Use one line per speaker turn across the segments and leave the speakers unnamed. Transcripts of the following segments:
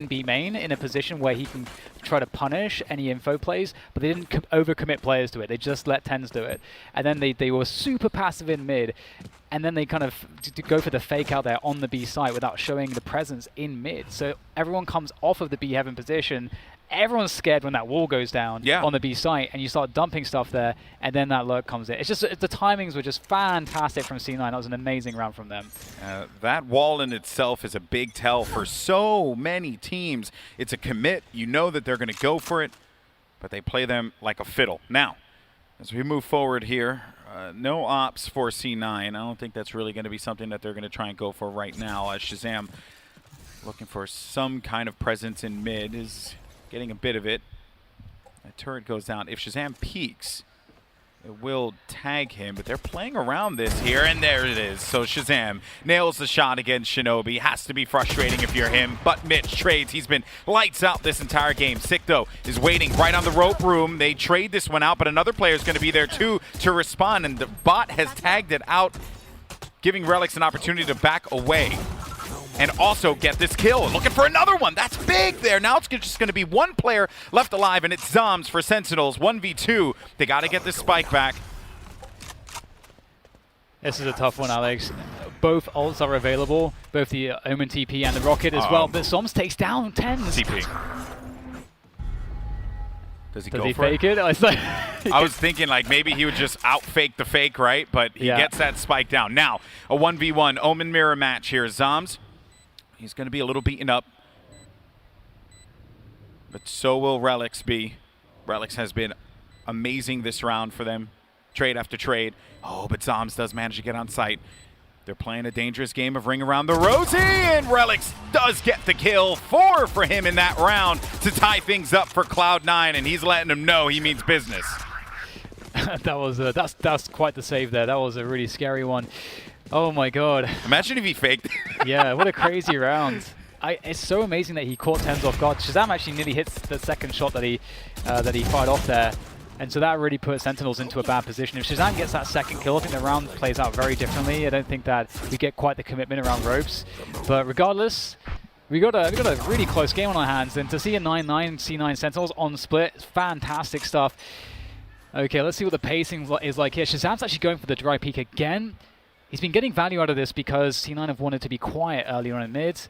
B main in a position where he can try to punish any info plays, but they didn't overcommit players to it. They just let TenZ do it. And then they were super passive in mid, and then they kind of go for the fake out there on the B site without showing the presence in mid. So everyone comes off of the B heaven position. Everyone's scared when that wall goes down on the B site, and you start dumping stuff there, and then that lurk comes in. It's just the timings were just fantastic from C9. That was an amazing round from them.
That wall in itself is a big tell for so many teams. It's a commit. You know that they're going to go for it, but they play them like a fiddle. Now, as we move forward here, no ops for C9. I don't think that's really going to be something that they're going to try and go for right now. As Shazam, looking for some kind of presence in mid, is getting a bit of it. That turret goes down. If Shazam peeks, it will tag him, but they're playing around this here, and there it is. So Shazam nails the shot against Shinobi. Has to be frustrating if you're him, but Mitch trades. He's been lights out this entire game. Sick, though, is waiting right on the rope room. They trade this one out, but another player is going to be there, too, to respond, and the bot has tagged it out, giving Relics an opportunity to back away and also get this kill. Looking for another one. That's big there. Now it's just going to be one player left alive, and it's Zoms for Sentinels. 1v2. They got to get this spike back.
This is a tough one, Alex. Both ults are available, both the Omen TP and the Rocket as well, but Zoms takes down TenZ.
TP. Does he
Does
go
he
for
fake it?
I was thinking like maybe he would just out-fake the fake, right? But he gets that spike down. Now, a 1v1 Omen mirror match here. Zoms, he's going to be a little beaten up, but so will Relics be. Relics has been amazing this round for them, trade after trade. Oh, but Zoms does manage to get on site. They're playing a dangerous game of Ring Around the Rosie, and Relics does get the kill. 4 for him in that round to tie things up for Cloud9, and he's letting them know he means business.
That's quite the save there. That was a really scary one. Oh my god.
Imagine if he faked.
Yeah, what a crazy round. It's so amazing that he caught TenZ off guard. Shazam actually nearly hits the second shot that he fired off there. And so that really put Sentinels into a bad position. If Shazam gets that second kill, I think the round plays out very differently. I don't think that we get quite the commitment around ropes. But regardless, we got a really close game on our hands. And to see a 9-9 C9 Sentinels on split, it's fantastic stuff. Okay, let's see what the pacing is like here. Shazam's actually going for the dry peek again. He's been getting value out of this because C9 have wanted to be quiet early on in mid,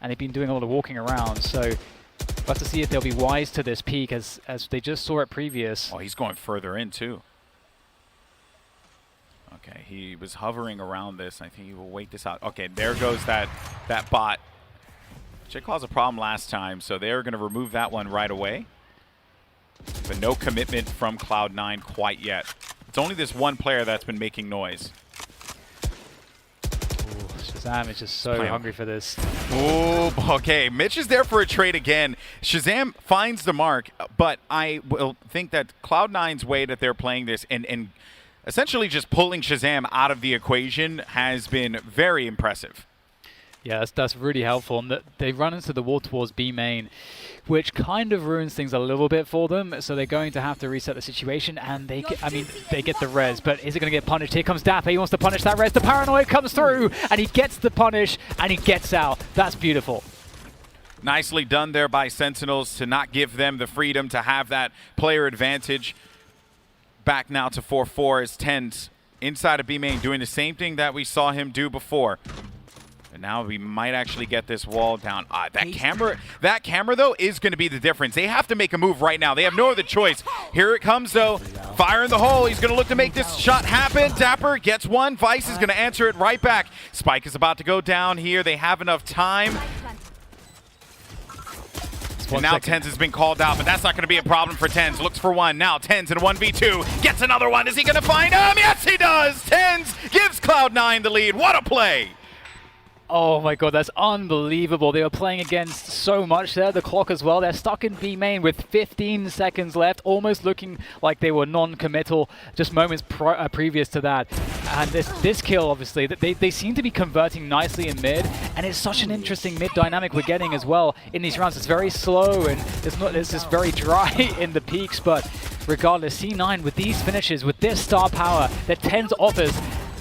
and they've been doing a lot of walking around. So we'll have to see if they'll be wise to this peak as they just saw it previous.
Oh, he's going further in too. Okay, he was hovering around this. I think he will wait this out. Okay, there goes that bot, which caused a problem last time. So they're going to remove that one right away. But no commitment from Cloud9 quite yet. It's only this one player that's been making noise.
Shazam is just so hungry for this.
Oh, okay. Mitch is there for a trade again. Shazam finds the mark, but I will think that Cloud9's way that they're playing this and essentially just pulling Shazam out of the equation has been very impressive.
Yeah, that's really helpful. And they run into the wall towards B main, which kind of ruins things a little bit for them. So they're going to have to reset the situation, and they get the res. But is it going to get punished? Here comes Dapper. He wants to punish that res. The paranoid comes through, and he gets the punish, and he gets out. That's beautiful.
Nicely done there by Sentinels to not give them the freedom to have that player advantage. Back now to 4-4 as TenZ inside of B main doing the same thing that we saw him do before. And now we might actually get this wall down. That camera, though, is going to be the difference. They have to make a move right now. They have no other choice. Here it comes, though. Fire in the hole. He's going to look to make this shot happen. Dapper gets one. Vice is going to answer it right back. Spike is about to go down here. They have enough time. And now TenZ has been called out, but that's not going to be a problem for TenZ. Looks for one. Now TenZ in a 1v2. Gets another one. Is he going to find him? Yes, he does. TenZ gives Cloud9 the lead. What a play.
Oh my god, that's unbelievable. They were playing against so much there, the clock as well. They're stuck in B main with 15 seconds left, almost looking like they were non-committal just moments previous to that. And this kill, obviously, they seem to be converting nicely in mid, and it's such an interesting mid dynamic we're getting as well in these rounds. It's very slow, and it's just very dry in the peaks, but regardless, C9 with these finishes, with this star power that TenZ offers,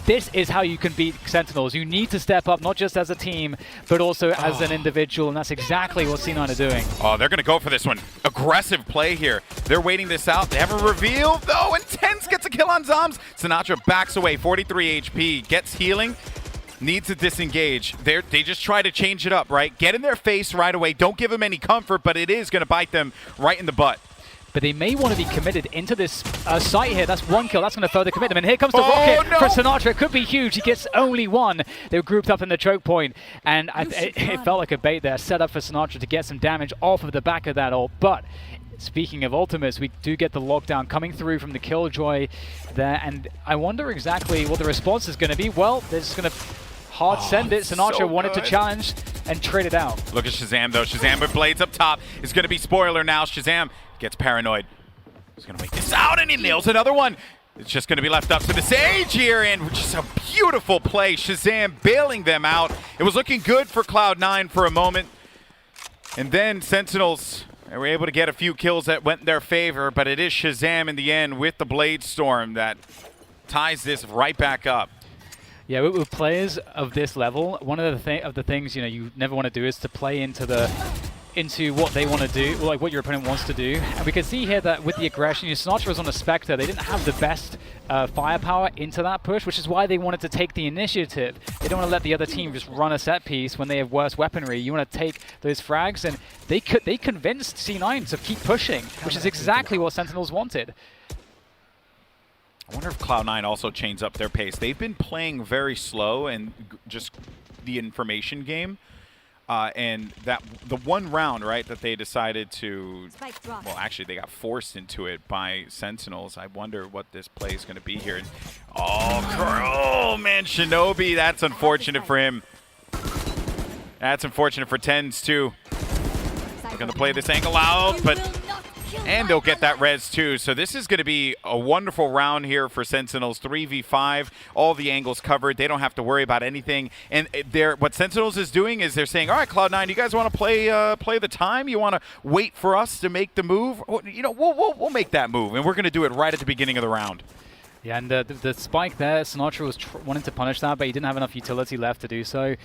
this is how you can beat Sentinels. You need to step up, not just as a team, but also as an individual, and that's exactly what C9 are doing.
Oh, they're going to go for this one. Aggressive play here. They're waiting this out. They have a reveal, though, and Tens gets a kill on Zombs. Sinatraa backs away, 43 HP, gets healing, needs to disengage. They just try to change it up, right? Get in their face right away. Don't give them any comfort, but it is going to bite them right in the butt.
But they may want to be committed into this site here. That's one kill. That's going to further commit them. And here comes the rocket for Sinatraa. It could be huge. He gets only one. They were grouped up in the choke point, and it felt like a bait there, set up for Sinatraa to get some damage off of the back of that ult. But speaking of ultimates, we do get the lockdown coming through from the Killjoy there, and I wonder exactly what the response is going to be. Well, they're just going to hard send it. Sinatraa wanted to challenge and trade it out.
Look at Shazam, though. Shazam with blades up top is going to be spoiler now. Shazam gets paranoid. He's going to make this out, and he nails another one. It's just going to be left up to the Sage here, and just a beautiful play. Shazam bailing them out. It was looking good for Cloud9 for a moment. And then Sentinels were able to get a few kills that went in their favor, but it is Shazam in the end with the Blade Storm that ties this right back up.
Yeah, with players of this level, one of the things you never want to do is to play into what they want to do, like what your opponent wants to do. And we can see here that with the aggression, Sinatraa was on a Spectre. They didn't have the best firepower into that push, which is why they wanted to take the initiative. They don't want to let the other team just run a set piece when they have worse weaponry. You want to take those frags, and they convinced C9 to keep pushing, which is exactly what Sentinels wanted.
I wonder if Cloud9 also chains up their pace. They've been playing very slow and just the information game. And that the one round, right, that they decided to, well, actually they got forced into it by Sentinels. I wonder what this play is going to be here. Oh man, Shinobi, that's unfortunate for him. That's unfortunate for Tens too. They're going to play this angle out, and they'll get that res too. So this is going to be a wonderful round here for Sentinels. 3v5, all the angles covered. They don't have to worry about anything. And what Sentinels is doing is they're saying, all right, Cloud9, you guys want to play the time? You want to wait for us to make the move? We'll make that move, and we're going to do it right at the beginning of the round.
Yeah, and the spike there, Sinatraa was wanting to punish that, but he didn't have enough utility left to do so.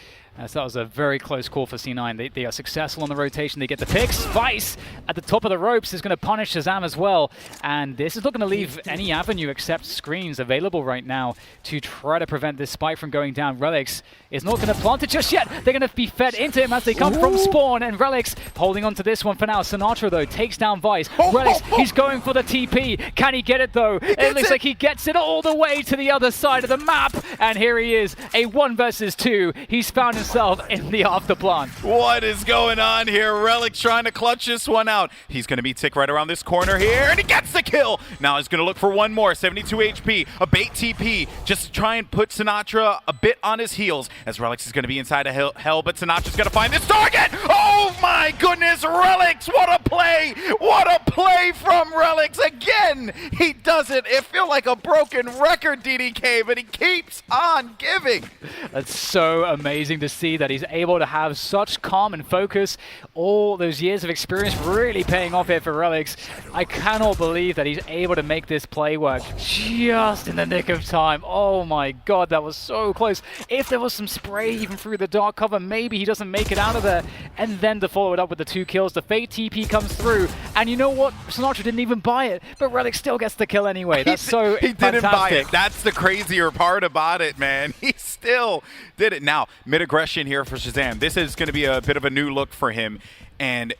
So that was a very close call for C9. They are successful on the rotation. They get the pick. Spice at the top of the ropes is going to punish Shazam as well. And this is not going to leave any avenue except screens available right now to try to prevent this spike from going down. Relix is not going to plant it just yet. They're going to be fed into him as they come from spawn. And Relix holding on to this one for now. Sinatraa, though, takes down Vice. Relix, he's going for the TP. Can he get it, though? It looks like he gets it all the way to the other side of the map. And here he is, a 1 versus 2. He's found himself in the afterplant.
What is going on here? Relic trying to clutch this one out. He's going to be tick right around this corner here, and he gets the kill. Now he's going to look for one more. 72 HP, a bait TP, just to try and put Sinatraa a bit on his heels, as Relix is going to be inside of hell, but Sinatra's going to find this target. Oh my goodness, Relix, what a play. What a play from Relix. Again, he does it. It feels like a broken record, DDK, but he keeps on giving.
That's so amazing to see that he's able to have such calm and focus. All those years of experience really paying off here for Relix. I cannot believe that he's able to make this play work just in the nick of time. Oh my god, that was so close. If there was some spray even through the dark cover, maybe he doesn't make it out of there. And then to follow it up with the 2 kills, the Fate TP comes through. And you know what? Sinatraa didn't even buy it, but Relix still gets the kill anyway. That's so
He didn't buy it. That's the crazier part about it, man. He still did it. Now, mid-aggression here for Shazam. This is going to be a bit of a new look for him. And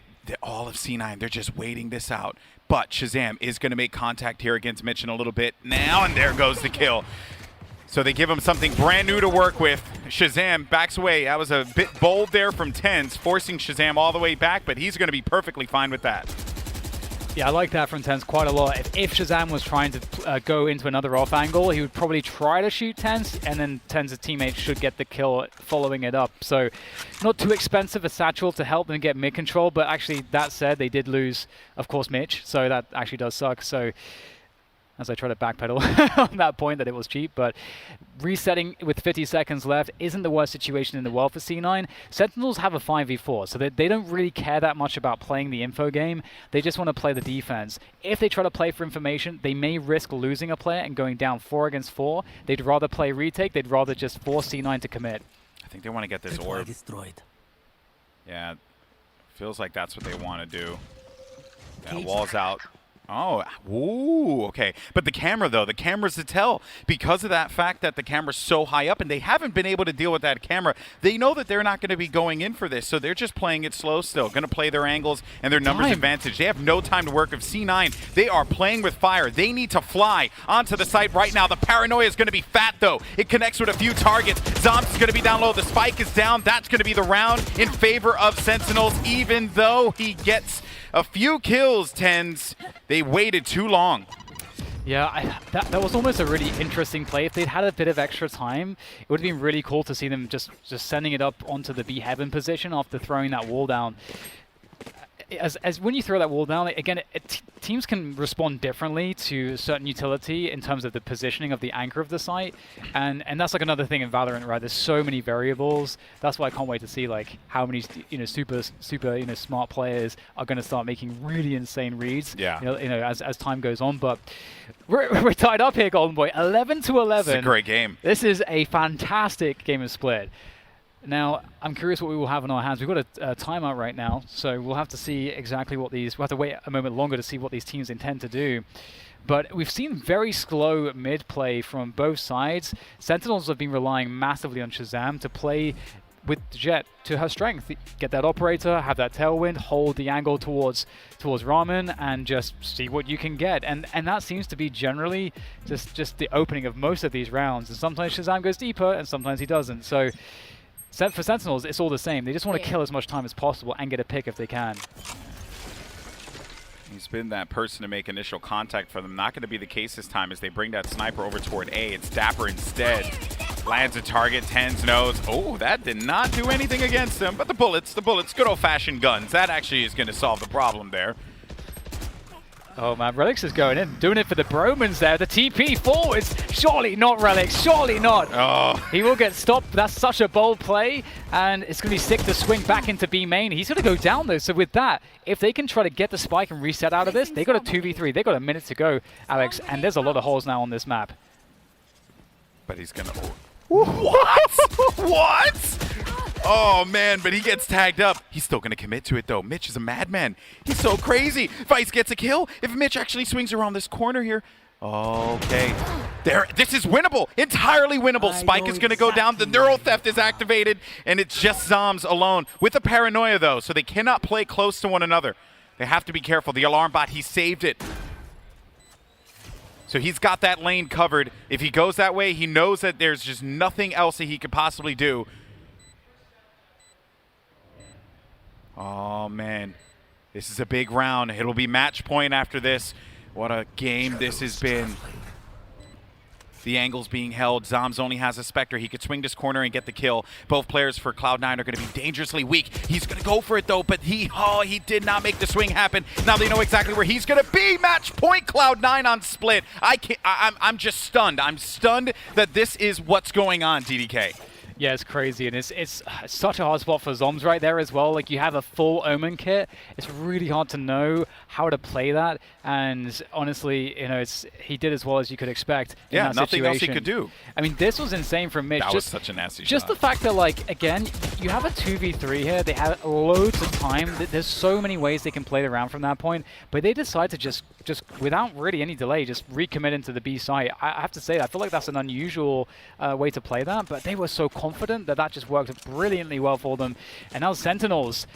all of C9, they're just waiting this out. But Shazam is going to make contact here against Mitch in a little bit now, and there goes the kill. So they give him something brand new to work with. Shazam backs away. That was a bit bold there from Tens, forcing Shazam all the way back, but he's going to be perfectly fine with that.
Yeah, I like that from Tens quite a lot. If Shazam was trying to go into another off angle, he would probably try to shoot Tens, and then Tens' teammate should get the kill following it up. So not too expensive a satchel to help them get mid control, but actually, that said, they did lose, of course, Mitch, so that actually does suck. So as I try to backpedal on that point that it was cheap, but resetting with 50 seconds left isn't the worst situation in the world for C9. Sentinels have a 5v4, so they don't really care that much about playing the info game. They just want to play the defense. If they try to play for information, they may risk losing a player and going down 4 against 4. They'd rather play retake. They'd rather just force C9 to commit.
I think they want to get this orb. Yeah, feels like that's what they want to do. Yeah, wall's out. Oh, ooh, okay. But the camera, though, the camera's the tell. Because of that fact that the camera's so high up and they haven't been able to deal with that camera, they know that they're not going to be going in for this, so they're just playing it slow still, going to play their angles and their numbers advantage. They have no time to work with C9. They are playing with fire. They need to fly onto the site right now. The paranoia is going to be fat, though. It connects with a few targets. Zombs is going to be down low. The spike is down. That's going to be the round in favor of Sentinels, even though he gets a few kills, Tens. They waited too long.
Yeah, that was almost a really interesting play. If they'd had a bit of extra time, it would have been really cool to see them just sending it up onto the B heaven position after throwing that wall down. As when you throw that wall down, again, teams can respond differently to certain utility in terms of the positioning of the anchor of the site, and that's like another thing in Valorant, right? There's so many variables. That's why I can't wait to see like how many super smart players are going to start making really insane reads.
Yeah.
As time goes on. But we're tied up here, Golden Boy, 11-11.
It's a great game.
This is a fantastic game of Split. Now, I'm curious what we will have in our hands. We've got a timeout right now, so we'll have to see exactly what we'll have to wait a moment longer to see what these teams intend to do. But we've seen very slow mid play from both sides. Sentinels have been relying massively on Shazam to play with Jet to her strength. Get that operator, have that tailwind, hold the angle towards Ramen, and just see what you can get. And that seems to be generally just the opening of most of these rounds. And sometimes Shazam goes deeper, and sometimes he doesn't. So for Sentinels, it's all the same. They just want to kill as much time as possible and get a pick if they can.
He's been that person to make initial contact for them. Not going to be the case this time as they bring that sniper over toward A. It's Dapper instead. Lands a target, Tens knows. Oh, that did not do anything against them. But the bullets, good old-fashioned guns. That actually is going to solve the problem there.
Oh man, Relix is going in, doing it for the Bromans there. The TP forwards. Surely not, Relix. Surely not.
Oh.
He will get stopped. That's such a bold play. And it's going to be sick to swing back into B main. He's going to go down though. So with that, if they can try to get the spike and reset out of this, they got a 2v3. They got a minute to go, Alex. And there's a lot of holes now on this map.
But he's going to... What? What? Oh, man, but he gets tagged up. He's still going to commit to it, though. Mitch is a madman. He's so crazy. Vice gets a kill. If Mitch actually swings around this corner here. Okay. This is winnable. Entirely winnable. Spike is going to go down. The Neuro Theft is activated, and it's just Zombs alone. With a paranoia, though, so they cannot play close to one another. They have to be careful. The alarm bot, he saved it. So he's got that lane covered. If he goes that way, he knows that there's just nothing else that he could possibly do. Oh, man. This is a big round. It'll be match point after this. What a game this has been. The angle's being held. Zombs only has a Spectre. He could swing this corner and get the kill. Both players for Cloud9 are going to be dangerously weak. He's going to go for it, though, but he did not make the swing happen. Now they know exactly where he's going to be. Match point, Cloud9 on Split. I'm just stunned. I'm stunned that this is what's going on, DDK.
Yeah, it's crazy, and it's such a hard spot for Zombs right there as well. Like, you have a full Omen kit. It's really hard to know how to play that, and honestly, he did as well as you could expect in that
nothing
situation.
else he could do.
I mean, this was insane from Mitch.
That was such a nasty
just
shot.
The fact that, like, again, you have a 2v3 here. They have loads of time. There's so many ways they can play the round from that point, but they decide to just without really any delay, just recommit into the B site. I have to say, I feel like that's an unusual way to play that, but they were so confident that just worked brilliantly well for them. And now Sentinels,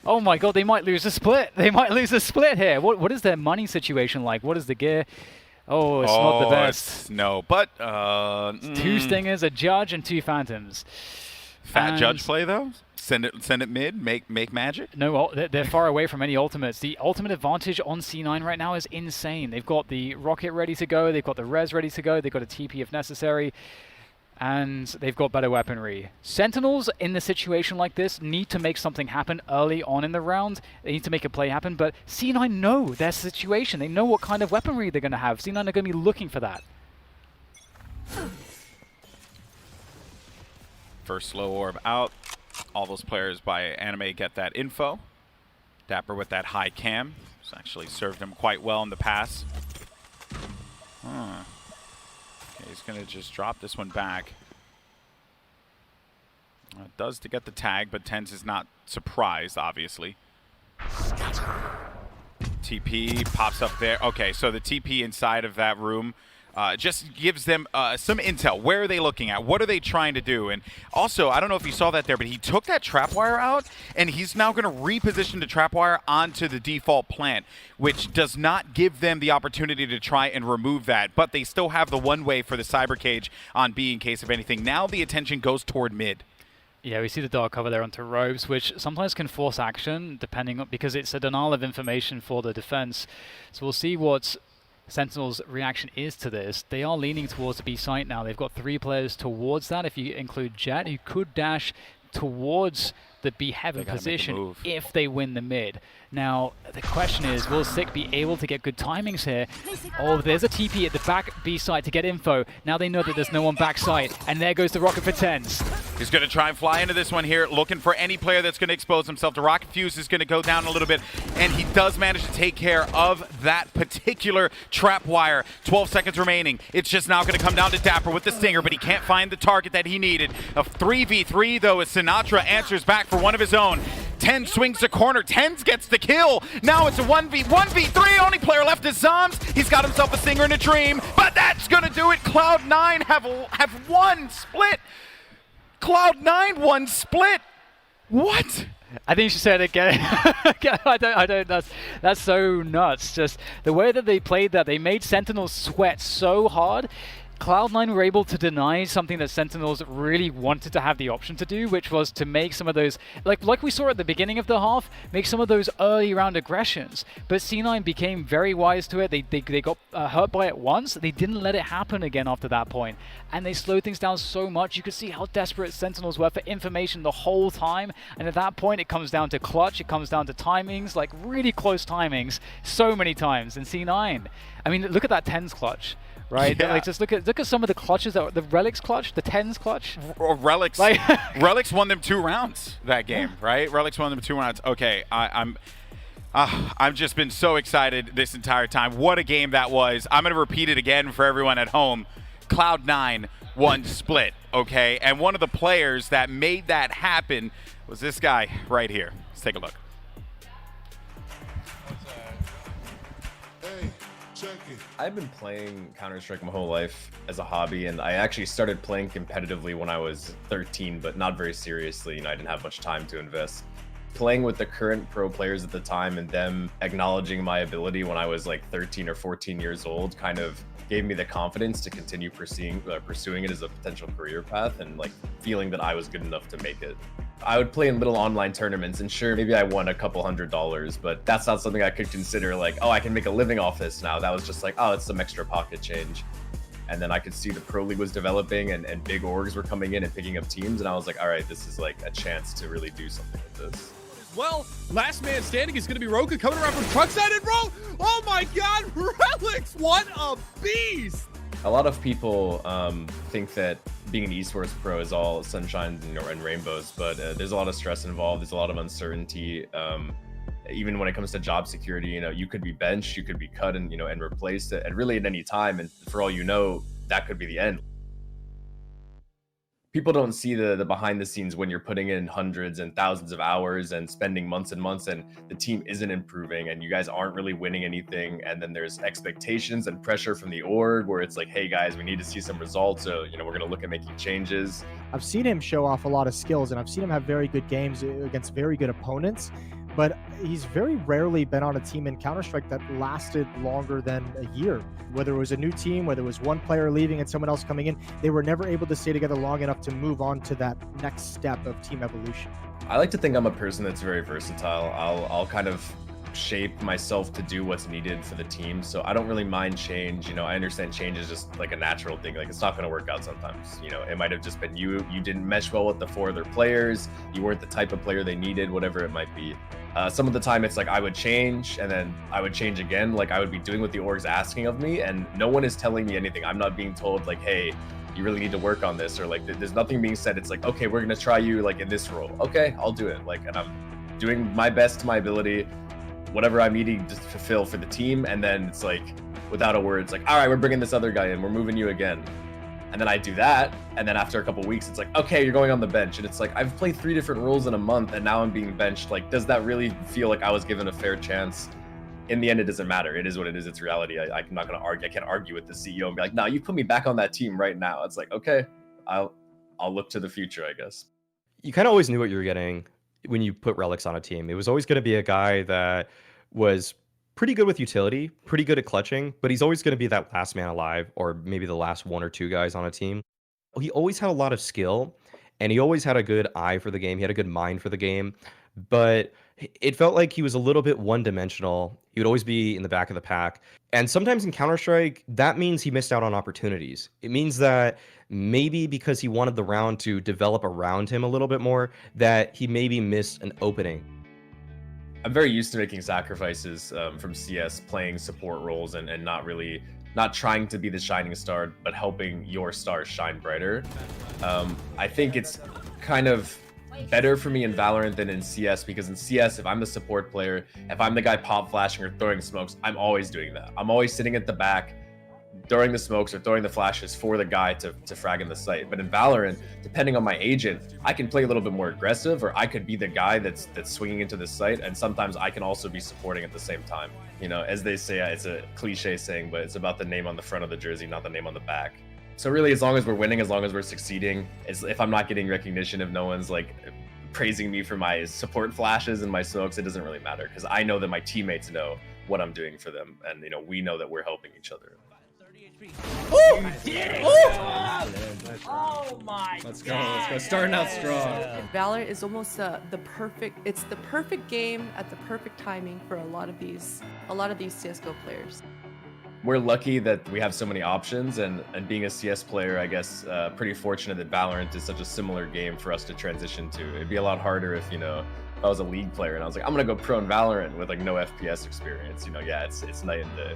oh my god, they might lose a split. They might lose a split here. What is their money situation like? What is the gear? Oh, it's not the best.
No, but...
2 Stingers, a Judge, and 2 Phantoms.
Fat Judge play, though? Send it mid, make magic?
No, they're far away from any ultimates. The ultimate advantage on C9 right now is insane. They've got the rocket ready to go. They've got the res ready to go. They've got a TP if necessary. and they've got better weaponry. Sentinels, in a situation like this, need to make something happen early on in the round. They need to make a play happen, but C9 know their situation. They know what kind of weaponry they're going to have. C9 are going to be looking for that.
First slow orb out. All those players by Anime get that info. Dapper with that high cam. It's actually served him quite well in the pass. Okay, he's going to just drop this one back. It does to get the tag, but TenZ is not surprised, obviously. TP pops up there. Okay, so the TP inside of that room just gives them some intel. Where are they looking at? What are they trying to do? And also, I don't know if you saw that there, but he took that trapwire out, and he's now going to reposition the trapwire onto the default plant, which does not give them the opportunity to try and remove that. But they still have the one way for the cyber cage on B in case of anything. Now the attention goes toward mid.
Yeah, we see the dark cover there onto Robes, which sometimes can force action, depending on, because it's a denial of information for the defense. So we'll see what Sentinel's reaction is to this. They are leaning towards the B site now. They've got 3 players towards that. If you include Jet, who could dash towards the B heaven position if they win the mid. Now, the question is, will Sick be able to get good timings here? Oh, there's a TP at the back B side to get info. Now they know that there's no one back side, and there goes the rocket for TenZ.
He's going to try and fly into this one here, looking for any player that's going to expose himself. The rocket fuse is going to go down a little bit, and he does manage to take care of that particular trap wire. 12 seconds remaining. It's just now going to come down to Dapper with the Stinger, but he can't find the target that he needed. A 3v3, though, as Sinatra answers back for one of his own. TenZ swings the corner. TenZ gets the kill. Now it's a 1v3. Only player left is Zombs. He's got himself a Stinger and a Dream, but that's going to do it. Cloud9 have won split. Cloud9 won split. What?
I think you should say it again. I don't. That's so nuts. Just the way that they played that, they made Sentinels sweat so hard. Cloud9 were able to deny something that Sentinels really wanted to have the option to do, which was to make some of those, like we saw at the beginning of the half, make some of those early round aggressions. But C9 became very wise to it. They got hurt by it once. They didn't let it happen again after that point. And they slowed things down so much. You could see how desperate Sentinels were for information the whole time. And at that point, it comes down to clutch. It comes down to timings, like really close timings, so many times. And C9, I mean, look at that TenZ clutch. Right,
yeah.
Like just look at some of the clutches that the Relics clutch, the TenZ clutch.
Relics, Relics won them 2 rounds that game, right? Relics won them 2 rounds. Okay, I've just been so excited this entire time. What a game that was! I'm gonna repeat it again for everyone at home. Cloud9 won split, okay, and one of the players that made that happen was this guy right here. Let's take a look.
I've been playing Counter-Strike my whole life as a hobby, and I actually started playing competitively when I was 13, but not very seriously. You know, I didn't have much time to invest. Playing with the current pro players at the time and them acknowledging my ability when I was like 13 or 14 years old kind of gave me the confidence to continue pursuing it as a potential career path, and like feeling that I was good enough to make it. I would play in little online tournaments, and sure, maybe I won a couple $100s, but that's not something I could consider like, oh, I can make a living off this now. That was just like, oh, it's some extra pocket change. And then I could see the Pro League was developing and big orgs were coming in and picking up teams, and I was like, all right, this is like a chance to really do something with this.
Well, last man standing is going to be Roka coming around from Truckside and Roll. Oh my God, Relics, what a beast!
A lot of people think that being an esports pro is all sunshine and rainbows, but there's a lot of stress involved. There's a lot of uncertainty. Even when it comes to job security, you know, you could be benched, you could be cut and, you know, and replaced at really at any time. And for all you know, that could be the end. People don't see the behind the scenes when you're putting in hundreds and thousands of hours and spending months and months and the team isn't improving and you guys aren't really winning anything. And then there's expectations and pressure from the org where it's like, hey guys, we need to see some results. So, you know, we're going to look at making changes.
I've seen him show off a lot of skills and I've seen him have very good games against very good opponents. But he's very rarely been on a team in Counter-Strike that lasted longer than a year. Whether it was a new team, whether it was one player leaving and someone else coming in, they were never able to stay together long enough to move on to that next step of team evolution.
I like to think I'm a person that's very versatile. I'll kind of shape myself to do what's needed for the team. So I don't really mind change. You know, I understand change is just like a natural thing. Like, it's not going to work out sometimes. You know, it might have just been you didn't mesh well with the 4 other players. You weren't the type of player they needed, whatever it might be. Some of the time it's like I would change and then I would change again. Like, I would be doing what the org's asking of me, and no one is telling me anything. I'm not being told like, hey, you really need to work on this, or like there's nothing being said. It's like, okay, we're going to try you like in this role. Okay, I'll do it. Like, and I'm doing my best to my ability, whatever I'm needing to fulfill for the team. And then it's like, without a word, it's like, all right, we're bringing this other guy in, we're moving you again. And then I do that, and then after a couple weeks, it's like, okay, you're going on the bench. And it's like, I've played 3 different roles in a month, and now I'm being benched. Like, does that really feel like I was given a fair chance? In the end, it doesn't matter. It is what it is. It's reality. I'm not going to argue. I can't argue with the CEO and be like, no, you put me back on that team right now. It's like, okay, I'll look to the future, I guess.
You kind of always knew what you were getting when you put Relics on a team. It was always going to be a guy that was pretty good with utility, pretty good at clutching, but he's always going to be that last man alive, or maybe the last 1 or 2 guys on a team. He always had a lot of skill, and he always had a good eye for the game. He had a good mind for the game, but it felt like he was a little bit one-dimensional. He would always be in the back of the pack. And sometimes in Counter-Strike, that means he missed out on opportunities. It means that maybe because he wanted the round to develop around him a little bit more, that he maybe missed an opening.
I'm very used to making sacrifices from CS, playing support roles and not trying to be the shining star, but helping your star shine brighter. I think it's kind of better for me in Valorant than in CS, because in CS, if I'm the support player, if I'm the guy pop flashing or throwing smokes, I'm always doing that. I'm always sitting at the back, throwing the smokes or throwing the flashes for the guy to frag in the site. But in Valorant, depending on my agent, I can play a little bit more aggressive, or I could be the guy that's swinging into the site, and sometimes I can also be supporting at the same time. You know, as they say, it's a cliche saying, but it's about the name on the front of the jersey, not the name on the back. So really, as long as we're winning, as long as we're succeeding, if I'm not getting recognition, if no one's like praising me for my support flashes and my smokes, it doesn't really matter, because I know that my teammates know what I'm doing for them, and you know, we know that we're helping each other.
Oh my! Let's go! Starting out strong.
Valor is almost the perfect game at the perfect timing for a lot of these CS:GO players.
We're lucky that we have so many options, and being a CS player, I guess, pretty fortunate that Valorant is such a similar game for us to transition to. It'd be a lot harder if, you know, if I was a League player and I was like, I'm gonna go pro in Valorant with like no FPS experience. You know, yeah, it's night and day.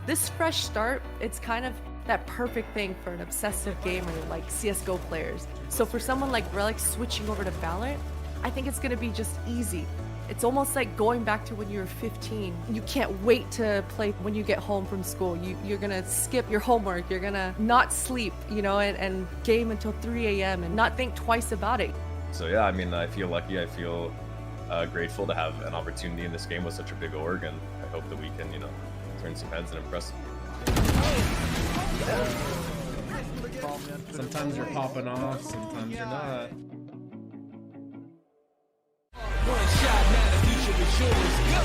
This fresh start, it's kind of that perfect thing for an obsessive gamer like CS:GO players. So for someone like Relic switching over to Valorant, I think it's gonna be just easy. It's almost like going back to when you were 15. You can't wait to play when you get home from school. You're gonna skip your homework, you're gonna not sleep, you know, and game until 3 a.m. and not think twice about it.
So yeah, I mean, I feel lucky, I feel grateful to have an opportunity in this game with such a big org, and I hope that we can, you know, turn some heads and impress them.
Sometimes you're popping off, sometimes you're not.
One shot, now the future is yours. Go!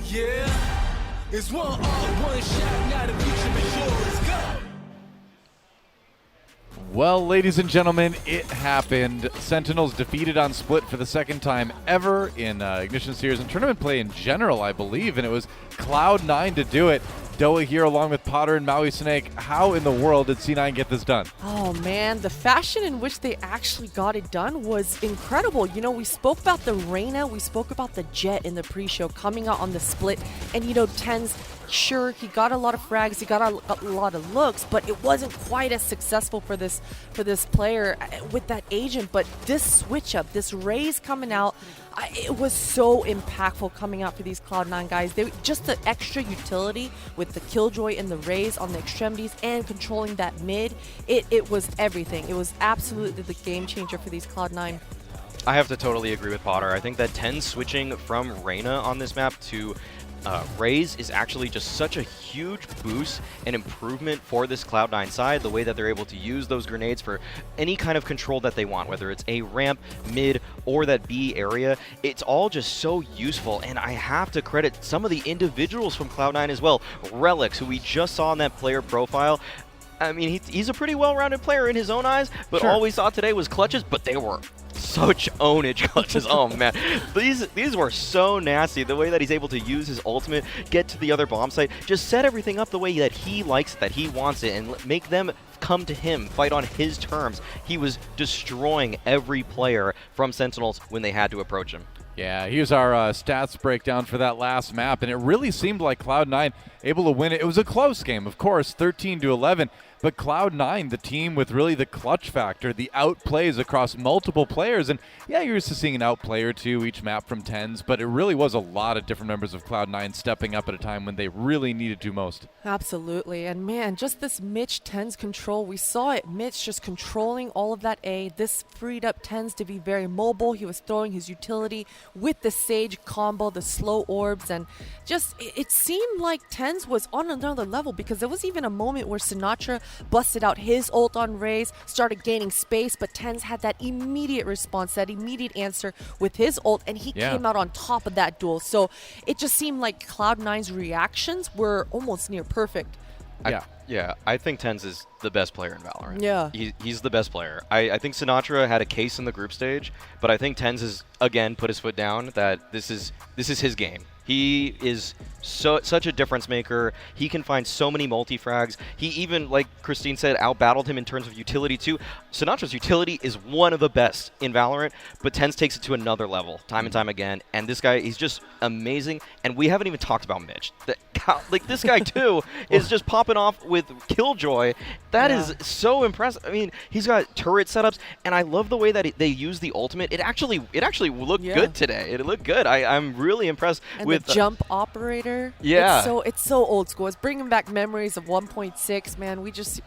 Yeah, it's one shot, now the future is yours. Go!
Well, ladies and gentlemen, it happened. Sentinels defeated on Split for the second time ever in Ignition Series and tournament play in general, I believe, and it was Cloud9 to do it. Doa here along with Potter and Maui Snake. How in the world did C9 get this done?
Oh man, the fashion in which they actually got it done was incredible. You know, we spoke about the Reyna, we spoke about the Jet in the pre-show coming out on the Split, and you know, Tenz, sure, he got a lot of frags, he got a lot of looks, but it wasn't quite as successful for this player with that agent. But this switch up, this Raze coming out, it was so impactful coming out for these Cloud9 guys. Just the extra utility with the Killjoy and the Raze on the extremities and controlling that mid, it was everything. It was absolutely the game changer for these Cloud9.
I have to totally agree with Potter. I think that Tenz switching from Reyna on this map to Raze is actually just such a huge boost and improvement for this Cloud9 side, the way that they're able to use those grenades for any kind of control that they want, whether it's A ramp, mid, or that B area. It's all just so useful, and I have to credit some of the individuals from Cloud9 as well. Relics, who we just saw in that player profile, I mean, he's a pretty well-rounded player in his own eyes, but all we saw today was clutches, but they were
such ownage clutches. Oh man, these were so nasty. The way that he's able to use his ultimate, get to the other bomb site, just set everything up the way that he likes it, that he wants it, and make them come to him, fight on his terms. He was destroying every player from Sentinels when they had to approach him.
Yeah, here's our stats breakdown for that last map, and it really seemed like Cloud9 able to win it. It was a close game, of course, 13-11, but Cloud9, the team with really the clutch factor, the outplays across multiple players, and yeah, you're used to seeing an outplay or two each map from TenZ, but it really was a lot of different members of Cloud9 stepping up at a time when they really needed to most.
Absolutely, and man, just this Mitch TenZ control, we saw it, Mitch just controlling all of that A. This freed up TenZ to be very mobile. He was throwing his utility with the Sage combo, the slow orbs, and just it seemed like TenZ was on another level, because there was even a moment where Sinatra busted out his ult on Raze, started gaining space, but TenZ had that immediate response, that immediate answer with his ult, and he came out on top of that duel. So it just seemed like Cloud9's reactions were almost near perfect.
I think TenZ is the best player in Valorant.
Yeah.
He's the best player. I think Sinatra had a case in the group stage, but I think TenZ has, again, put his foot down that this is his game. He is such a difference maker. He can find so many multi-frags. He even, like Christine said, out-battled him in terms of utility too. Sinatra's utility is one of the best in Valorant, but TenZ takes it to another level time and time again. And this guy, he's just amazing. And we haven't even talked about Mitch. This guy too is just popping off with Killjoy. That is so impressive. I mean, he's got turret setups, and I love the way that they use the ultimate. It actually looked good today. It looked good. I'm really impressed with
the jump operator.
Yeah.
It's so old school. It's bringing back memories of 1.6, man. We just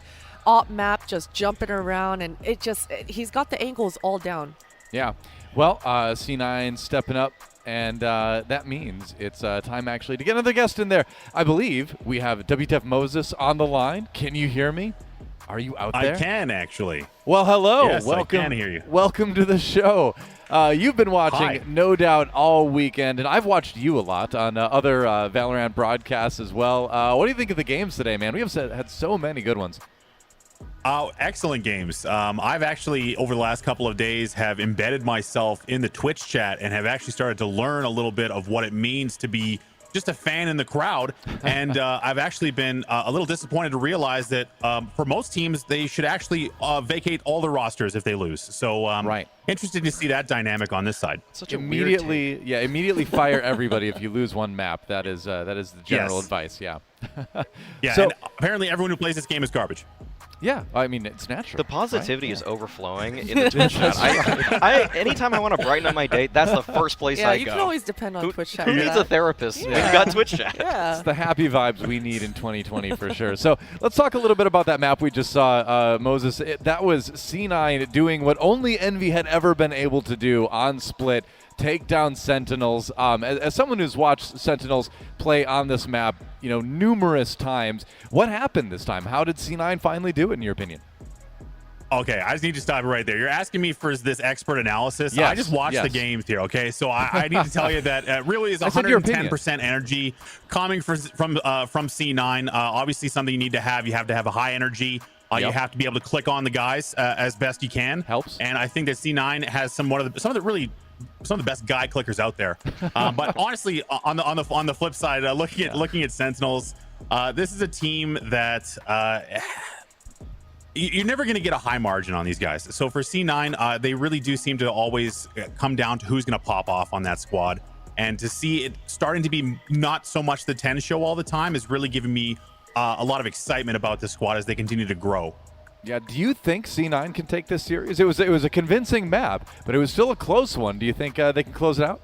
op map just jumping around, and he's got the angles all down.
Yeah. Well, C9 stepping up, and that means it's time actually to get another guest in there. I believe we have WTF Moses on the line. Can you hear me? Are you out there?
I can, actually.
Well, hello.
Yes,
welcome,
I can hear you.
Welcome to the show. You've been watching,
Hi.
no doubt, all weekend, and I've watched you a lot on other Valorant broadcasts as well. What do you think of the games today, man? We have had so many good ones.
Oh, excellent games. I've actually, over the last couple of days, have embedded myself in the Twitch chat and have actually started to learn a little bit of what it means to be just a fan in the crowd. And I've actually been a little disappointed to realize that for most teams, they should actually vacate all the rosters if they lose. So interesting to see that dynamic on this side.
Such a
immediately fire everybody if you lose one map. That is the general advice. Yeah.
Yeah.
So,
and apparently everyone who plays this game is garbage.
Yeah, I mean, it's natural.
The positivity
right?
is overflowing in the Twitch chat. Anytime I want to brighten up my day, that's the first place I go.
Yeah, you can always depend on Twitch chat.
Who needs a therapist? We've got Twitch chat.
Yeah.
It's the happy vibes we need in 2020 for sure. So let's talk a little bit about that map we just saw, Moses. That was C9 doing what only Envy had ever been able to do on Split. Take down Sentinels. As someone who's watched Sentinels play on this map, numerous times, what happened this time? How did C9 finally do it, in your opinion?
Okay, I just need to stop right there. You're asking me for this expert analysis.
Yes,
I just watched the games here, okay? So I need to tell you that really is 110% energy coming from C9. Obviously, something you need to have. You have to have a high energy. You have to be able to click on the guys as best you can.
Helps.
And I think that C9 has some of the best guy clickers out there. But honestly, on the flip side, looking at Sentinels, this is a team that you're never going to get a high margin on these guys. So for C9, they really do seem to always come down to who's going to pop off on that squad. And to see it starting to be not so much the 10 show all the time is really giving me a lot of excitement about this squad as they continue to grow.
Yeah, do you think C9 can take this series? It was a convincing map, but it was still a close one. Do you think they can close it out?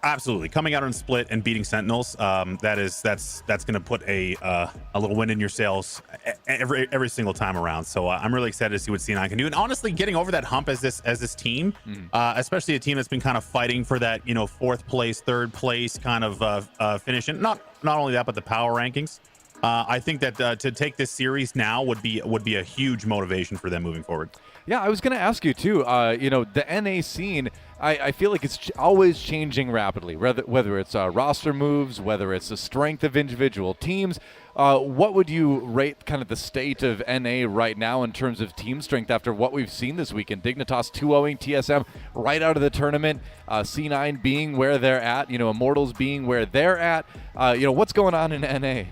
Absolutely. Coming out on Split and beating Sentinels, that's going to put a little wind in your sails every single time around. So I'm really excited to see what C9 can do. And honestly, getting over that hump as this team, especially a team that's been kind of fighting for that fourth place, third place kind of finish, and not only that, but the power rankings. I think that to take this series now would be a huge motivation for them moving forward.
Yeah, I was going to ask you too. You know, the NA scene, I feel like it's always changing rapidly. Whether it's roster moves, whether it's the strength of individual teams. What would you rate kind of the state of NA right now in terms of team strength after what we've seen this weekend? Dignitas 2-0ing TSM right out of the tournament. C9 being where they're at. You know, Immortals being where they're at. You know, what's going on in NA?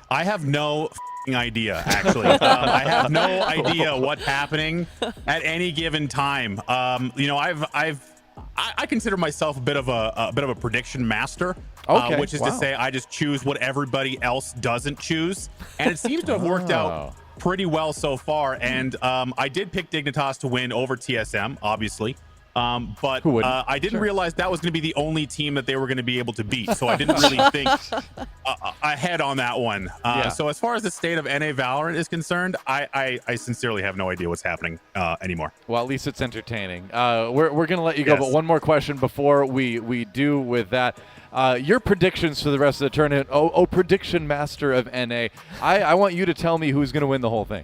I have no idea, actually. I have no idea what's happening at any given time. You know, I consider myself a bit of a prediction master, which is to say I just choose what everybody else doesn't choose, and it seems to have worked out pretty well so far. And I did pick Dignitas to win over TSM, obviously. But I didn't realize that was going to be the only team that they were going to be able to beat. So I didn't really think ahead on that one. So as far as the state of NA Valorant is concerned, I sincerely have no idea what's happening anymore.
Well, at least it's entertaining. We're going to let you go, but one more question before we do with that. Your predictions for the rest of the tournament. Oh, prediction master of NA. I want you to tell me who's going to win the whole thing.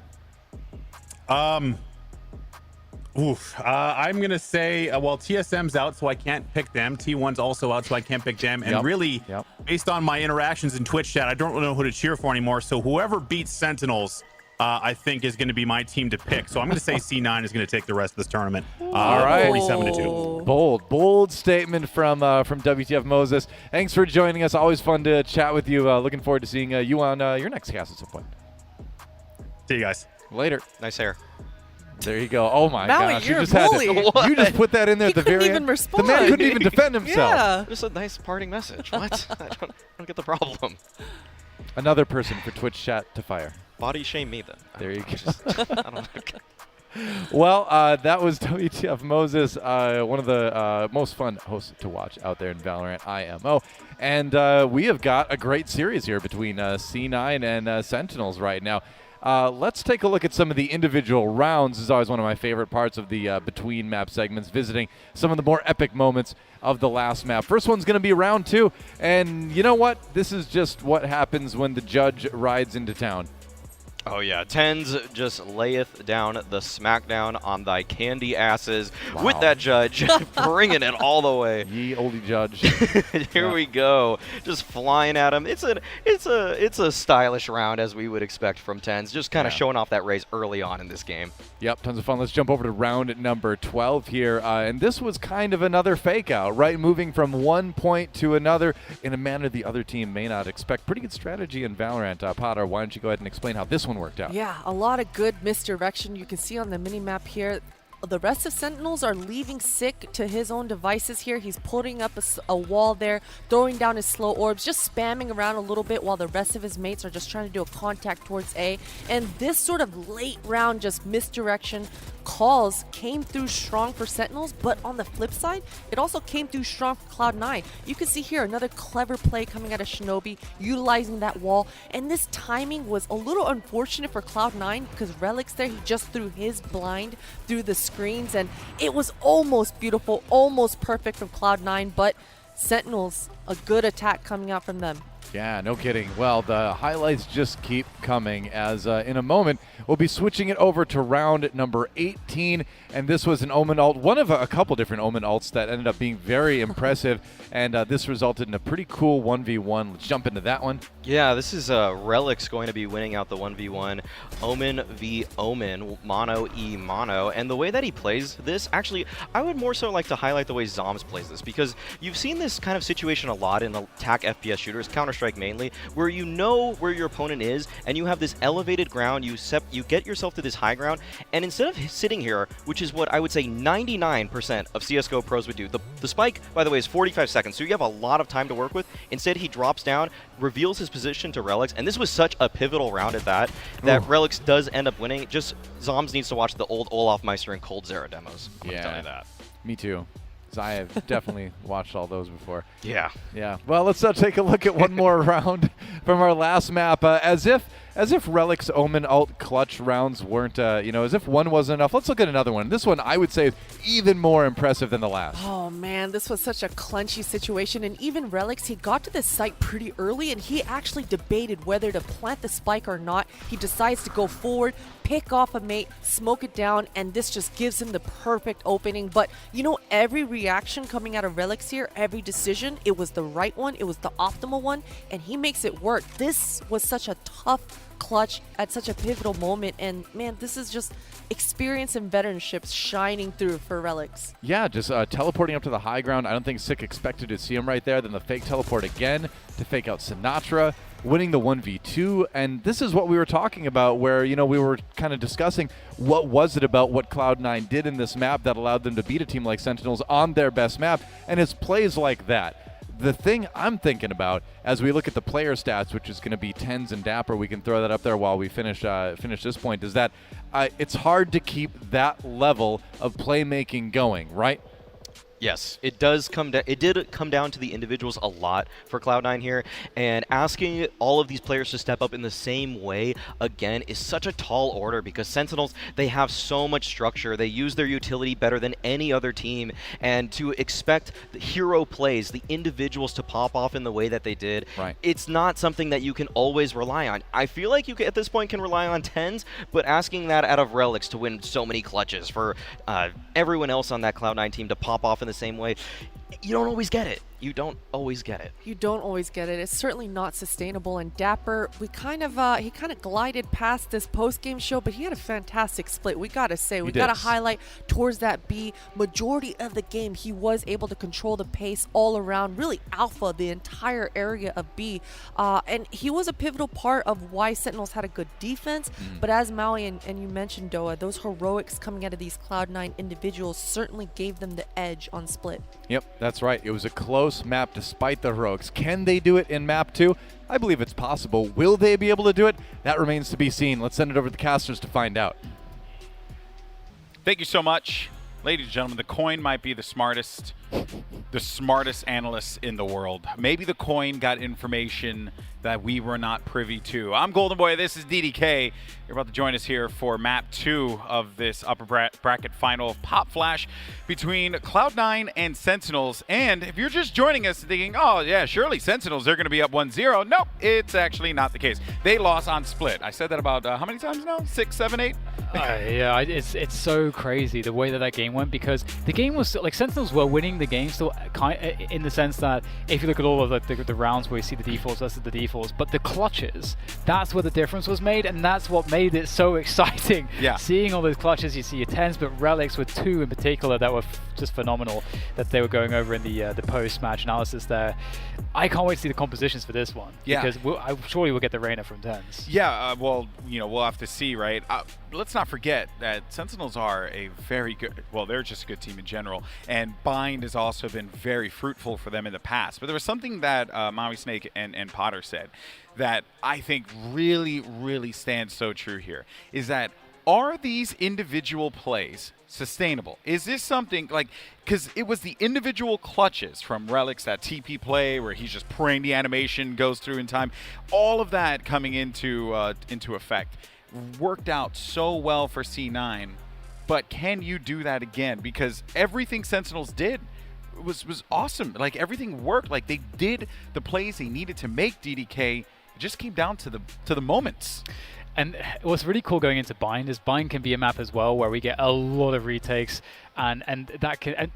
I'm going to say, well, TSM's out, so I can't pick them. T1's also out, so I can't pick them. And really, based on my interactions in Twitch chat, I don't know who to cheer for anymore. So whoever beats Sentinels, I think is going to be my team to pick. So I'm going to say C9 is going to take the rest of this tournament.
All right.
47-2.
Bold statement from WTF Moses. Thanks for joining us. Always fun to chat with you. Looking forward to seeing you on your next cast at some point.
See you guys.
Later.
Nice hair.
There you go. Oh my gosh!
You're
You just
a
had
bully.
you just put that in there at the very
even
end.
respond.
The man couldn't even defend himself.
Yeah.
Just a nice parting message. What? I don't get the problem.
Another person for Twitch chat to fire.
Body shame me then.
There you go.
I don't know.
Well, that was WTF Moses, one of the most fun hosts to watch out there in Valorant IMO. And we have got a great series here between C9 and Sentinels right now. Let's take a look at some of the individual rounds. This is always one of my favorite parts of the between map segments, visiting some of the more epic moments of the last map. First one's going to be round 2, and you know what? This is just what happens when the judge rides into town.
Oh yeah, Tens just layeth down the smackdown on thy candy asses with that judge, bringing it all the way.
Ye olde judge.
Here we go, just flying at him. It's a stylish round as we would expect from Tens, just kind of showing off that raise early on in this game.
Yep, tons of fun. Let's jump over to round number 12 here, and this was kind of another fake out, right? Moving from one point to another in a manner the other team may not expect. Pretty good strategy in Valorant. Potter, why don't you go ahead and explain how this one worked out?
Yeah, a lot of good misdirection. You can see on the mini-map here, the rest of Sentinels are leaving Sick to his own devices here. He's putting up a wall there, throwing down his slow orbs, just spamming around a little bit while the rest of his mates are just trying to do a contact towards A. And this sort of late round just misdirection calls came through strong for Sentinels, but on the flip side, it also came through strong for Cloud9. You can see here another clever play coming out of Shinobi, utilizing that wall, and this timing was a little unfortunate for Cloud9 because Relic's there, he just threw his blind through the screens, and it was almost beautiful, almost perfect from Cloud9, but Sentinels, a good attack coming out from them.
Yeah, no kidding. Well, the highlights just keep coming as in a moment we'll be switching it over to round number 18, and this was an Omen ult, one of a couple different Omen ults that ended up being very impressive, and this resulted in a pretty cool 1v1. Let's jump into that one.
Yeah, this is Relic's going to be winning out the 1v1, Omen v Omen, Mono E Mono, and the way that he plays this, actually, I would more so like to highlight the way Zoms plays this, because you've seen this kind of situation a lot in attack FPS shooters, Counter-Strike mainly, where you know where your opponent is, and you have this elevated ground, you get yourself to this high ground, and instead of sitting here, which is what I would say 99% of CSGO pros would do, the spike, by the way, is 45 seconds, so you have a lot of time to work with. Instead, he drops down, reveals his position to Relix, and this was such a pivotal round at that Relix does end up winning. Just Zoms needs to watch the old Olaf Meister and Cold Zera demos. I'm telling you that.
Me too. because I have definitely watched all those before.
Yeah.
Yeah. Well, let's take a look at one more round from our last map. As if Relic's Omen alt clutch rounds weren't, as if one wasn't enough. Let's look at another one. This one I would say is even more impressive than the last.
Oh man, this was such a clutchy situation, and even Relix, he got to this site pretty early, and he actually debated whether to plant the spike or not. He decides to go forward, pick off a mate, smoke it down, and this just gives him the perfect opening. But every reaction coming out of Relix here, every decision, it was the right one, it was the optimal one, and he makes it work. This was such a tough clutch at such a pivotal moment, and man, this is just experience and veteranship shining through for Relix.
Yeah, just teleporting up to the high ground. I don't think Sick expected to see him right there. Then the fake teleport again to fake out Sinatra, winning the 1v2. And this is what we were talking about, where we were kind of discussing what was it about what Cloud9 did in this map that allowed them to beat a team like Sentinels on their best map, and it's plays like that. The thing I'm thinking about as we look at the player stats, which is going to be TenZ and Dapper, we can throw that up there while we finish this point, is that it's hard to keep that level of playmaking going, right?
Yes, it does come down. It did come down to the individuals a lot for Cloud9 here, and asking all of these players to step up in the same way again is such a tall order, because Sentinels, they have so much structure. They use their utility better than any other team, and to expect the hero plays, the individuals to pop off in the way that they did,
right,
it's not something that you can always rely on. I feel like you at this point can rely on TenZ, but asking that out of Relix to win so many clutches, for everyone else on that Cloud9 team to pop off in the same way, you don't always get it. You don't always get it.
You don't always get it. It's certainly not sustainable. And Dapper, he kind of glided past this post-game show, but he had a fantastic split. We gotta say, we gotta highlight towards that B. Majority of the game, he was able to control the pace all around, really alpha the entire area of B. And he was a pivotal part of why Sentinels had a good defense. But as Maui and you mentioned, Doa, those heroics coming out of these Cloud9 individuals certainly gave them the edge on split.
Yep, that's right. It was a close map despite the heroics. Can they do it in map 2? I believe it's possible. Will they be able to do it? That remains to be seen. Let's send it over to the casters to find out.
Thank you so much. Ladies and gentlemen, the coin might be the smartest analysts in the world. Maybe the coin got information that we were not privy to. I'm Golden Boy. This is DDK. You're about to join us here for map 2 of this upper bracket final Pop Flash between Cloud9 and Sentinels. And if you're just joining us thinking, oh yeah, surely Sentinels, they're going to be up 1-0. Nope, it's actually not the case. They lost on split. I said that about how many times now? 6, 7, 8?
Yeah, it's so crazy the way that game went, because the game was still, like, Sentinels were winning the game still, in the sense that if you look at all of the rounds where you see the defaults versus the defaults, but the clutches, that's where the difference was made, and that's what made it so exciting.
Yeah.
Seeing all those clutches, you see your TenZ, but Relics with 2 in particular that were just phenomenal that they were going over in the post-match analysis there. I can't wait to see the compositions for this one.
Yeah.
Because surely we'll get the Reyna from TenZ.
Yeah, well, we'll have to see, right? Let's not forget that Sentinels are a very good, well, they're just a good team in general, and Bind has also been very fruitful for them in the past. But there was something that Maui Snake and Potter said that I think really, really stands so true here, is that are these individual plays sustainable? Is this something like, because it was the individual clutches from Relics, that TP play where he's just praying the animation goes through in time, all of that coming into effect worked out so well for C9. But can you do that again? Because everything Sentinels did was awesome. Like, everything worked. Like, they did the plays they needed to make DDK. It just came down to the moments.
And what's really cool going into Bind is Bind can be a map as well where we get a lot of retakes, and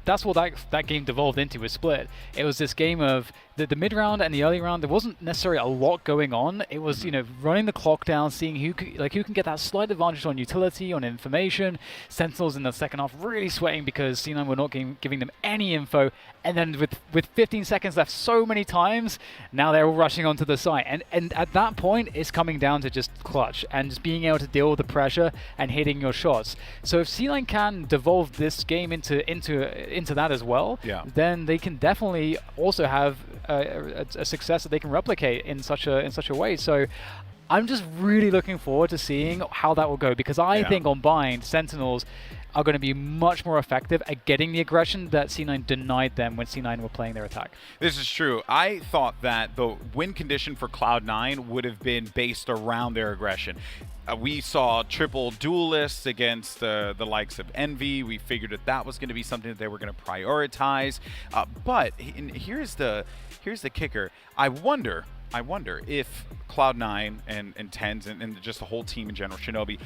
that's what that game devolved into with Split. It was this game of the mid round and the early round. There wasn't necessarily a lot going on. It was running the clock down, seeing who can get that slight advantage on utility, on information. Sentinels in the second half really sweating because C9 were not giving them any info. And then with 15 seconds left so many times, now they're all rushing onto the site. And at that point, it's coming down to just clutch and just being able to deal with the pressure and hitting your shots. So if C9 can devolve this game into that as well, then they can definitely also have a success that they can replicate in such a way. So I'm just really looking forward to seeing how that will go, because I think on Bind, Sentinels are going to be much more effective at getting the aggression that C9 denied them when C9 were playing their attack.
This is true. I thought that the win condition for Cloud9 would have been based around their aggression. We saw triple duelists against the likes of Envy. We figured that was going to be something that they were going to prioritize. But here's the kicker. I wonder if Cloud9 and TenZ and just the whole team in general, Shinobi,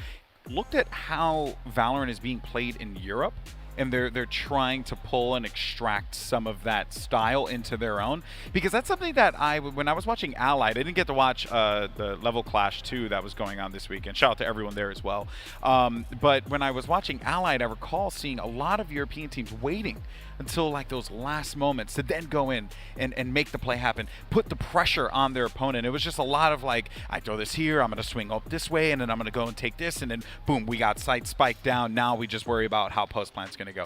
looked at how Valorant is being played in Europe, and they're trying to pull and extract some of that style into their own, because that's something that when I was watching Allied, I didn't get to watch the Level Clash 2 that was going on this weekend. Shout out to everyone there as well. But when I was watching Allied, I recall seeing a lot of European teams waiting until like those last moments to then go in and make the play happen, put the pressure on their opponent. It was just a lot of like, I throw this here, I'm going to swing up this way, and then I'm going to go and take this, and then boom, we got sight spiked down. Now we just worry about how post plan's going to go.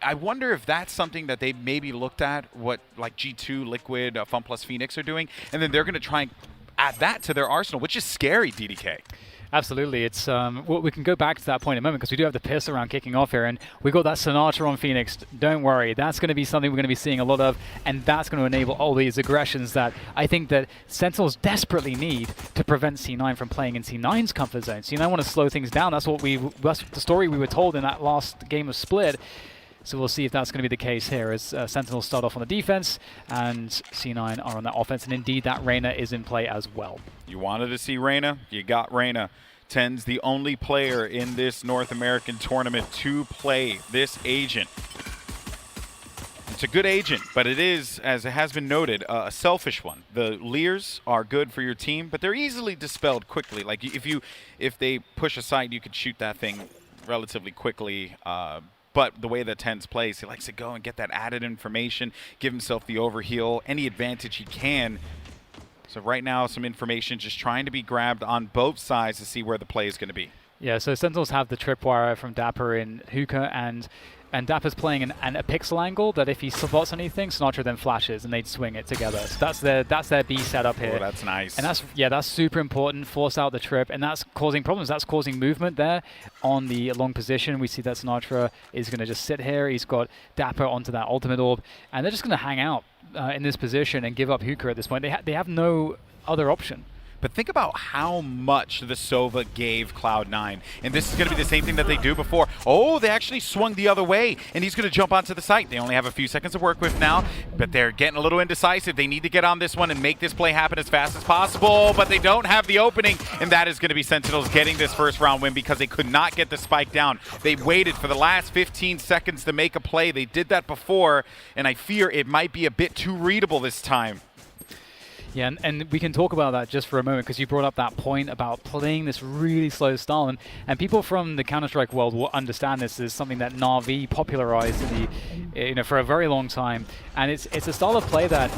I wonder if that's something that they maybe looked at, what like G2, Liquid, Fun Plus Phoenix are doing, and then they're going to try and add that to their arsenal, which is scary, DDK.
Absolutely. It's well, we can go back to that point in a moment, because we do have the piss around kicking off here, and we got that Sinatra on Phoenix. Don't worry, that's going to be something we're going to be seeing a lot of, and that's going to enable all these aggressions that I think that Sentinels desperately need to prevent C9 from playing in C9's comfort zone. C9 want to slow things down. That's the story we were told in that last game of Split. So we'll see if that's going to be the case here, as Sentinels start off on the defense and C9 are on that offense. And indeed, that Reyna is in play as well. You
wanted to see Reyna? You got Reyna. TenZ, the only player in this North American tournament to play this agent. It's a good agent, but it is, as it has been noted, a selfish one. The Leers are good for your team, but they're easily dispelled quickly. Like if they push aside, you could shoot that thing relatively quickly. But the way that TenZ plays, he likes to go and get that added information, give himself the overheal, any advantage he can. So right now, some information just trying to be grabbed on both sides to see where the play is going to be.
Yeah, so Sentinels have the tripwire from Dapper in hookah, and Dapper's playing a pixel angle that if he spots anything, Sinatra then flashes and they'd swing it together. So that's their B setup here.
Oh, that's nice.
And that's super important. Force out the trip, and that's causing problems. That's causing movement there on the long position. We see that Sinatra is going to just sit here. He's got Dapper onto that ultimate orb, and they're just going to hang out in this position and give up hookah at this point. They have no other option.
But think about how much the Sova gave Cloud9. And this is going to be the same thing that they do before. Oh, they actually swung the other way, and he's going to jump onto the site. They only have a few seconds to work with now, but they're getting a little indecisive. They need to get on this one and make this play happen as fast as possible, but they don't have the opening, and that is going to be Sentinels getting this first round win because they could not get the spike down. They waited for the last 15 seconds to make a play. They did that before, and I fear it might be a bit too readable this time.
Yeah, and we can talk about that just for a moment, because you brought up that point about playing this really slow style, and people from the Counter-Strike world will understand this as something that Na'Vi popularized in the for a very long time, and it's a style of play that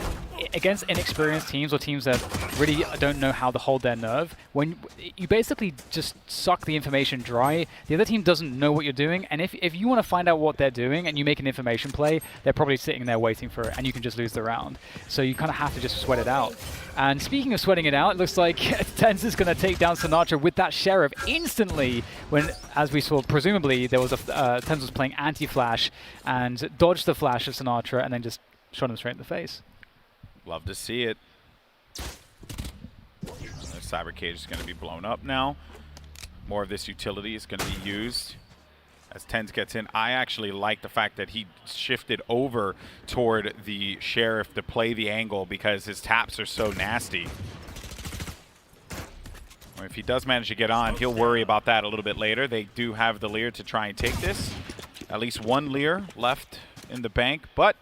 against inexperienced teams or teams that really don't know how to hold their nerve, when you basically just suck the information dry, the other team doesn't know what you're doing, and if you want to find out what they're doing and you make an information play, they're probably sitting there waiting for it, and you can just lose the round. So you kind of have to just sweat it out. And speaking of sweating it out, it looks like TenZ is going to take down Sinatra with that Sheriff instantly when, as we saw, presumably there was TenZ was playing anti-flash and dodged the flash of Sinatra and then just shot him straight in the face.
Love to see it. The Cyber Cage is going to be blown up now. More of this utility is going to be used as TenZ gets in. I actually like the fact that he shifted over toward the Sheriff to play the angle because his taps are so nasty. Or if he does manage to get on, he'll worry about that a little bit later. They do have the Leer to try and take this. At least one Leer left in the bank, but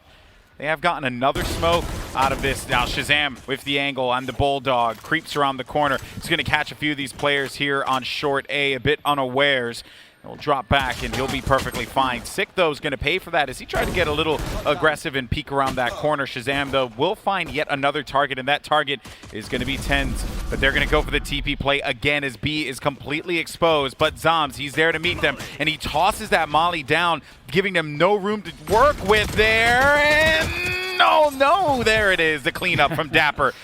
they have gotten another smoke out of this. Now Shazam with the angle on the Bulldog. Creeps around the corner. He's going to catch a few of these players here on short A, a bit unawares. He'll drop back and he'll be perfectly fine. Sick, though, is going to pay for that as he tried to get a little aggressive and peek around that corner. Shazam, though, will find yet another target, and that target is going to be TenZ. But they're going to go for the TP play again as B is completely exposed. But Zombs, he's there to meet them, and he tosses that Molly down, giving them no room to work with there. And no, there it is, the cleanup from Dapper.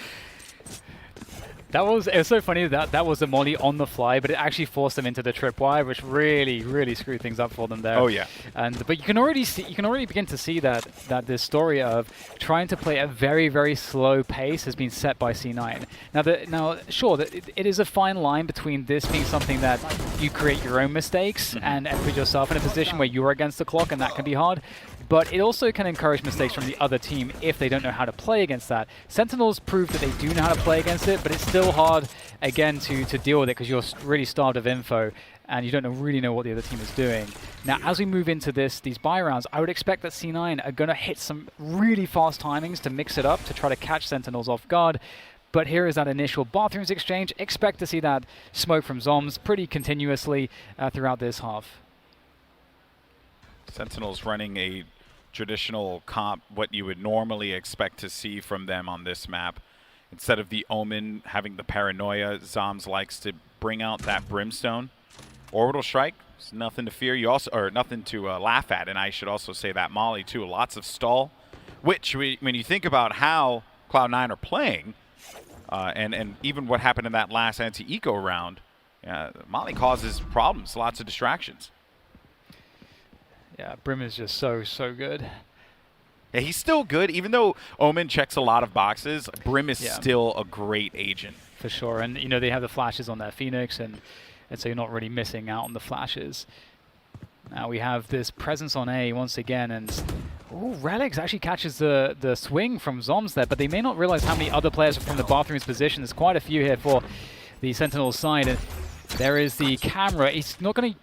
It was so funny that was a molly on the fly, but it actually forced them into the tripwire, which really screwed things up for them there.
Oh yeah.
But you can already begin to see that this story of trying to play at a very slow pace has been set by C9. Now sure, it is a fine line between this being something that you create your own mistakes and put yourself in a position where you're against the clock, and that can be hard. But it also can encourage mistakes from the other team if they don't know how to play against that. Sentinels prove that they do know how to play against it, but it's still hard, again, to deal with it because you're really starved of info and you don't really know what the other team is doing. Now, as we move into these buy rounds, I would expect that C9 are going to hit some really fast timings to mix it up to try to catch Sentinels off guard. But here is that initial bathrooms exchange. Expect to see that smoke from Zoms pretty continuously throughout this half.
Sentinels running a traditional comp, what you would normally expect to see from them on this map. Instead of the Omen having the paranoia, Zoms likes to bring out that Brimstone. Orbital Strike, it's nothing to fear. Or nothing to laugh at, and I should also say that Molly too. Lots of stall, which when you think about how Cloud9 are playing, and even what happened in that last anti-eco round, Molly causes problems, lots of distractions.
Yeah, Brim is just so good.
Yeah, he's still good. Even though Omen checks a lot of boxes, Brim is still a great agent.
For sure. And, they have the flashes on their Phoenix, and so you're not really missing out on the flashes. Now we have this presence on A once again, and Relics actually catches the swing from Zoms there, but they may not realize how many other players are from the bathroom's position. There's quite a few here for the Sentinels side. And there is the camera. He's not gonna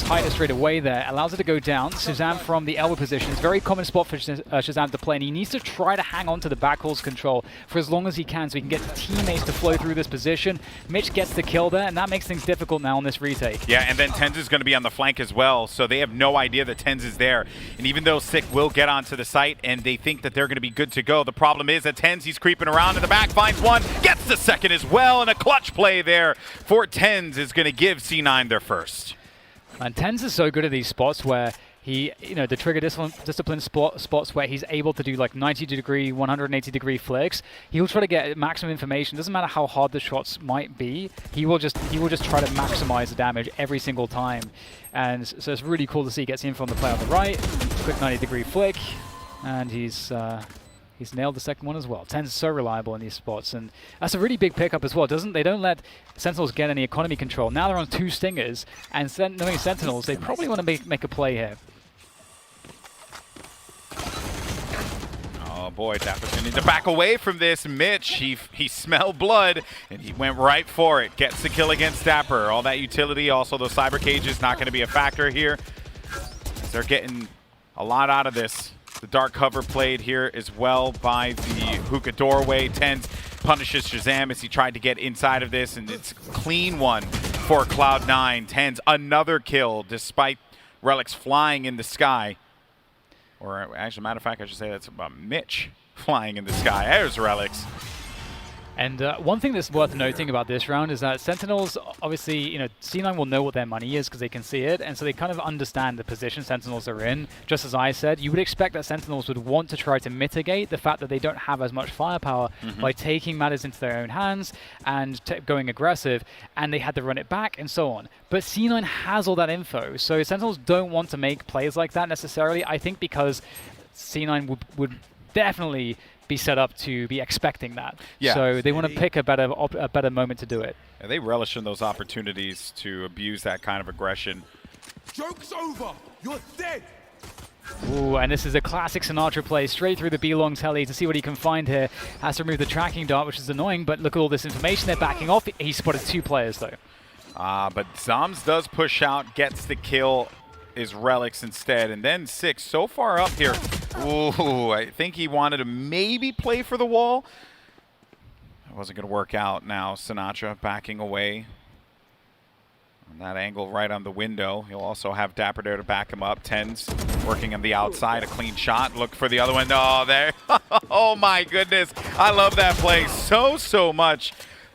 hide it straight away there, allows it to go down. Shazam from the elbow position. It's a very common spot for Shazam to play, and he needs to try to hang on to the backhauls control for as long as he can so he can get the teammates to flow through this position. Mitch gets the kill there, and that makes things difficult now on this retake.
Yeah, and then Tenz is going to be on the flank as well, so they have no idea that Tenz is there. And even though Sick will get onto the site and they think that they're going to be good to go, the problem is that Tenz, he's creeping around in the back, finds one, gets the second as well, and a clutch play there for Tenz is going to give C9 their first.
And Tenz is so good at these spots where he, the trigger discipline spots where he's able to do like 90-degree, 180-degree flicks. He'll try to get maximum information. Doesn't matter how hard the shots might be. He will just try to maximize the damage every single time. And so it's really cool to see. He gets the info on the play on the right, quick 90-degree flick, and he's nailed the second one as well. Tenz is so reliable in these spots, and that's a really big pickup as well. They don't let Sentinels get any economy control. Now they're on 2 Stingers, and knowing Sentinels, they probably want to make a play here.
Oh boy, Dapper's gonna need to back away from this. Mitch, he smelled blood, and he went right for it. Gets the kill against Dapper. All that utility, also those cyber cages, not gonna be a factor here. They're getting a lot out of this. The dark cover played here as well by the hookah doorway. Tenz punishes Shazam as he tried to get inside of this, and it's a clean one for Cloud9. Tenz, another kill despite Relics flying in the sky. Or actually, matter of fact, I should say that's about Mitch flying in the sky. There's Relics.
And one thing that's worth noting about this round is that Sentinels, obviously, C9 will know what their money is because they can see it, and so they kind of understand the position Sentinels are in. Just as I said, you would expect that Sentinels would want to try to mitigate the fact that they don't have as much firepower by taking matters into their own hands and going aggressive, and they had to run it back and so on. But C9 has all that info, so Sentinels don't want to make plays like that necessarily, I think because C9 would definitely be set up to be expecting that. Yeah. So they want to pick a better moment to do it.
Yeah, they relish in those opportunities to abuse that kind of aggression.
Joke's over. You're dead.
Ooh, and this is a classic Sinatra play straight through the B-long telly to see what he can find here. Has to remove the tracking dart, which is annoying, but look at all this information they're backing off. He spotted 2 players though.
But Zoms does push out, gets the kill, is Relics instead, and then 6 so far up here. Ooh, I think he wanted to maybe play for the wall. It wasn't going to work out. Now Sinatra backing away on that angle right on the window. He'll also have Dapper there to back him up. Tenz working on the outside, a clean shot. Look for the other one. Oh, there. Oh my goodness. I love that play so much.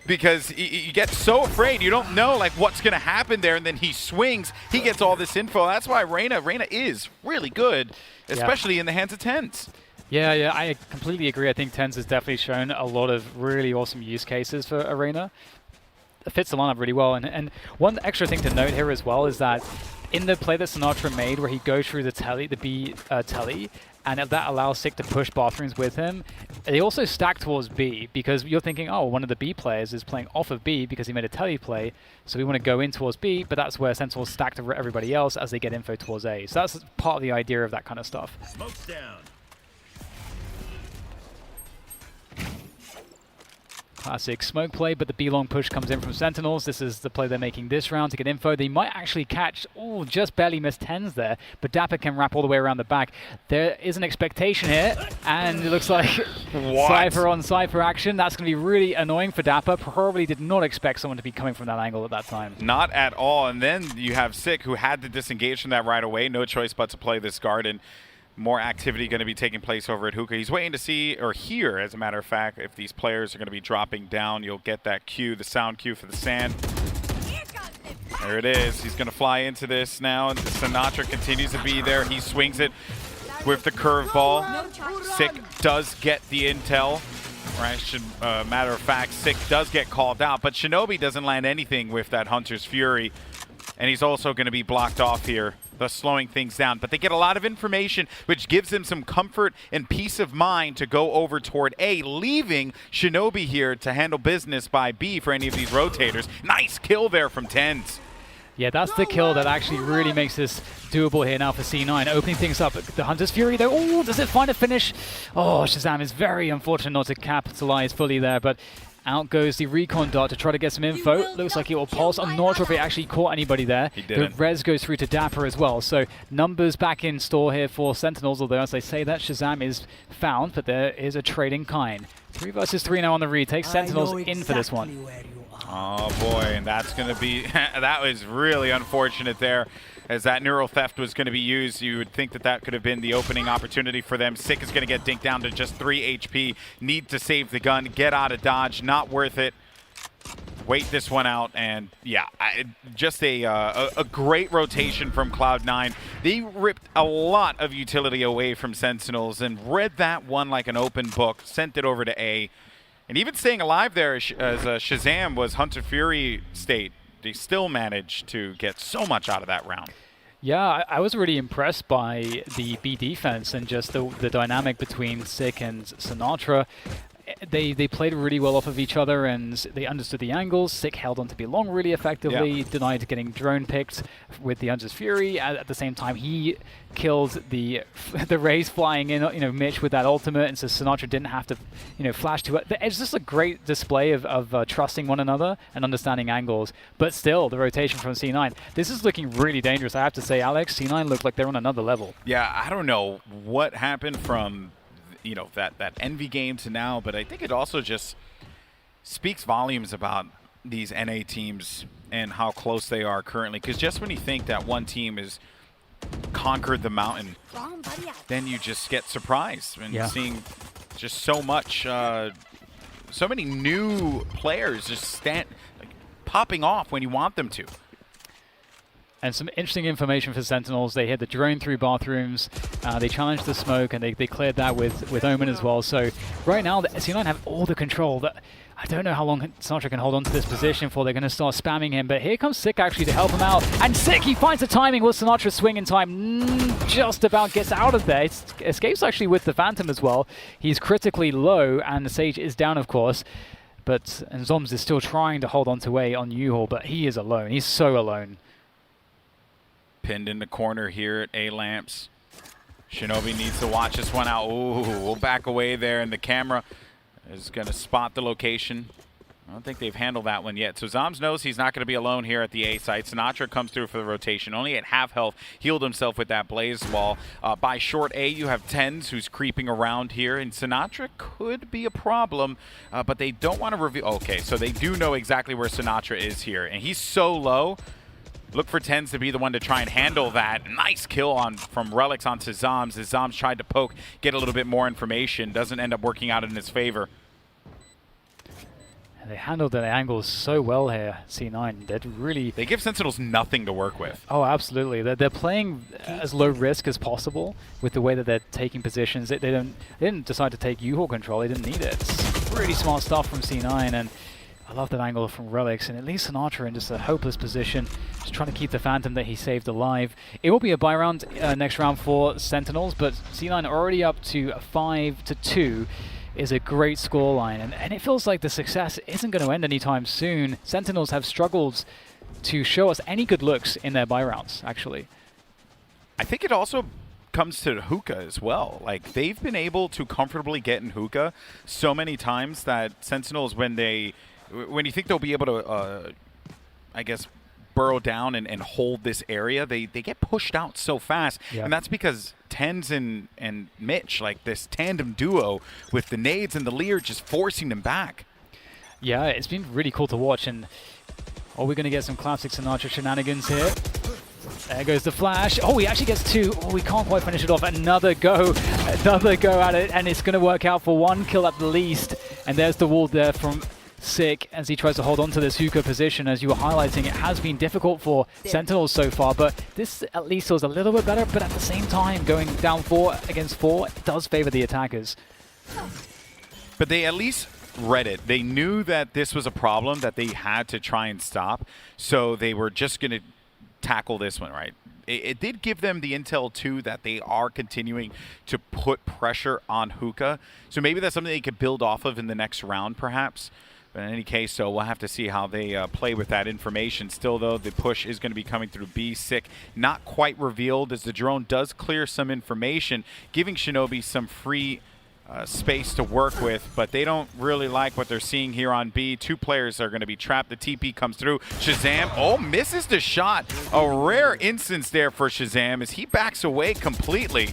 Because you get so afraid, you don't know like what's going to happen there, and then he swings, he gets all this info. That's why Reyna is really good, especially in the hands of Tenz.
Yeah, I completely agree. I think TenZ has definitely shown a lot of really awesome use cases for Arena. It fits the lineup really well. And one extra thing to note here as well is that in the play that Sinatra made where he goes through the telly, the B telly, and that allows Sick to push bathrooms with him, they also stack towards B because you're thinking, oh, one of the B players is playing off of B because he made a telly play, so we want to go in towards B, but that's where Sentinels stack to everybody else as they get info towards A. So that's part of the idea of that kind of stuff.
Smoke's down.
Classic smoke play, but the B-long push comes in from Sentinels. This is the play they're making this round to get info. They might actually catch, oh, just barely missed TenZ there, but Dapper can wrap all the way around the back. There is an expectation here, and it looks like Cypher on Cypher action. That's going to be really annoying for Dapper. Probably did not expect someone to be coming from that angle at that time.
Not at all. And then you have Sick, who had to disengage from that right away. No choice but to play this garden. More activity going to be taking place over at Hookah. He's waiting to see, or hear, as a matter of fact, if these players are going to be dropping down. You'll get that cue, the sound cue for the sand. There it is. He's going to fly into this now. And Sinatra continues to be there. He swings it with the curveball. Sick does get the intel. Right, matter of fact, Sick does get called out, but Shinobi doesn't land anything with that Hunter's Fury. And he's also going to be blocked off here, thus slowing things down. But they get a lot of information, which gives them some comfort and peace of mind to go over toward A, leaving Shinobi here to handle business by B for any of these rotators. Nice kill there from TenZ.
Yeah, that's the kill that actually really makes this doable here now for C9. Opening things up. The Hunter's Fury, though. Oh, does it find a finish? Oh, Shazam is very unfortunate not to capitalize fully there, but out goes the recon dot to try to get some info. Looks like it will pulse. I'm not sure if it actually caught anybody there.
He didn't.
The res goes through to Dapper as well. So numbers back in store here for Sentinels, although as they say that Shazam is found, but there is a trading kind. 3 versus 3 now on the retake. Sentinels in for this one.
Oh boy, and that's going to be, that was really unfortunate there. As that neural theft was going to be used, you would think that that could have been the opening opportunity for them. Sick is going to get dinked down to just 3 HP. Need to save the gun, get out of dodge, not worth it. Wait this one out, and yeah, just a great rotation from Cloud9. They ripped a lot of utility away from Sentinels and read that one like an open book, sent it over to A. And even staying alive there as Shazam was Hunter Fury state. They still managed to get so much out of that round.
Yeah, I was really impressed by the B defense and just the dynamic between Sick and Sinatra. They played really well off of each other and they understood the angles. Sick held on to B long really effectively, denied getting drone picked with the Hunter's Fury. At the same time, he killed the Rays flying in, Mitch with that ultimate, and so Sinatra didn't have to, flash to it. It's just a great display of trusting one another and understanding angles. But still, the rotation from C9. This is looking really dangerous. I have to say, Alex, C9 look like they're on another level.
Yeah, I don't know what happened from that Envy game to now, but I think it also just speaks volumes about these NA teams and how close they are currently. Because just when you think that one team has conquered the mountain, then you just get surprised and seeing just so much, so many new players just popping off when you want them to.
And some interesting information for Sentinels. They hit the drone through bathrooms. They challenged the smoke, and they cleared that with Omen as well. So right now, the C9 have all the control. I don't know how long Sinatra can hold on to this position for. They're going to start spamming him. But here comes Sick actually to help him out. And Sick, he finds the timing. Will Sinatra swing in time? Just about gets out of there. Escapes actually with the Phantom as well. He's critically low, and the Sage is down, of course. And Zoms is still trying to hold on to A on U-Haul, but he is alone. He's so alone.
Pinned in the corner here at A-Lamps. Shinobi needs to watch this one out. Ooh, we'll back away there, and the camera is going to spot the location. I don't think they've handled that one yet. So Zoms knows he's not going to be alone here at the A site. Sinatra comes through for the rotation. Only at half health, healed himself with that Blaze Wall. By short A, you have TenZ who's creeping around here, and Sinatra could be a problem, but they don't want to reveal. Okay, so they do know exactly where Sinatra is here, and he's so low. Look for TenZ to be the one to try and handle that. Nice kill from Relics onto Zoms as Zoms tried to poke, get a little bit more information. Doesn't end up working out in his favor.
They handled their angles so well here, C9.
They give Sentinels nothing to work with.
Oh, absolutely. They're playing as low risk as possible with the way that they're taking positions. They didn't decide to take U-Haul control. They didn't need it. It's really smart stuff from C9, and I love that angle from Relix. And it leaves Sinatra in just a hopeless position, just trying to keep the Phantom that he saved alive. It will be a buy round next round for Sentinels, but C9 already up to 5-2. Is a great scoreline, and it feels like the success isn't going to end anytime soon. Sentinels have struggled to show us any good looks in their buy rounds, actually.
I think it also comes to hookah as well. Like, they've been able to comfortably get in hookah so many times that Sentinels, when you think they'll be able to, I guess, burrow down and hold this area, they get pushed out so fast. Yeah. And that's because Tens and Mitch, like this tandem duo with the nades and the Lear, just forcing them back.
Yeah, it's been really cool to watch, and are we going to get some classic Sinatra shenanigans here? There goes the flash. Oh, he actually gets 2. Oh, we can't quite finish it off. Another go at it, and it's going to work out for 1 kill at the least. And there's the wall there from Sick as he tries to hold on to this hookah position. As you were highlighting, it has been difficult for Sentinels so far, but this at least was a little bit better. But at the same time, going down 4 against 4 does favor the attackers.
But they at least read it. They knew that this was a problem that they had to try and stop, so they were just going to tackle this one, right? It did give them the intel, too, that they are continuing to put pressure on hookah, so maybe that's something they could build off of in the next round, perhaps. But in any case, so we'll have to see how they play with that information. Still, though, the push is going to be coming through B. Sick, not quite revealed, as the drone does clear some information, giving Shinobi some free space to work with, but they don't really like what they're seeing here on B. 2 players are going to be trapped. The TP comes through. Shazam, oh, misses the shot. A rare instance there for Shazam as he backs away completely.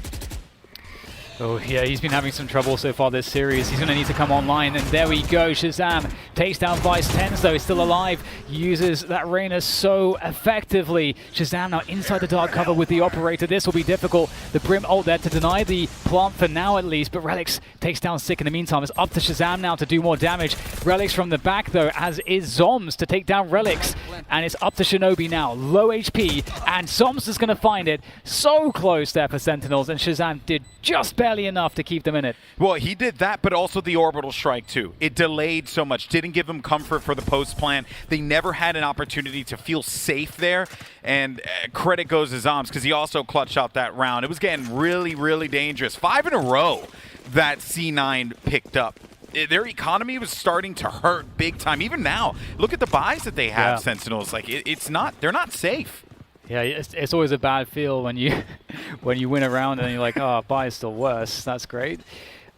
Oh, yeah, he's been having some trouble so far this series. He's going to need to come online, and there we go. Shazam takes down Vice. Tens, though, is still alive. Uses that Reyna so effectively. Shazam now inside the dark cover with the Operator. This will be difficult. The Brim ult there to deny the plant for now, at least, but Relix takes down Sick in the meantime. It's up to Shazam now to do more damage. Relix from the back, though, as is Zoms to take down Relix, and it's up to Shinobi now. Low HP, and Zoms is going to find it. So close there for Sentinels, and Shazam did just barely enough to keep them in it.
Well, he did that, but also the orbital strike too. It delayed so much, didn't give them comfort for the post plan. They never had an opportunity to feel safe there, and credit goes to Zoms because he also clutched out that round. It was getting really, really dangerous. 5 in a row that C9 picked up. Their economy was starting to hurt big time. Even now, look at the buys that they have, Sentinels. Like, they're not safe.
Yeah, it's always a bad feel when you win a round and you're like, oh, buy is still worse. That's great.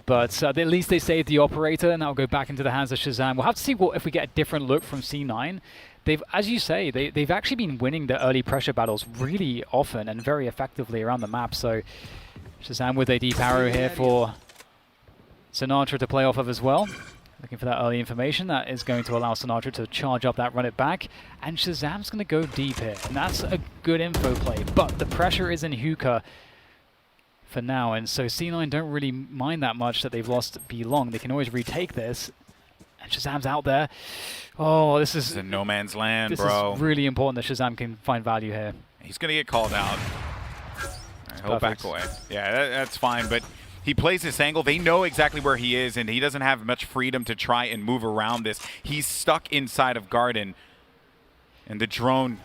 But at least they saved the Operator, and that will go back into the hands of Shazam. We'll have to see if we get a different look from C9. They've, as you say, they've actually been winning the early pressure battles really often and very effectively around the map. So Shazam with a deep arrow here for Sinatra to play off of as well. Looking for that early information that is going to allow Sinatra to charge up that run it back. And Shazam's going to go deep here. And that's a good info play. But the pressure is in hookah for now. And so C9 don't really mind that much that they've lost B long. They can always retake this. And Shazam's out there. Oh, this is
in no man's land,
bro. This is really important that Shazam can find value here.
He's going to get called out. Right, he'll back away. Yeah, that's fine. But he plays this angle. They know exactly where he is, and he doesn't have much freedom to try and move around this. He's stuck inside of Garden, and the drone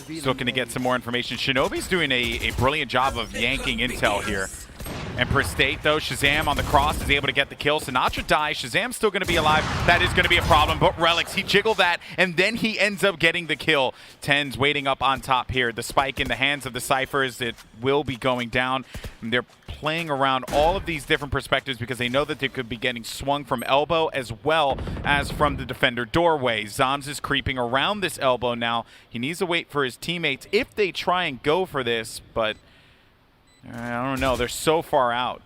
is looking to get some more information. Shinobi's doing a brilliant job of yanking intel here. And Prestate, though, Shazam on the cross is able to get the kill. Sinatra dies. Shazam's still going to be alive. That is going to be a problem. But Relix, he jiggled that, and then he ends up getting the kill. Tens waiting up on top here. The spike in the hands of the Cyphers. It will be going down. And they're playing around all of these different perspectives because they know that they could be getting swung from elbow as well as from the defender doorway. Zoms is creeping around this elbow now. He needs to wait for his teammates if they try and go for this, but I don't know. They're so far out.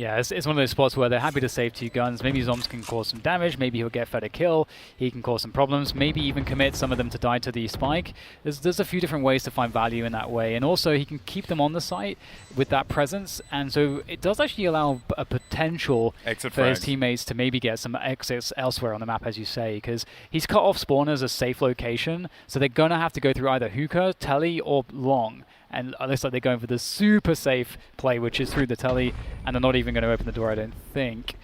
Yeah, it's one of those spots where they're happy to save 2 guns. Maybe Zombs can cause some damage. Maybe he'll get fed a kill. He can cause some problems. Maybe even commit some of them to die to the spike. There's a few different ways to find value in that way. And also, he can keep them on the site with that presence. And so it does actually allow a potential for his teammates to maybe get some exits elsewhere on the map, as you say, because he's cut off spawn as a safe location. So they're going to have to go through either hookah, telly, or long. And it looks like they're going for the super safe play, which is through the telly, and they're not even going to open the door, I don't think.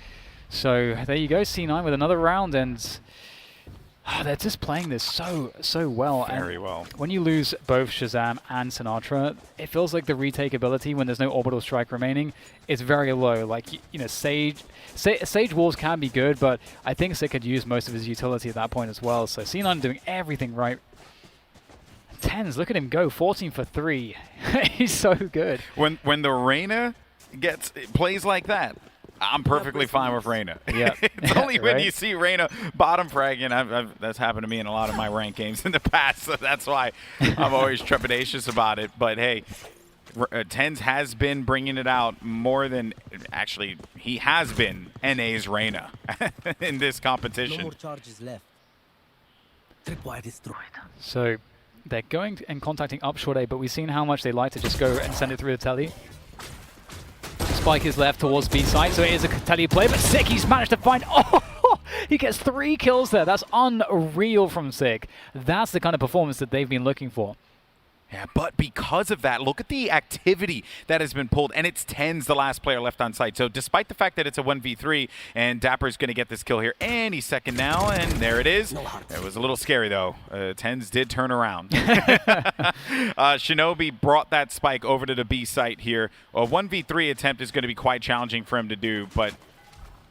So there you go, C9 with another round, and they're just playing this so well.
Very well.
When you lose both Shazam and Sinatra, it feels like the retake ability, when there's no orbital strike remaining, is very low. Like, you know, Sage Walls can be good, but I think Sick could use most of his utility at that point as well. So C9 doing everything right. Tens, look at him go, 14 for 3. He's so good.
When the Reyna plays like that, I'm perfectly fine with Reyna.
Yeah.
It's only when
right?
you see Reyna bottom fragging. That's happened to me in a lot of my ranked games in the past, so that's why I'm always trepidatious about it. But hey, Tens has been bringing it out more than, actually, he has been NA's Reyna in this competition.
No more charges left. Tripwire destroyed.
So they're going and contacting up short A, but we've seen how much they like to just go and send it through the telly. Spike is left towards B side, so it is a telly play, but Sick, he's managed to find... Oh! He gets 3 kills there. That's unreal from Sick. That's the kind of performance that they've been looking for.
Yeah, but because of that, look at the activity that has been pulled, and it's Tens, the last player left on site. So despite the fact that it's a 1v3, and Dapper's going to get this kill here any second now, and there it is. It was a little scary, though. Tens did turn around. Shinobi brought that spike over to the B site here. A 1v3 attempt is going to be quite challenging for him to do, but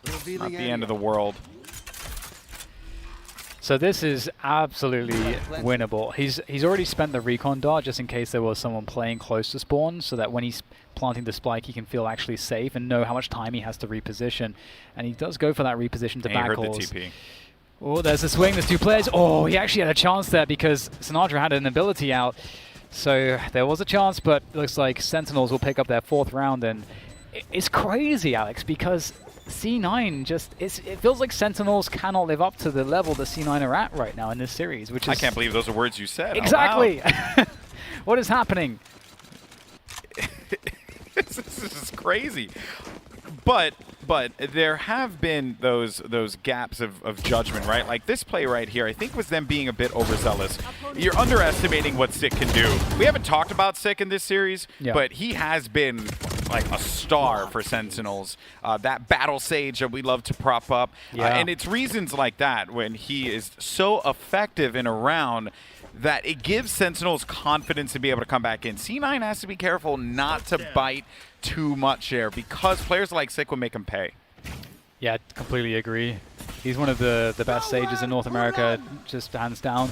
not the end of the world.
So this is absolutely winnable. He's already spent the recon dart just in case there was someone playing close to spawn, so that when he's planting the spike, he can feel actually safe and know how much time he has to reposition. And he does go for that reposition to back
heard the TP.
Oh, there's a swing. There's 2 players. Oh, he actually had a chance there because Sinatra had an ability out. So there was a chance, but it looks like Sentinels will pick up their 4th round. And it's crazy, Alex, because C9 just, it feels like Sentinels cannot live up to the level that C9 are at right now in this series, which is...
I can't believe those are words you said.
Exactly. What is happening?
This is crazy. But there have been those gaps of judgment, right? Like this play right here, I think was them being a bit overzealous. You're underestimating what Sick can do. We haven't talked about Sick in this series, but he has been like a star for Sentinels. That Battle Sage that we love to prop up. And it's reasons like that when he is so effective in a round that it gives Sentinels confidence to be able to come back in. C9 has to be careful not to bite too much there because players like Sick will make him pay.
Yeah, completely agree. He's one of the best Sages in North America, just hands down.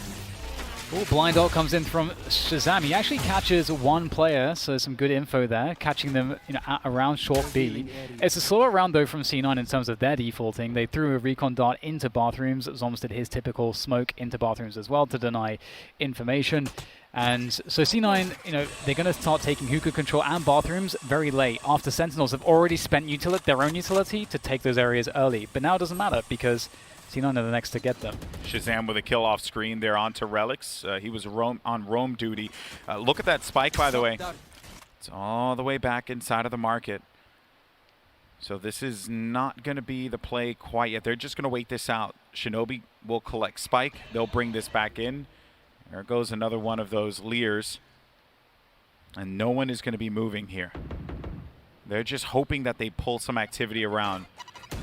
Oh, blind ult comes in from Shazam. He actually catches 1 player, so some good info there, catching them at around short B. It's a slower round, though, from C9 in terms of their defaulting. They threw a recon dart into bathrooms. Zombs did his typical smoke into bathrooms as well to deny information. And so C9, they're going to start taking hookah control and bathrooms very late after Sentinels have already spent their own utility to take those areas early. But now it doesn't matter because C9 are the next to get them.
Shazam with a kill off screen there onto Relics. He was on roam duty. Look at that spike, by the way. It's all the way back inside of the market. So this is not going to be the play quite yet. They're just going to wait this out. Shinobi will collect spike. They'll bring this back in. There goes another one of those Leers. And no one is going to be moving here. They're just hoping that they pull some activity around.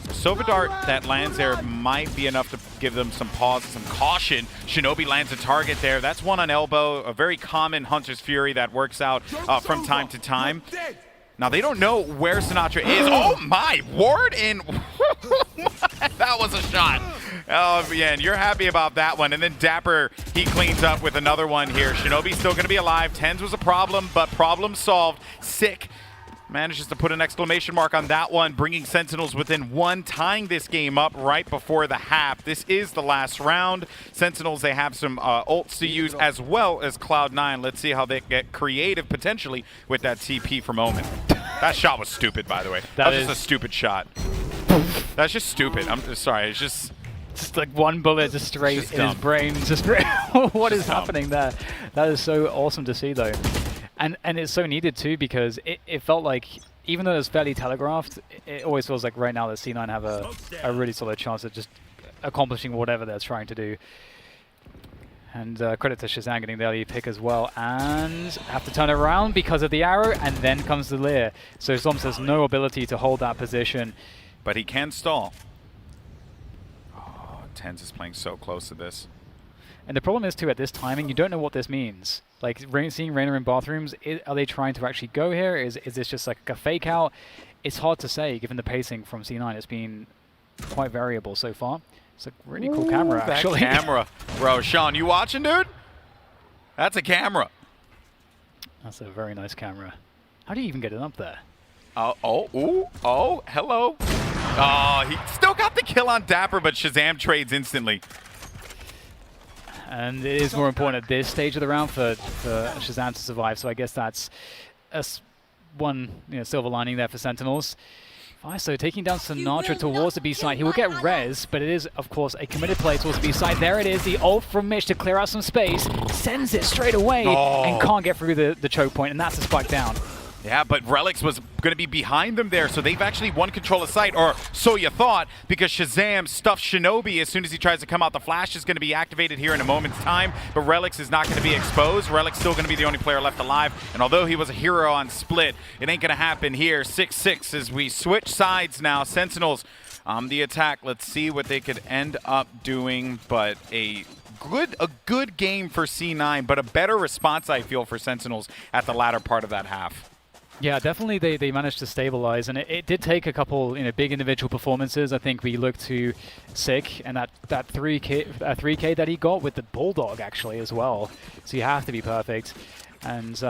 Sova Dart that lands there might be enough to give them some pause, some caution. Shinobi lands a target there. That's 1 on elbow, a very common Hunter's Fury that works out from time to time. Now, they don't know where Sinatra is. Oh, my. Ward in. That was a shot. Oh, yeah, and you're happy about that one. And then Dapper, he cleans up with another one here. Shinobi's still going to be alive. Tens was a problem, but problem solved. Sick manages to put an exclamation mark on that one, bringing Sentinels within 1, tying this game up right before the half. This is the last round. Sentinels, they have some ults to use as well as Cloud9. Let's see how they get creative potentially with that TP from Omen. That shot was stupid, by the way. That was just a stupid shot. That's just stupid. I'm just sorry. It's just
like one bullet just straight in his brain. Just what is happening there? That is so awesome to see, though. And it's so needed, too, because it felt like, even though it was fairly telegraphed, it always feels like right now that C9 have a really solid chance of just accomplishing whatever they're trying to do. And credit to Shazam getting the early pick as well. And have to turn it around because of the arrow, and then comes the Lear. So Zoms has no ability to hold that position.
But he can stall. Oh, TenZ is playing so close to this.
And the problem is, too, at this timing, you don't know what this means. Like, seeing Reyna in bathrooms, are they trying to actually go here? Is this just like a fake out? It's hard to say, given the pacing from C9. It's been quite variable so far. It's a really cool camera, actually.
That camera. Bro, Sean, you watching, dude? That's a camera.
That's a very nice camera. How do you even get it up there?
Oh, hello. Oh, he still got the kill on Dapper, but Shazam trades instantly.
And it is more important at this stage of the round for Shazam to survive. So I guess that's one silver lining there for Sentinels. So taking down Sinatra towards the B side. He will get res, but it is, of course, a committed play towards the B side. There it is, the ult from Mitch to clear out some space. Sends it straight away and can't get through the choke point, and that's a spike down.
Yeah, but Relix was going to be behind them there, so they've actually won control of sight, or so you thought, because Shazam stuffed Shinobi as soon as he tries to come out. The flash is going to be activated here in a moment's time, but Relix is not going to be exposed. Relix still going to be the only player left alive, and although he was a hero on Split, it ain't going to happen here. 6-6 as we switch sides now. Sentinels on the attack. Let's see what they could end up doing, but a good game for C9, but a better response, I feel, for Sentinels at the latter part of that half.
Yeah, definitely they managed to stabilize, and it did take a couple big individual performances. I think we looked to Sick and that 3K that he got with the Bulldog actually as well. So you have to be perfect. And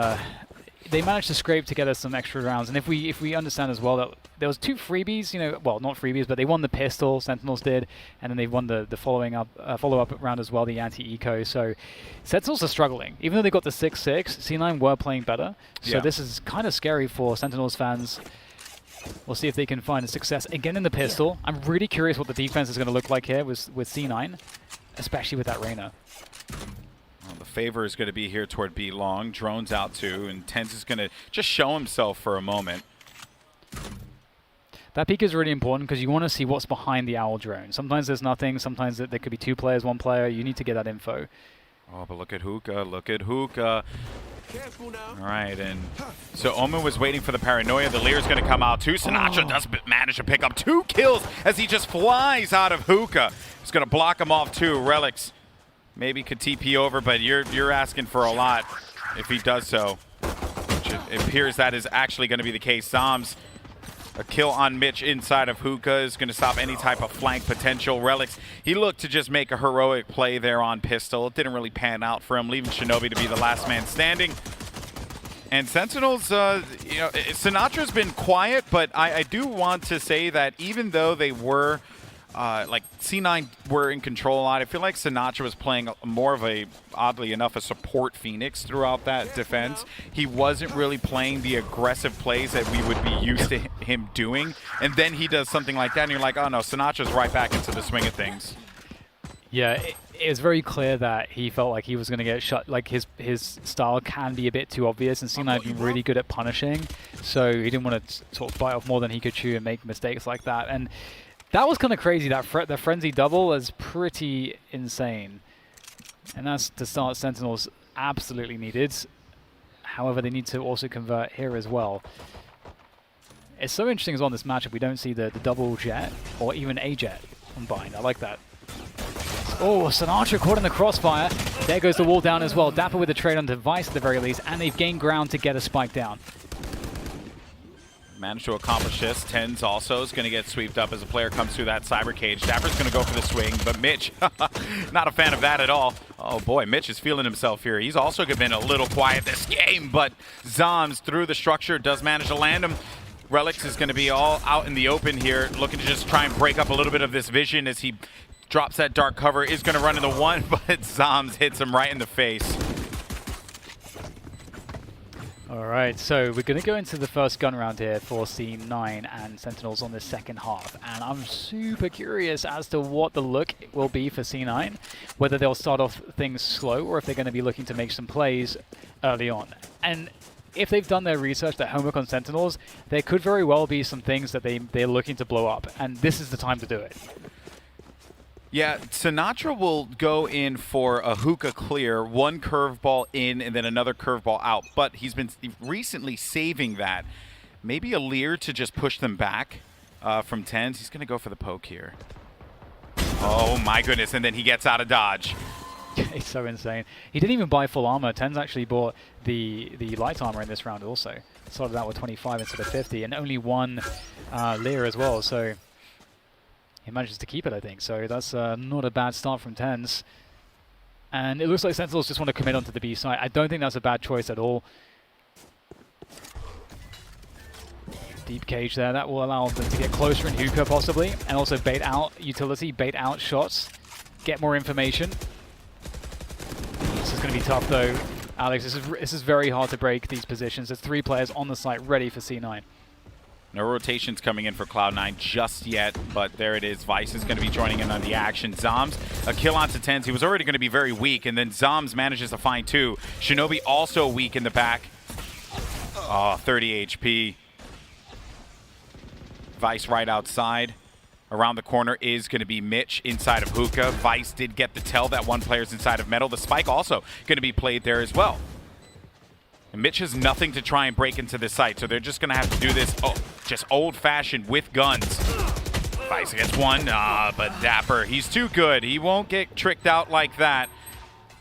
they managed to scrape together some extra rounds. And if we understand as well that there was 2 freebies, well, not freebies, but they won the pistol, Sentinels did, and then they won the follow-up round as well, the anti-eco. So Sentinels are struggling. Even though they got the 6-6, C9 were playing better. So this is kind of scary for Sentinels fans. We'll see if they can find a success again in the pistol. I'm really curious what the defense is going to look like here with C9, especially with that Reyna.
Well, the favor is going to be here toward B long. Drone's out too, and TenZ is going to just show himself for a moment.
That peek is really important because you want to see what's behind the Owl drone. Sometimes there's nothing. Sometimes there could be 2 players, 1 player. You need to get that info.
Oh, but look at Hookah. Look at Hookah. All right, and so Omen was waiting for the paranoia. The Lear's going to come out too. Sinatra does manage to pick up 2 kills as he just flies out of Hookah. He's going to block him off too. Relix maybe could TP over, but you're asking for a lot if he does so. It appears that is actually going to be the case. Zoms, a kill on Mitch inside of Hookah is going to stop any type of flank potential. Relix, he looked to just make a heroic play there on pistol. It didn't really pan out for him, leaving Shinobi to be the last man standing. And Sentinels, Sinatra's been quiet, but I do want to say that even though they were like C9 were in control a lot, I feel like Sinatra was playing more of a, oddly enough, a support Phoenix throughout that defense. He wasn't really playing the aggressive plays that we would be used to him doing. And then he does something like that, and you're like, oh no, Sinatra's right back into the swing of things.
Yeah, it was very clear that he felt like he was going to get shot. Like his style can be a bit too obvious, and C9 have been really good at punishing. So he didn't want to sort of bite off more than he could chew and make mistakes like that. And that was kind of crazy. That frenzy double is pretty insane. And that's to start Sentinels absolutely needed. However, they need to also convert here as well. It's so interesting as well in this matchup we don't see the double jet or even a jet on bind. I like that. Oh, Sinatra caught in the crossfire. There goes the wall down as well. Dapper with the trade on device at the very least, and they've gained ground to get a spike down.
Managed to accomplish this. TenZ also is going to get swept up as a player comes through that cyber cage. Dapper's going to go for the swing, but Mitch, not a fan of that at all. Oh boy, Mitch is feeling himself here. He's also been a little quiet this game, but Zoms through the structure does manage to land him. Relix is going to be all out in the open here, looking to just try and break up a little bit of this vision as he drops that dark cover. Is going to run into 1, but Zoms hits him right in the face.
All right, so we're going to go into the first gun round here for C9 and Sentinels on this second half. And I'm super curious as to what the look will be for C9, whether they'll start off things slow or if they're going to be looking to make some plays early on. And if they've done their research, their homework on Sentinels, there could very well be some things that they're looking to blow up. And this is the time to do it.
Yeah, Sinatra will go in for a hookah clear, one curveball in and then another curveball out. But he's been recently saving that. Maybe a Lear to just push them back from 10s. He's going to go for the poke here. Oh my goodness, and then he gets out of dodge.
It's so insane. He didn't even buy full armor. Tens actually bought the light armor in this round also. Started out with 25 instead of 50 and only one Lear as well. So he manages to keep it, I think. So that's not a bad start from Tens. And it looks like Sentinels just want to commit onto the B side. I don't think that's a bad choice at all. Deep cage there. That will allow them to get closer in hookah possibly. And also bait out utility, bait out shots. Get more information. This is going to be tough though. Alex, this is very hard to break these positions. There's 3 players on the site ready for C9.
No rotations coming in for Cloud9 just yet, but there it is. Vice is going to be joining in on the action. Zoms, a kill onto 10s. He was already going to be very weak, and then Zoms manages to find 2. Shinobi also weak in the back. Oh, 30 HP. Vice right outside. Around the corner is going to be Mitch inside of hookah. Vice did get the tell that one player's inside of metal. The spike also going to be played there as well. And Mitch has nothing to try and break into this site, so they're just going to have to do this just old-fashioned with guns. Vice against one, but Dapper, he's too good. He won't get tricked out like that.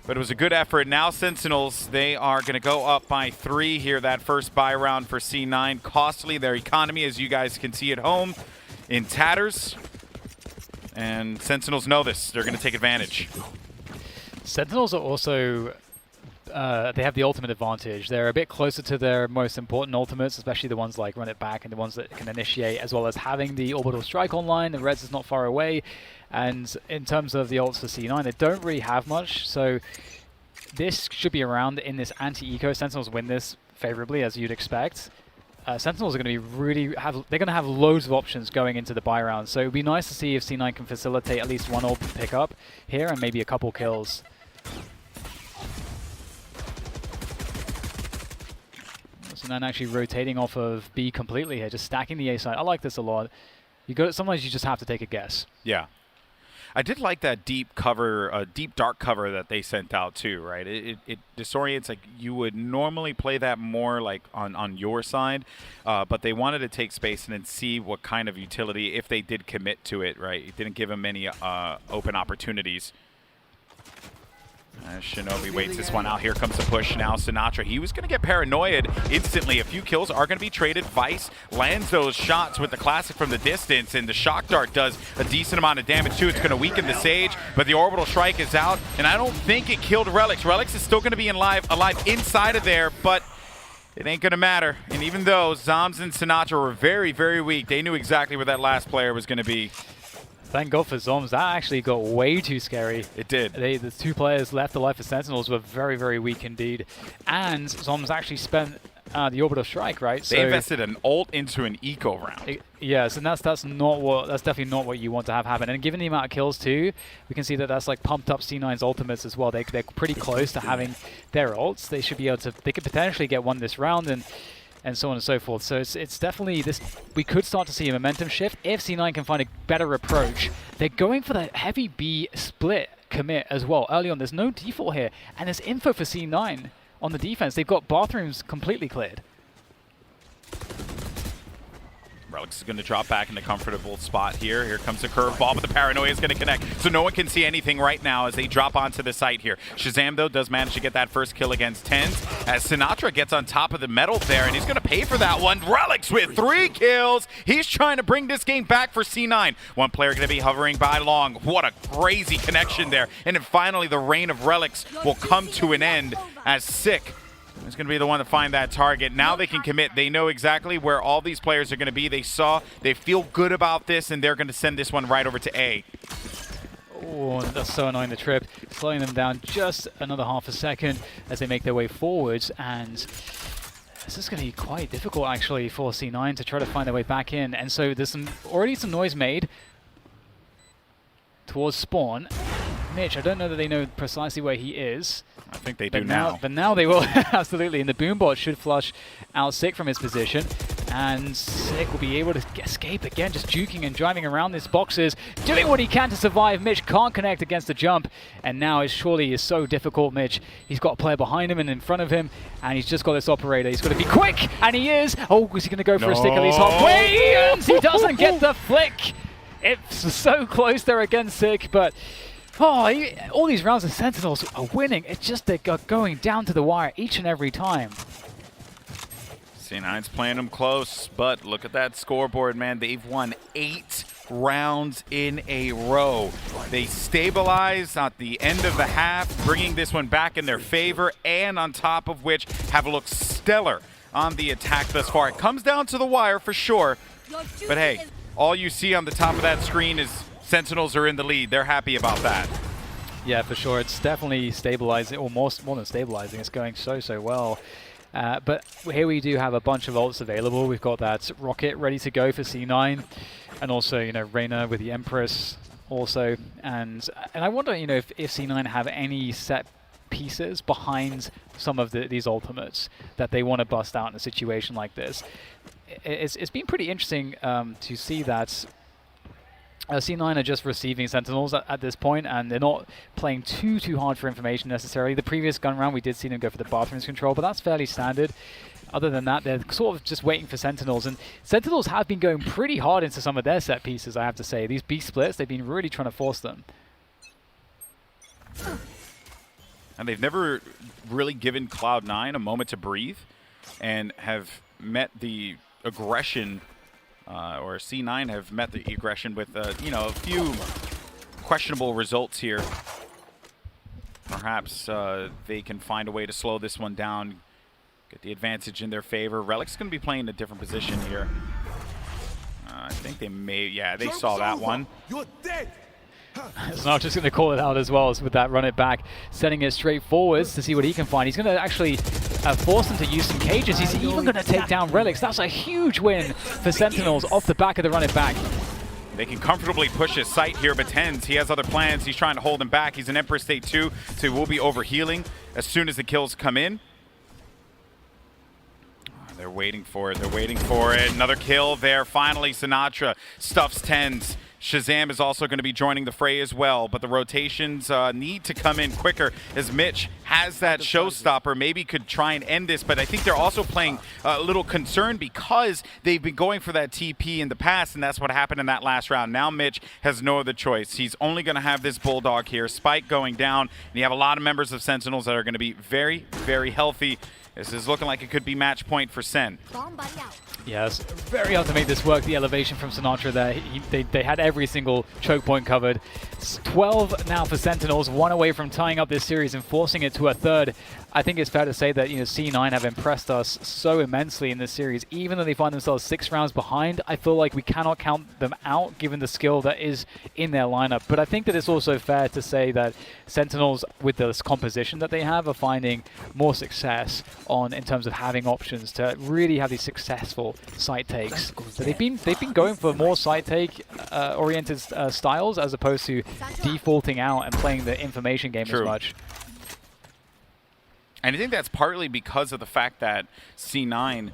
But it was a good effort. Now Sentinels, they are going to go up by 3 here, that first buy round for C9. Costly, their economy, as you guys can see at home, in tatters. And Sentinels know this. They're going to take advantage.
Sentinels are also... they have the ultimate advantage. They're a bit closer to their most important ultimates, especially the ones like Run It Back and the ones that can initiate, as well as having the Orbital Strike online. The Reds is not far away. And in terms of the ults for C9, they don't really have much. So this should be around in this anti-eco. Sentinels win this favorably, as you'd expect. Sentinels are going to be they're going to have loads of options going into the buy round. So it would be nice to see if C9 can facilitate at least one ult pickup here and maybe a couple kills. So then actually rotating off of B completely here, just stacking the A side. I like this a lot. Sometimes you just have to take a guess.
Yeah. I did like that deep cover, deep dark cover that they sent out too, right? It disorients, like you would normally play that more like on your side, but they wanted to take space and then see what kind of utility, if they did commit to it, right? It didn't give them any open opportunities. Shinobi waits this one out. Here comes the push now. Sinatra, he was going to get paranoid instantly. A few kills are going to be traded. Vice lands those shots with the classic from the distance, and the shock dart does a decent amount of damage too. It's going to weaken the Sage, but the orbital strike is out, and I don't think it killed Relix. Relix is still going to be alive inside of there, but it ain't going to matter. And even though Zoms and Sinatra were very, very weak, they knew exactly where that last player was going to be.
Thank God for Zoms. That actually got way too scary.
It did.
The 2 players left alive for Sentinels were very, very weak indeed. And Zoms actually spent the orbital strike, right?
They invested an ult into an eco round.
Yes, and that's definitely not what you want to have happen. And given the amount of kills too, we can see that that's like pumped up C9's ultimates as well. They're pretty close to having their ults. They should be able to. They could potentially get one this round and so on and so forth. So it's definitely this. We could start to see a momentum shift if C9 can find a better approach. They're going for the heavy B split commit as well early on. There's no default here, and there's info for C9 on the defense. They've got bathrooms completely cleared.
Relix is going to drop back in a comfortable spot here. Here comes the curveball, but the paranoia is going to connect. So no one can see anything right now as they drop onto the site here. Shazam, though, does manage to get that first kill against Tens as Sinatra gets on top of the metal there, and he's going to pay for that one. Relix with 3 kills. He's trying to bring this game back for C9. One player going to be hovering by long. What a crazy connection there. And then finally, the reign of Relix will come to an end as Sick is going to be the one to find that target. Now they can commit. They know exactly where all these players are going to be. They feel good about this, and they're going to send this one right over to A.
Oh, that's so annoying, the trip. Slowing them down just another half a second as they make their way forwards. And This is going to be quite difficult, actually, for C9 to try to find their way back in. And so there's already some noise made towards spawn. Mitch, I don't know that they know precisely where he is.
I think they do now.
But now they will, absolutely. And the Boombot should flush out Sick from his position. And Sick will be able to escape again, just juking and driving around these boxes, doing what he can to survive. Mitch can't connect against the jump. And now it surely is so difficult, Mitch. He's got a player behind him and in front of him. And he's just got this operator. He's got to be quick. And he is. Oh, is he going to go for a stick at least halfway? And he doesn't get the flick. It's so close there against Sick, but all these rounds of Sentinels are winning. It's just they're going down to the wire each and every time.
C9's playing them close, but look at that scoreboard, man. They've won 8 rounds in a row. They stabilize at the end of the half, bringing this one back in their favor, and on top of which have looked stellar on the attack thus far. It comes down to the wire for sure, but hey, all you see on the top of that screen is Sentinels are in the lead. They're happy about that.
Yeah, for sure. It's definitely stabilizing, or more than stabilizing. It's going so well. But here we do have a bunch of ults available. We've got that rocket ready to go for C9, and also, you know, Reyna with the Empress also. And I wonder, you know, if C9 have any set pieces behind some of these ultimates that they want to bust out in a situation like this. It's been pretty interesting to see that C9 are just receiving Sentinels at this point, and they're not playing too hard for information necessarily. The previous gun round, we did see them go for the bathrooms control, but that's fairly standard. Other than that, they're sort of just waiting for Sentinels, and Sentinels have been going pretty hard into some of their set pieces, I have to say. These B splits, they've been really trying to force them.
And they've never really given Cloud9 a moment to breathe, and have met the aggression, or C9 have met the aggression with, you know, a few questionable results here. Perhaps they can find a way to slow this one down, get the advantage in their favor. Relic's going to be playing a different position here. I think they may, yeah, they saw that one.
You're dead.
Snark just going to call it out as well as with that run it back, setting it straight forwards to see what he can find. He's going to actually force them to use some cages. He's even going to take down Relics. That's a huge win for Sentinels off the back of the run it back.
They can comfortably push his sight here, but Tens, he has other plans. He's trying to hold him back. He's in Emperor State 2, so he will be overhealing as soon as the kills come in. They're waiting for it. They're waiting for it. Another kill there. Finally, Sinatra stuffs Tens. Shazam is also going to be joining the fray as well, but the rotations need to come in quicker as Mitch has that showstopper. Maybe could try and end this, but I think they're also playing a little concerned because they've been going for that TP in the past, and that's what happened in that last round. Now Mitch has no other choice. He's only going to have this Bulldog here. Spike going down, and you have a lot of members of Sentinels that are going to be very, very healthy. This is looking like it could be match point for Sen.
Yes, very hard to make this work. The elevation from Sinatra there. They had every single choke point covered. It's 12 now for Sentinels, 1 away from tying up this series and forcing it to a third. I think it's fair to say that, you know, C9 have impressed us so immensely in this series. Even though they find themselves 6 rounds behind, I feel like we cannot count them out given the skill that is in their lineup. But I think that it's also fair to say that Sentinels, with this composition that they have, are finding more success in terms of having options to really have these successful site takes. So they've been going for more site take oriented styles as opposed to defaulting out and playing the information game as much.
And I think that's partly because of the fact that C9,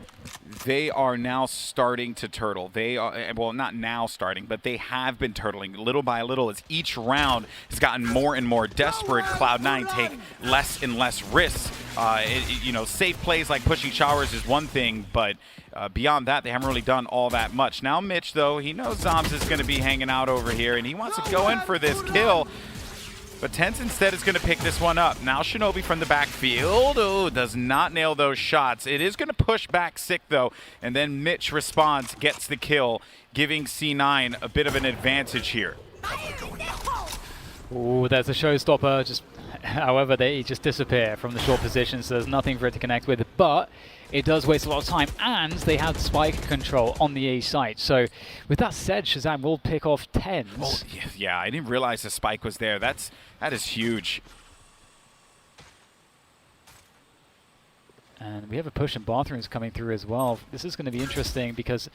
they are now starting to turtle. They are, well, not now starting, but they have been turtling little by little as each round has gotten more and more desperate. Cloud9 take less and less risks. You know, safe plays like pushing showers is one thing, but beyond that, they haven't really done all that much. Now Mitch, though, he knows Zoms is going to be hanging out over here, and he wants to go in for this kill. But Tens instead is going to pick this one up. Now Shinobi from the backfield. Oh, does not nail those shots. It is going to push back Sick, though. And then Mitch responds, gets the kill, giving C9 a bit of an advantage here.
Ooh, there's a showstopper. However, they just disappear from the short position, so there's nothing for it to connect with. But it does waste a lot of time, and they have spike control on the A site. So with that said, Shazam will pick off Tens.
Oh, yeah, I didn't realize the spike was there. That is huge.
And we have a push in bathrooms coming through as well. This is going to be interesting because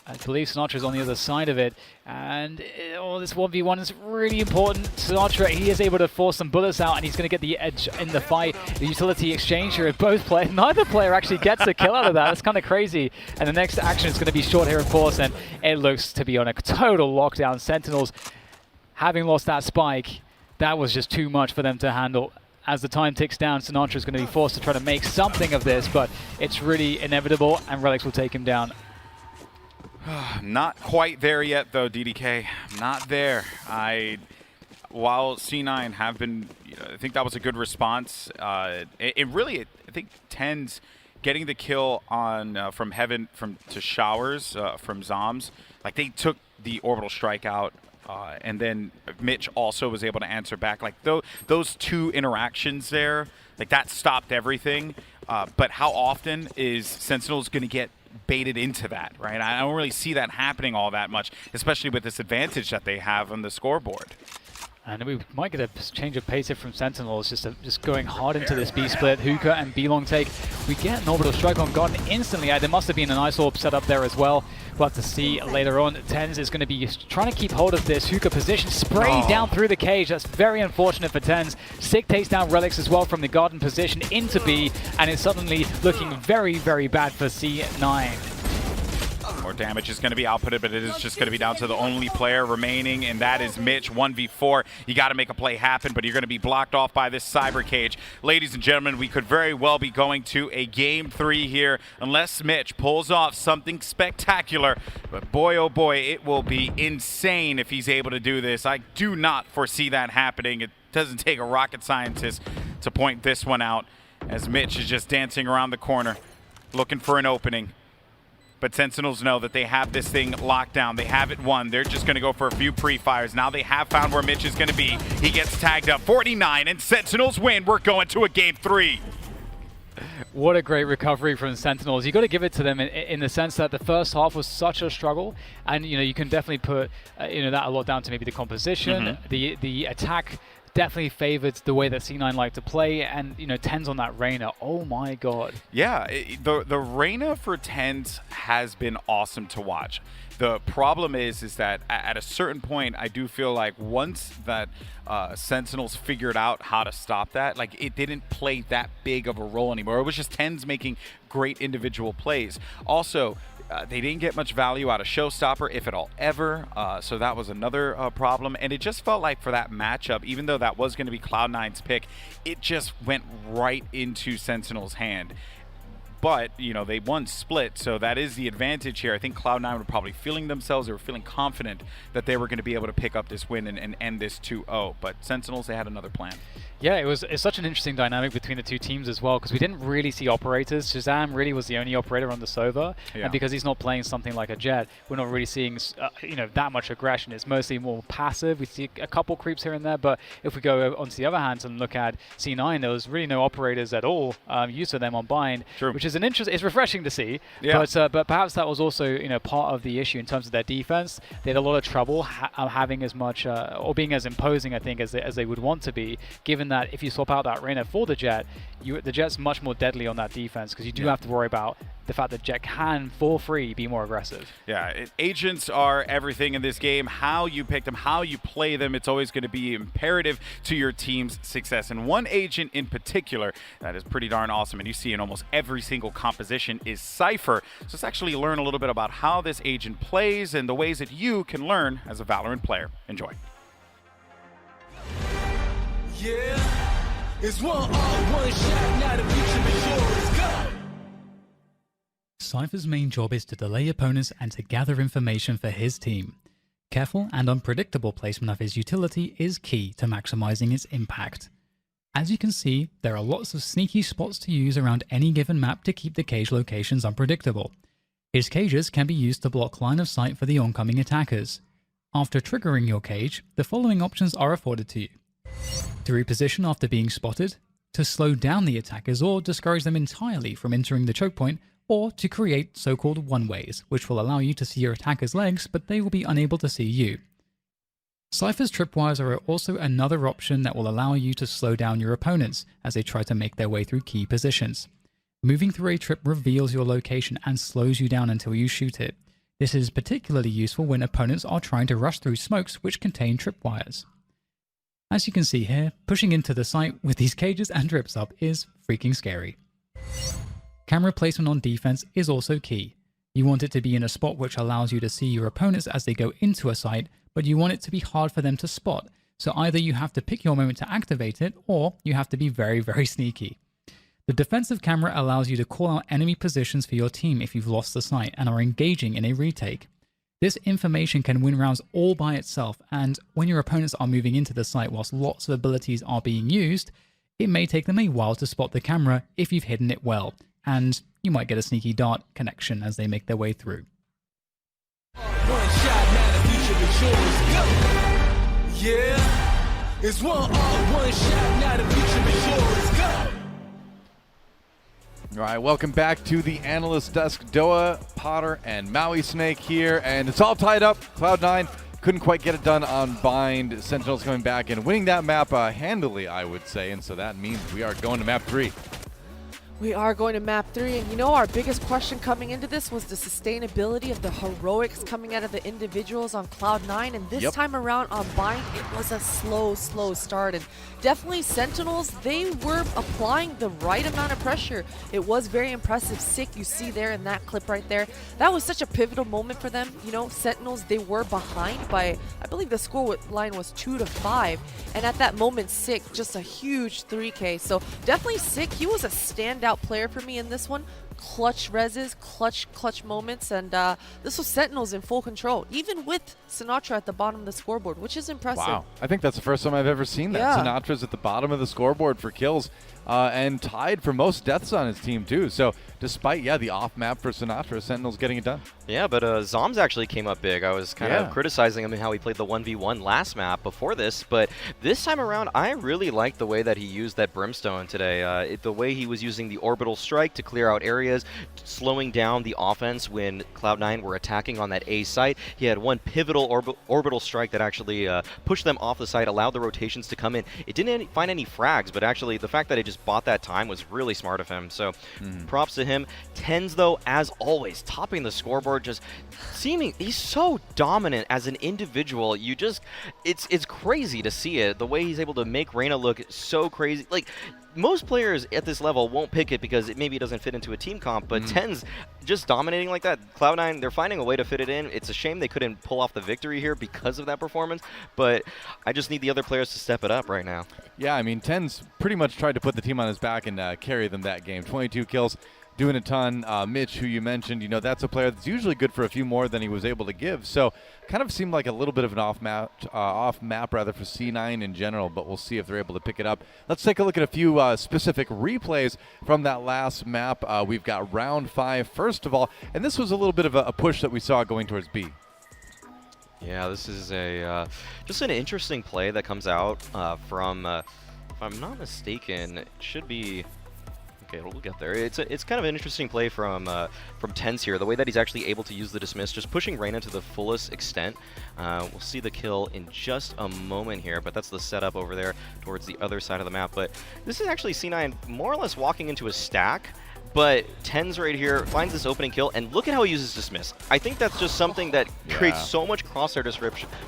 I believe Sinatra's on the other side of it. And this 1v1 is really important. Sinatra, he is able to force some bullets out and he's going to get the edge in the fight. The utility exchange here of both players. Neither player actually gets a kill out of that. That's kind of crazy. And the next action is going to be short here, of course. And it looks to be on a total lockdown. Sentinels, having lost that spike, that was just too much for them to handle. As the time ticks down, Sinatra is going to be forced to try to make something of this, but it's really inevitable, and Relics will take him down.
Not quite there yet, though, DDK. Not there. While C9 have been, I think that was a good response. I think TenZ getting the kill on from Heaven to Showers from Zoms, like they took the orbital strike out. And then Mitch also was able to answer back. Like those two interactions there, like that stopped everything. But how often is Sentinels going to get baited into that, right? I don't really see that happening all that much, especially with this advantage that they have on the scoreboard.
And we might get a change of pace here from Sentinels, just going hard into this B-split. Hookah and B-long take. We get an orbital strike on Garden instantly. There must have been an Ice Orb set up there as well. We'll have to see later on. TenZ is going to be trying to keep hold of this Hookah position. Spray down through the cage. That's very unfortunate for TenZ. Sick takes down Relics as well from the Garden position into B. And it's suddenly looking very, very bad for C9.
More damage is going to be outputted, but it is just going to be down to the only player remaining, and that is Mitch. 1v4. You got to make a play happen, but you're going to be blocked off by this cyber cage. Ladies and gentlemen, we could very well be going to a game 3 here, unless Mitch pulls off something spectacular. But boy, oh boy, it will be insane if he's able to do this. I do not foresee that happening. It doesn't take a rocket scientist to point this one out, as Mitch is just dancing around the corner, looking for an opening. But Sentinels know that they have this thing locked down. They have it won. They're just going to go for a few pre-fires. Now they have found where Mitch is going to be. He gets tagged up. 49, and Sentinels win. We're going to a game 3.
What a great recovery from Sentinels. You got to give it to them in the sense that the first half was such a struggle, and you can definitely put that a lot down to maybe the composition, the attack. Definitely favored the way that C9 like to play, and TenZ on that Reyna. Oh my god.
Yeah, the Reyna for TenZ has been awesome to watch. The problem is that at a certain point, I do feel like once that Sentinels figured out how to stop that, like it didn't play that big of a role anymore. It was just TenZ making great individual plays. Also, they didn't get much value out of Showstopper, if at all ever, so that was another problem. And it just felt like for that matchup, even though that was going to be Cloud9's pick, it just went right into Sentinel's hand. But, they won split, so that is the advantage here. I think Cloud9 were probably feeling themselves. They were feeling confident that they were going to be able to pick up this win and end this 2-0. But Sentinels, they had another plan.
Yeah, it's such an interesting dynamic between the two teams as well, because we didn't really see operators. Shazam really was the only operator on the Sova, and because he's not playing something like a Jet, we're not really seeing that much aggression. It's mostly more passive. We see a couple creeps here and there, but if we go onto the other hand and look at C9, there was really no operators at all, use of them on bind, which is it's refreshing to see. But perhaps that was also part of the issue in terms of their defense. They had a lot of trouble having as much or being as imposing, I think, as they would want to be, given that if you swap out that Reyna for the Jet, the Jet's much more deadly on that defense, because you do have to worry about the fact that Jet can, for free, be more aggressive.
Yeah, agents are everything in this game. How you pick them, how you play them, it's always going to be imperative to your team's success. And one agent in particular that is pretty darn awesome, and you see in almost every single composition, is Cypher. So let's actually learn a little bit about how this agent plays and the ways that you can learn as a Valorant player. Enjoy.
Yeah, it's one shot, now the future is yours. Go!
Cypher's main job is to delay opponents and to gather information for his team. Careful and unpredictable placement of his utility is key to maximizing its impact. As you can see, there are lots of sneaky spots to use around any given map to keep the cage locations unpredictable. His cages can be used to block line of sight for the oncoming attackers. After triggering your cage, the following options are afforded to you: to reposition after being spotted, to slow down the attackers or discourage them entirely from entering the choke point, or to create so-called one-ways, which will allow you to see your attacker's legs, but they will be unable to see you. Cypher's tripwires are also another option that will allow you to slow down your opponents as they try to make their way through key positions. Moving through a trip reveals your location and slows you down until you shoot it. This is particularly useful when opponents are trying to rush through smokes which contain tripwires. As you can see here, pushing into the site with these cages and trips up is freaking scary. Camera placement on defense is also key. You want it to be in a spot which allows you to see your opponents as they go into a site, but you want it to be hard for them to spot, so either you have to pick your moment to activate it, or you have to be very, very sneaky. The defensive camera allows you to call out enemy positions for your team if you've lost the site and are engaging in a retake. This information can win rounds all by itself, and when your opponents are moving into the site whilst lots of abilities are being used, it may take them a while to spot the camera if you've hidden it well, and you might get a sneaky dart connection as they make their way through.
One shot, now the future is yours. Go! Yeah, it's one shot, now the future is yours. Go!
All right, welcome back to the Analyst Desk. Doa, Potter, and Maui Snake here, and it's all tied up. Cloud9 couldn't quite get it done on Bind. Sentinels coming back and winning that map handily, I would say, and so that means we are going to map 3.
We are going to map 3, and you know our biggest question coming into this was the sustainability of the heroics coming out of the individuals on Cloud9, and this time around on Bind, it was a slow start, and definitely Sentinels, they were applying the right amount of pressure. It was very impressive. Sick, you see there in that clip right there. That was such a pivotal moment for them. You know, Sentinels, they were behind by, I believe the score line was 2-5, and at that moment, Sick, just a huge 3K. So definitely Sick, he was a standout player for me in this one. Clutch reses, clutch moments, and this was Sentinels in full control, even with Sinatra at the bottom of the scoreboard, which is impressive.
Wow, I think that's the first time I've ever seen that. Sinatra's at the bottom of the scoreboard for kills, and tied for most deaths on his team too. So despite, the off map for Sinatra, Sentinels getting it done.
Yeah, but Zoms actually came up big. I was kind of criticizing him and how he played the 1v1 last map before this, but this time around, I really liked the way that he used that Brimstone today. The way he was using the orbital strike to clear out areas, slowing down the offense when Cloud9 were attacking on that A site. He had one pivotal orbital strike that actually pushed them off the site, allowed the rotations to come in. It didn't find any frags, but actually the fact that it just bought that time was really smart of him. So props to him. Tens, though, as always, topping the scoreboard, just he's so dominant as an individual. It's crazy to see it, the way he's able to make Reyna look so crazy. Like, most players at this level won't pick it because maybe it doesn't fit into a team comp, but Tens just dominating like that. Cloud9, they're finding a way to fit it in. It's a shame they couldn't pull off the victory here because of that performance, but I just need the other players to step it up right now.
Yeah, I mean, Tens pretty much tried to put the team on his back and carry them that game. 22 kills, doing a ton. Mitch, who you mentioned, that's a player that's usually good for a few more than he was able to give. So kind of seemed like a little bit of an off map for C9 in general, but we'll see if they're able to pick it up. Let's take a look at a few specific replays from that last map. We've got round 5 first of all, and this was a little bit of a push that we saw going towards B.
Yeah, this is just an interesting play that comes out from, if I'm not mistaken, it should be. Okay, we'll get there. It's kind of an interesting play from Tens here. The way that he's actually able to use the dismiss, just pushing Reyna to the fullest extent. We'll see the kill in just a moment here, but that's the setup over there towards the other side of the map. But this is actually C9 more or less walking into a stack. But Tens right here finds this opening kill, and look at how he uses dismiss. I think that's just something that creates so much crosshair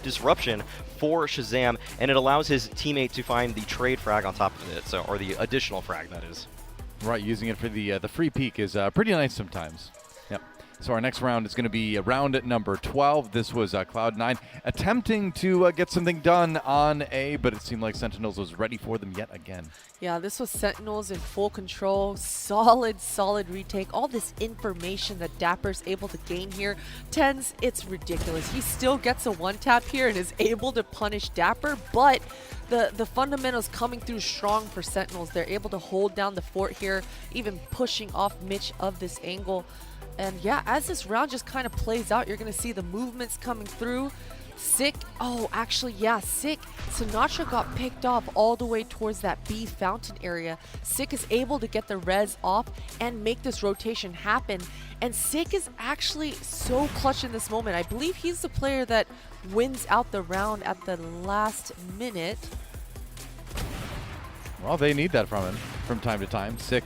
disruption for Shazam, and it allows his teammate to find the trade frag on top of it, or the additional frag, that is.
Right, using it for the free peek is pretty nice sometimes. Yep. So our next round is going to be round at number 12. This was Cloud9 attempting to get something done on A, but it seemed like Sentinels was ready for them yet again.
Yeah, this was Sentinels in full control. Solid retake. All this information that Dapper's able to gain here. Tens, it's ridiculous. He still gets a one-tap here and is able to punish Dapper, but the fundamentals coming through strong for Sentinels. They're able to hold down the fort here, even pushing off Mitch of this angle. And yeah, as this round just kind of plays out, you're going to see the movements coming through. Sick. Oh, actually, yeah, Sick. Sinatra got picked off all the way towards that B fountain area. Sick is able to get the res off and make this rotation happen. And Sick is actually so clutch in this moment. I believe he's the player that wins out the round at the last minute.
Well, they need that from him from time to time. Sick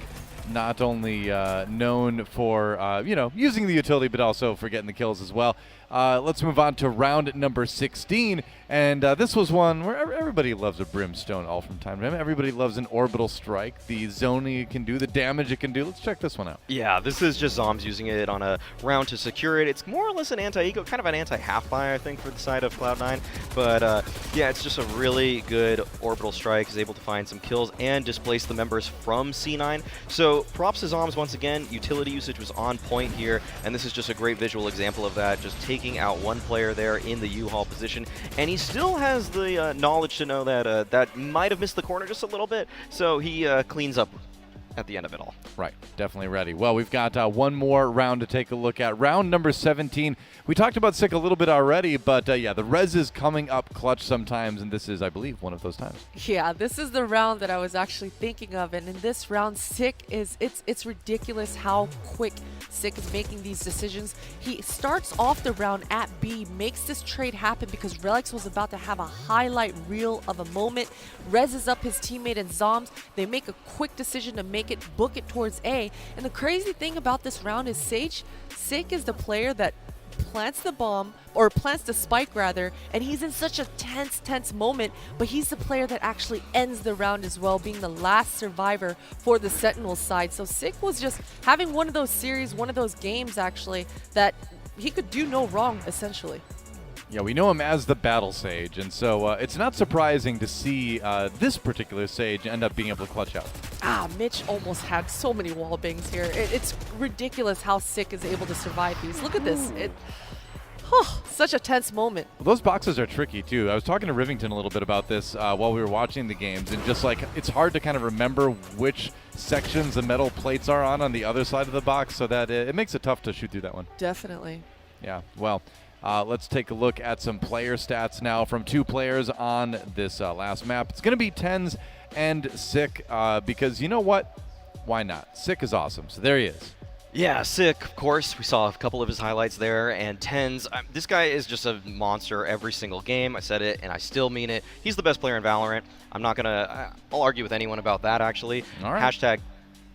not only known for, using the utility, but also for getting the kills as well. Let's move on to round number 16. And this was one where everybody loves a Brimstone all from time to time. Everybody loves an Orbital Strike, the zoning it can do, the damage it can do. Let's check this one out.
Yeah, this is just Zoms using it on a round to secure it. It's more or less an anti-eco, kind of an anti-half buy, I think, for the side of Cloud9. But yeah, it's just a really good Orbital Strike. Is able to find some kills and displace the members from C9. So props to Zoms once again. Utility usage was on point here, and this is just a great visual example of that. Just taking out one player there in the U-Haul position, and he still has the knowledge to know that that might have missed the corner just a little bit, so he cleans up at the end of it all.
Right, definitely ready. Well, we've got one more round to take a look at. Round number 17. We talked about Sick a little bit already, but yeah, the res is coming up clutch sometimes, and this is, I believe, one of those times.
Yeah, this is the round that I was actually thinking of, and in this round, Sick is, it's ridiculous how quick Sick is making these decisions. He starts off the round at B, makes this trade happen because Relix was about to have a highlight reel of a moment, reses up his teammate and Zoms. They make a quick decision to book it towards A. And the crazy thing about this round is Sick is the player that plants the bomb, or plants the spike rather, and he's in such a tense moment, but he's the player that actually ends the round as well, being the last survivor for the Sentinels side. So Sick was just having one of those series, one of those games actually, that he could do no wrong essentially.
Yeah, we know him as the Battle Sage, and so it's not surprising to see this particular Sage end up being able to clutch out.
Mitch almost had so many wall bangs here. It's ridiculous how Sick is able to survive these. Look at this. Such a tense moment.
Well, those boxes are tricky, too. I was talking to Rivington a little bit about this while we were watching the games, and just like it's hard to kind of remember which sections the metal plates are on the other side of the box, so that it makes it tough to shoot through that one.
Definitely.
Yeah, well, let's take a look at some player stats now from two players on this last map. It's going to be Tens and Sick because you know what? Why not? Sick is awesome, so there he is.
Yeah, Sick, of course. We saw a couple of his highlights there, and Tens. This guy is just a monster every single game. I said it, and I still mean it. He's the best player in Valorant. I'm not going to I'll argue with anyone about that, actually.
All right.
Hashtag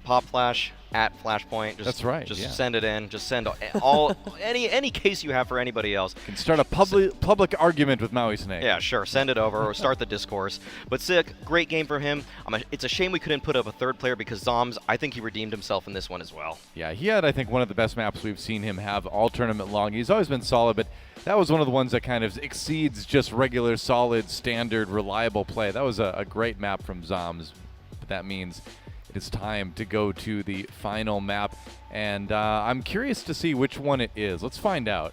PopFlash at Flashpoint.
That's right.
Just send it in. Just send all any case you have for anybody else.
You can start a public argument with Maui Snake.
Yeah, sure. Send it over or start the discourse. But Sick, great game for him. It's a shame we couldn't put up a third player because Zoms, I think he redeemed himself in this one as well.
Yeah, he had, I think, one of the best maps we've seen him have all tournament long. He's always been solid, but that was one of the ones that kind of exceeds just regular, solid, standard, reliable play. That was a great map from Zoms. But that means it is time to go to the final map, and I'm curious to see which one it is. Let's find out.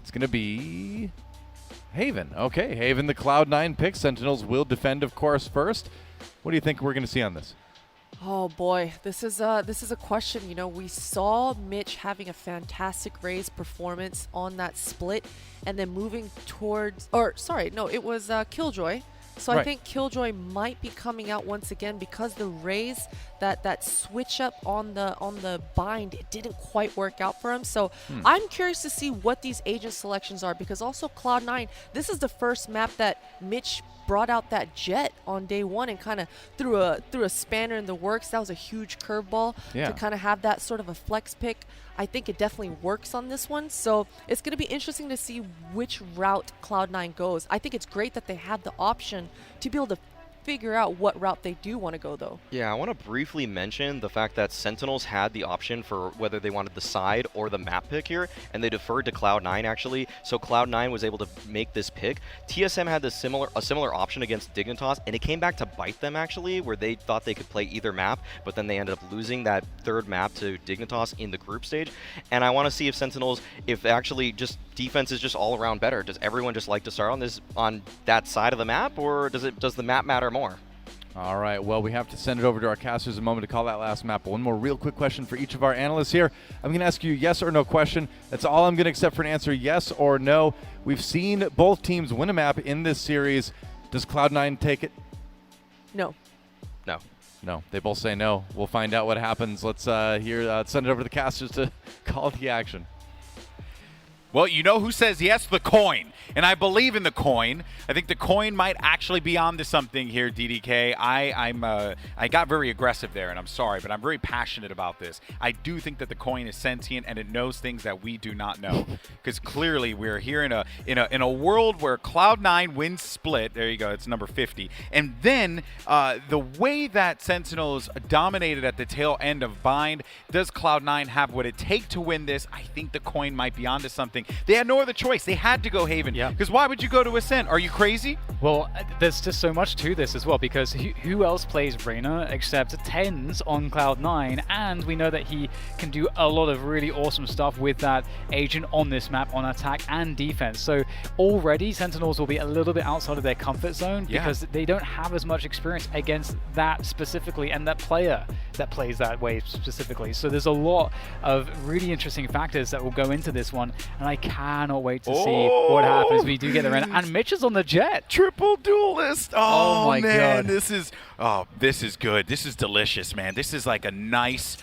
It's going to be Haven. Okay, Haven, the Cloud9 pick. Sentinels will defend, of course, first. What do you think we're going to see on this?
Oh boy, this is a question. You know, we saw Mitch having a fantastic Raze performance on that split, and then moving towards, it was Killjoy. So
right.
I think Killjoy might be coming out once again because the Raze, that switch up on the bind, it didn't quite work out for him. So I'm curious to see what these agent selections are, because also Cloud9, this is the first map that Mitch brought out that jet on day one and kind of threw a spanner in the works. That was a huge curveball to kind of have that sort of a flex pick. I think it definitely works on this one. So it's going to be interesting to see which route Cloud9 goes. I think it's great that they have the option to be able to figure out what route they do want to go, though.
Yeah, I want to briefly mention the fact that Sentinels had the option for whether they wanted the side or the map pick here, and they deferred to Cloud9 actually, so Cloud9 was able to make this pick. TSM had a similar option against Dignitas, and it came back to bite them actually, where they thought they could play either map, but then they ended up losing that third map to Dignitas in the group stage. And I want to see if Sentinels, if actually just defense is just all around better. Does everyone just like to start on that side of the map, or does the map matter more?
All right, well, we have to send it over to our casters a moment to call that last map. But one more real quick question for each of our analysts here. I'm going to ask you a yes or no question. That's all I'm going to accept for an answer, yes or no. We've seen both teams win a map in this series. Does Cloud9 take it?
No.
No.
No, they both say no. We'll find out what happens. Let's send it over to the casters to call the action.
Well, you know who says yes? The coin. And I believe in the coin. I think the coin might actually be onto something here, DDK. I got very aggressive there, and I'm sorry, but I'm very passionate about this. I do think that the coin is sentient, and it knows things that we do not know. Because clearly we're here in a world where Cloud9 wins split. There you go. It's number 50. And then the way that Sentinels dominated at the tail end of Bind, does Cloud9 have what it takes to win this? I think the coin might be onto something. They had no other choice. They had to go Haven. Because why would you go to Ascent? Are you crazy?
Well, there's just so much to this as well, because who else plays Reyna except TenZ on Cloud9? And we know that he can do a lot of really awesome stuff with that agent on this map, on attack and defense. So already Sentinels will be a little bit outside of their comfort zone because they don't have as much experience against that specifically and that player that plays that way specifically. So there's a lot of really interesting factors that will go into this one, and I cannot wait to see what happens. We do get the Reyna, and Mitch is on the Jet.
Triple duelist.
Oh my
man,
God.
this is good. This is delicious, man. This is like a nice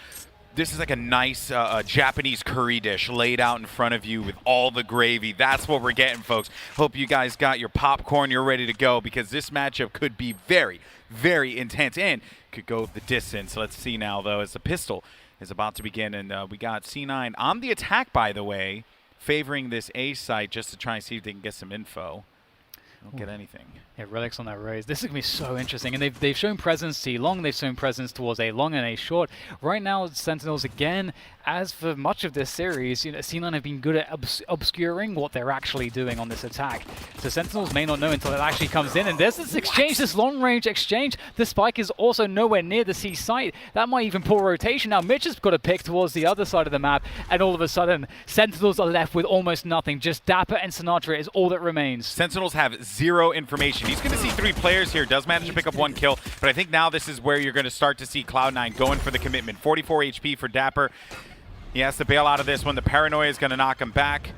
Japanese curry dish laid out in front of you with all the gravy. That's what we're getting, folks. Hope you guys got your popcorn. You're ready to go, because this matchup could be very, very intense and could go the distance. Let's see now, though, as the pistol is about to begin, and we got C9 on the attack, by the way, favoring this A site just to try and see if they can get some info. Don't get anything.
Yeah, Relics on that raise. This is going to be so interesting. And they've shown presence C long, they've shown presence towards A long and A short. Right now, Sentinels, again, as for much of this series, you know, C9 have been good at obscuring what they're actually doing on this attack. So Sentinels may not know until it actually comes in. And there's this exchange, this long-range exchange. The spike is also nowhere near the C site. That might even pull rotation. Now, Mitch has got to pick towards the other side of the map. And all of a sudden, Sentinels are left with almost nothing. Just Dapper and Sinatra is all that remains.
Sentinels have zero information. He's going to see 3 players here. Does manage to pick up 1 kill. But I think now this is where you're going to start to see Cloud9 going for the commitment. 44 HP for Dapper. He has to bail out of this one. The paranoia is going to knock him back.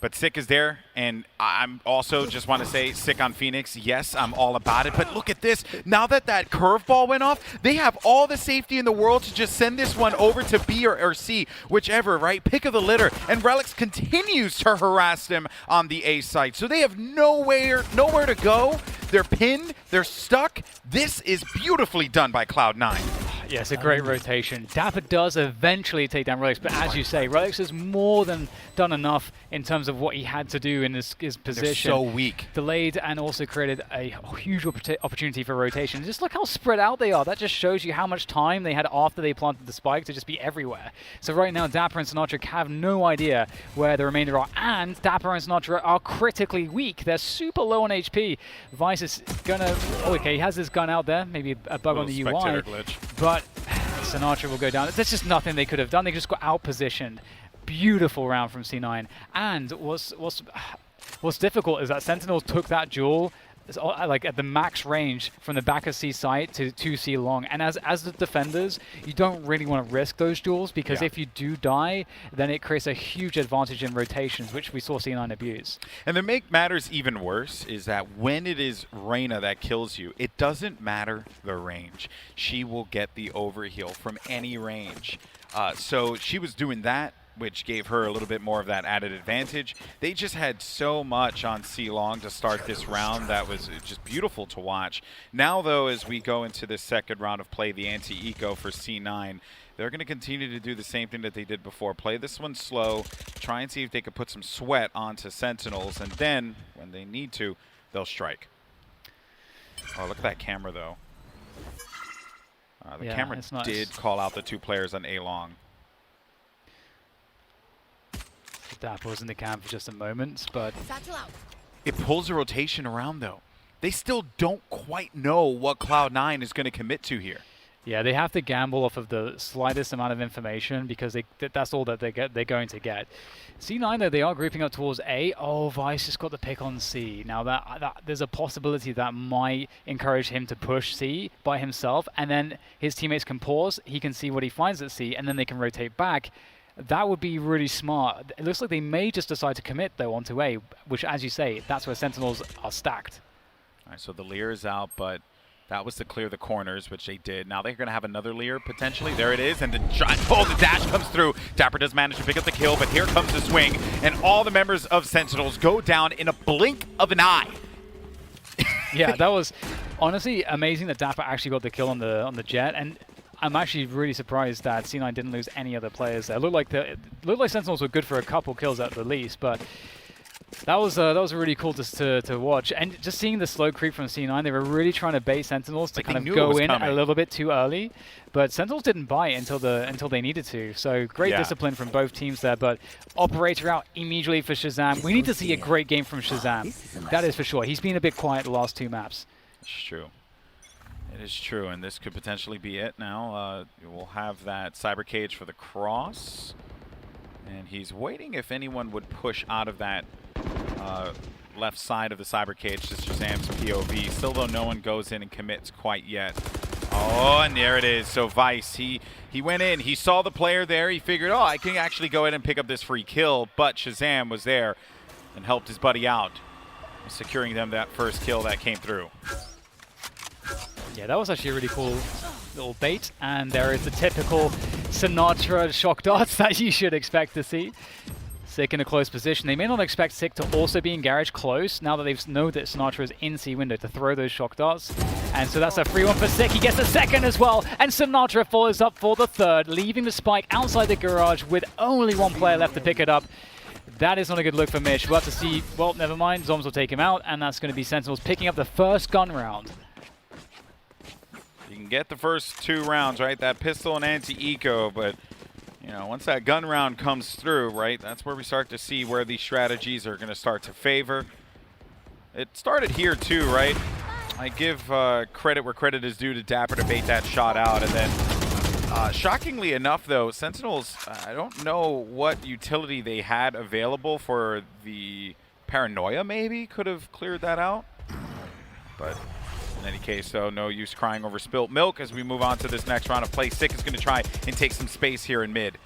But Sick is there, and I'm also just want to say, Sick on Phoenix, yes, I'm all about it. But look at this. Now that that curveball went off, they have all the safety in the world to just send this one over to B or C, whichever, right? Pick of the litter. And Relics continues to harass them on the A site. So they have nowhere to go. They're pinned. They're stuck. This is beautifully done by Cloud9.
Yes, a great rotation. Dapper does eventually take down Relics, but as you say, Relics has more than done enough in terms of what he had to do in his position.
They're so weak.
Delayed and also created a huge opportunity for rotation. Just look how spread out they are. That just shows you how much time they had after they planted the spike to just be everywhere. So right now, Dapper and Sinatra have no idea where the remainder are, and Dapper and Sinatra are critically weak. They're super low on HP. Vice is gonna... Oh, okay, he has his gun out there. Maybe a bug on the UI.
Glitch.
But Sinatra will go down. There's just nothing they could have done. They just got out-positioned. Beautiful round from C9. And what's difficult is that Sentinels took that duel like at the max range from the back of C site to 2C long. And as the defenders, you don't really want to risk those duels, because if you do die, then it creates a huge advantage in rotations, which we saw C9 abuse.
And to make matters even worse is that when it is Reyna that kills you, it doesn't matter the range. She will get the overheal from any range. So she was doing that, which gave her a little bit more of that added advantage. They just had so much on C-Long to start this round that was just beautiful to watch. Now, though, as we go into the second round of play, the anti-eco for C9, they're going to continue to do the same thing that they did before. Play this one slow, try and see if they could put some sweat onto Sentinels, and then, when they need to, they'll strike. Oh, look at that camera, though. The camera did call out the 2 players on A-Long.
Dapper was in the camp for just a moment, but...
It pulls a rotation around, though. They still don't quite know what Cloud9 is going to commit to here.
Yeah, they have to gamble off of the slightest amount of information, because that's all that they're going to get. C9, though, they are grouping up towards A. Oh, Vice just got the pick on C. Now, that there's a possibility that might encourage him to push C by himself, and then his teammates can pause, he can see what he finds at C, and then they can rotate back. That would be really smart. It looks like they may just decide to commit, though, onto A, which, as you say, that's where Sentinels are stacked.
All right, so the Lear is out, but That was to clear the corners, which they did. Now they're going to have another Lear, potentially. There it is, and the the dash comes through. Dapper does manage to pick up the kill, but here comes the swing, and all the members of Sentinels go down in a blink of an eye.
Yeah, that was honestly amazing that Dapper actually got the kill on the Jet, and I'm actually really surprised that C9 didn't lose any other players there. It looked like Sentinels were good for a couple kills at the least, but that was really cool to watch. And just seeing the slow creep from C9, they were really trying to bait Sentinels to kind of go in a little bit too early, but Sentinels didn't bite until they needed to. So great discipline from both teams there, but Operator out immediately for Shazam. We need to see a great game from Shazam. That is for sure. He's been a bit quiet the last 2 maps.
It's true. It is true, and this could potentially be it now. We'll have that Cyber Cage for the cross, and he's waiting if anyone would push out of that left side of the Cyber Cage to Shazam's POV. Still, though, no one goes in and commits quite yet. Oh, and there it is. So Vice, he went in. He saw the player there. He figured, oh, I can actually go ahead and pick up this free kill, but Shazam was there and helped his buddy out, securing them that first kill that came through.
Yeah, that was actually a really cool little bait, and there is the typical Sinatra shock darts that you should expect to see. Sick in a close position. They may not expect Sick to also be in Garage close now that they know that Sinatra is in C window to throw those shock darts. And so that's a free one for Sick. He gets a second as well, and Sinatra follows up for the third, leaving the spike outside the garage with only 1 player left to pick it up. That is not a good look for Mitch. We'll have to see, well, never mind. Zoms will take him out, and that's going to be Sentinels picking up the first gun round.
You can get the first 2 rounds, right? That pistol and anti-eco, but you know, once that gun round comes through, right, that's where we start to see where these strategies are going to start to favor. It started here too, right? I give credit where credit is due to Dapper to bait that shot out, and then shockingly enough, though, Sentinels, I don't know what utility they had available for the Paranoia. Maybe could have cleared that out, but in any case, though, no use crying over spilt milk as we move on to this next round of play. Sick is going to try and take some space here in mid.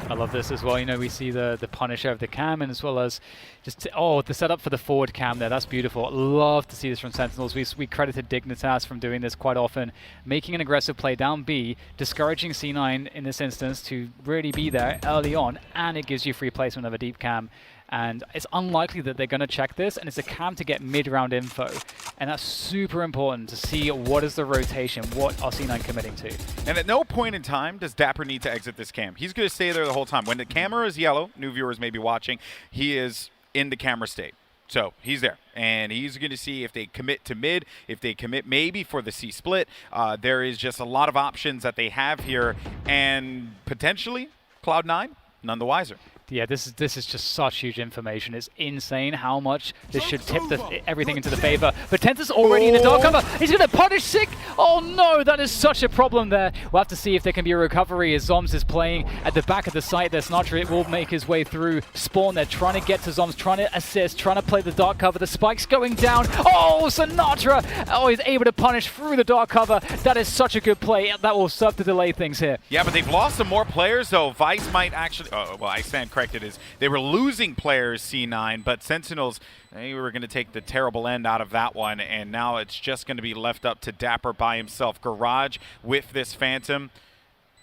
I love this as well. You know, we see the Punisher of the cam, and as well as just the setup for the forward cam there. That's beautiful. Love to see this from Sentinels. We credited Dignitas from doing this quite often, making an aggressive play down B, discouraging C9 in this instance to really be there early on, and it gives you free placement of a deep cam. And it's unlikely that they're going to check this, and it's a cam to get mid-round info. And that's super important to see what is the rotation, what are C9 committing to.
And at no point in time does Dapper need to exit this cam. He's going to stay there the whole time. When the camera is yellow, new viewers may be watching, he is in the camera state. So he's there, and he's going to see if they commit to mid, if they commit maybe for the C split. There is just a lot of options that they have here, and potentially Cloud9 none the wiser.
Yeah, this is just such huge information. It's insane how much this should tip everything into the favor. But Tensa's already in the dark cover. He's going to punish Sick. Oh no, that is such a problem there. We'll have to see if there can be a recovery as Zoms is playing at the back of the site there. Sinatra will make his way through Spawn. They're trying to get to Zoms, trying to assist, trying to play the dark cover. The spike's going down. Oh, Sinatra! Oh, he's able to punish through the dark cover. That is such a good play. That will serve to delay things here.
Yeah, but they've lost some more players, though. Vice might actually... Oh, well, I stand corrected. They were losing players, C9, but Sentinels, they were going to take the terrible end out of that one, and now it's just going to be left up to Dapper by himself. Garage with this Phantom.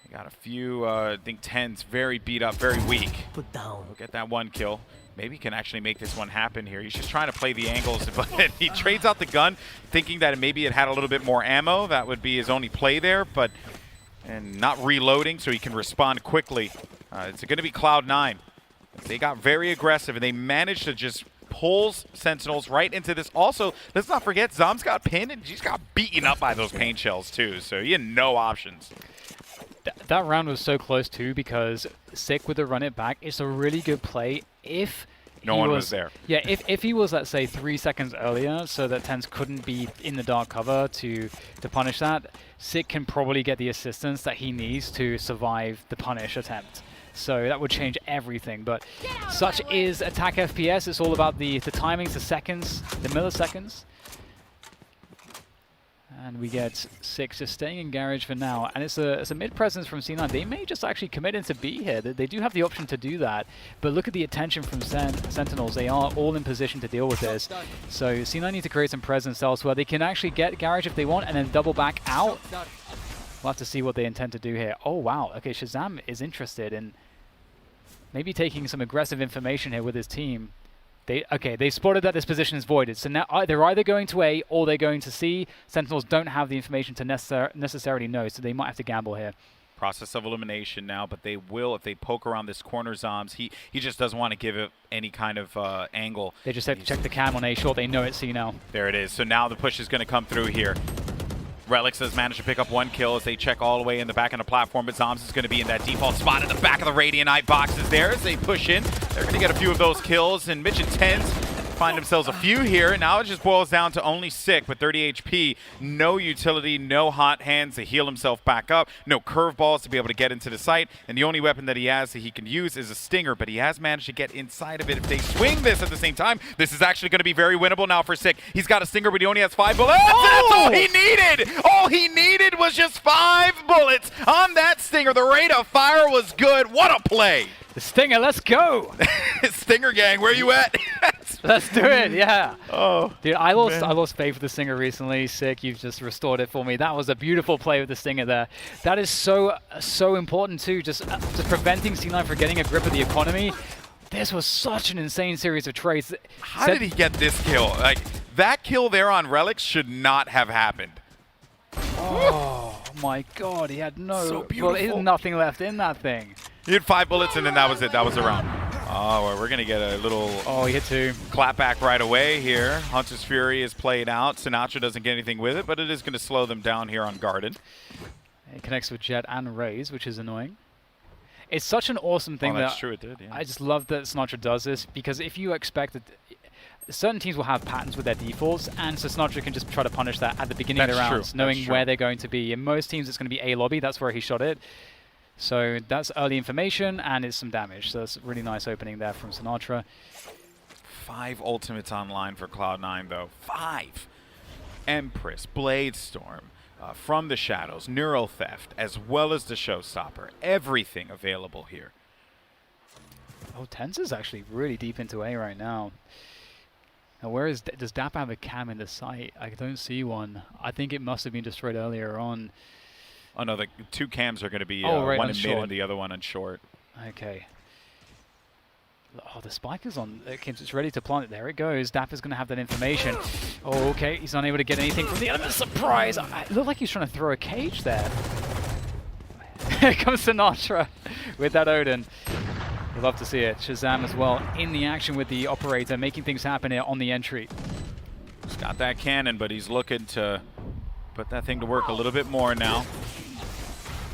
They got a few, I think, 10s very beat up, very weak.
Put down.
We'll get that 1 kill. Maybe he can actually make this one happen here. He's just trying to play the angles, but he trades out the gun, thinking that maybe it had a little bit more ammo. That would be his only play there, but and not reloading so he can respond quickly. It's going to be Cloud9. They got very aggressive, and they managed to just pull Sentinels right into this. Also, let's not forget, Zoms got pinned, and she's got beaten up by those paint shells, too. So he had no options.
That round was so close, too, because Sick with the run it back, it's a really good play if...
No one was there.
Yeah, if he was, let's say, 3 seconds earlier, so that Tens couldn't be in the dark cover to punish that, Sick can probably get the assistance that he needs to survive the punish attempt. So that would change everything, but such is attack FPS. It's all about the timings, the seconds, the milliseconds. And we get 6 just staying in garage for now. And it's a mid presence from C9. They may just actually commit into B here. They do have the option to do that. But look at the attention from Sentinels. They are all in position to deal with this. So C9 need to create some presence elsewhere. They can actually get garage if they want and then double back out. We'll have to see what they intend to do here. Oh, wow. Okay, Shazam is interested in maybe taking some aggressive information here with his team. They spotted that this position is voided. So now they're either going to A or they're going to C. Sentinels don't have the information to necessarily know, so they might have to gamble here.
Process of elimination now, but they will if they poke around this corner. Zombs, he just doesn't want to give it any kind of angle.
They just have to check the cam on A short. They know it's C now.
There it is. So now the push is going to come through here. Relics has managed to pick up 1 kill as they check all the way in the back of the platform, but Zombs is going to be in that default spot in the back of the Radiant boxes there as they push in. They're going to get a few of those kills, and Mitch and Tens find themselves a few here. Now it just boils down to only Sick with 30 HP. No utility, no hot hands to heal himself back up. No curveballs to be able to get into the site. And the only weapon that he has that he can use is a Stinger, but he has managed to get inside of it. If they swing this at the same time, this is actually going to be very winnable now for Sick. He's got a Stinger, but he only has 5 bullets. Oh! That's all he needed! All he needed was just 5 bullets on that Stinger. The rate of fire was good. What a play!
The Stinger, let's go!
Stinger gang, where you at?
Let's do it, yeah.
Oh,
dude, I lost faith with the Stinger recently. Sick, you've just restored it for me. That was a beautiful play with the Stinger there. That is so important too, just preventing C9 from getting a grip of the economy. This was such an insane series of trades.
How did he get this kill? Like, that kill there on Relics should not have happened.
Oh my god, he had
So beautiful.
Well, he had nothing left in that thing.
He had 5 bullets and then that was it. That was the round. Oh, well, we're going to get a little
he hit 2.
Clap back right away here. Hunter's Fury is played out. Sinatra doesn't get anything with it, but it is going to slow them down here on Garden.
It connects with Jet and Raze, which is annoying. It's such an awesome thing
that's true, it did, yeah.
I just love that Sinatra does this, because if you expect that certain teams will have patterns with their defaults, and so Sinatra can just try to punish that at the beginning of the rounds, knowing where they're going to be. In most teams, it's going to be A lobby. That's where he shot it. So that's early information, and it's some damage. So that's a really nice opening there from Sinatra.
5 ultimates online for Cloud9, though. 5. Empress, Bladestorm, From the Shadows, Neural Theft, as well as the Showstopper. Everything available here.
Oh, Tens is actually really deep into A right now. Now, does Dap have a cam in the site? I don't see one. I think it must have been destroyed earlier on.
Oh, no, the 2 cams are going to be
right,
one in
short.
mid and the other one on short.
Okay. Oh, the spike is on. It's ready to plant it. There it goes. Dap is going to have that information. Oh, okay. He's unable to get anything from the element. Surprise! It looked like he was trying to throw a cage there. Here comes Sinatra with that Odin. We'd love to see it. Shazam as well in the action with the operator, making things happen here on the entry.
He's got that cannon, but he's looking to put that thing to work a little bit more now.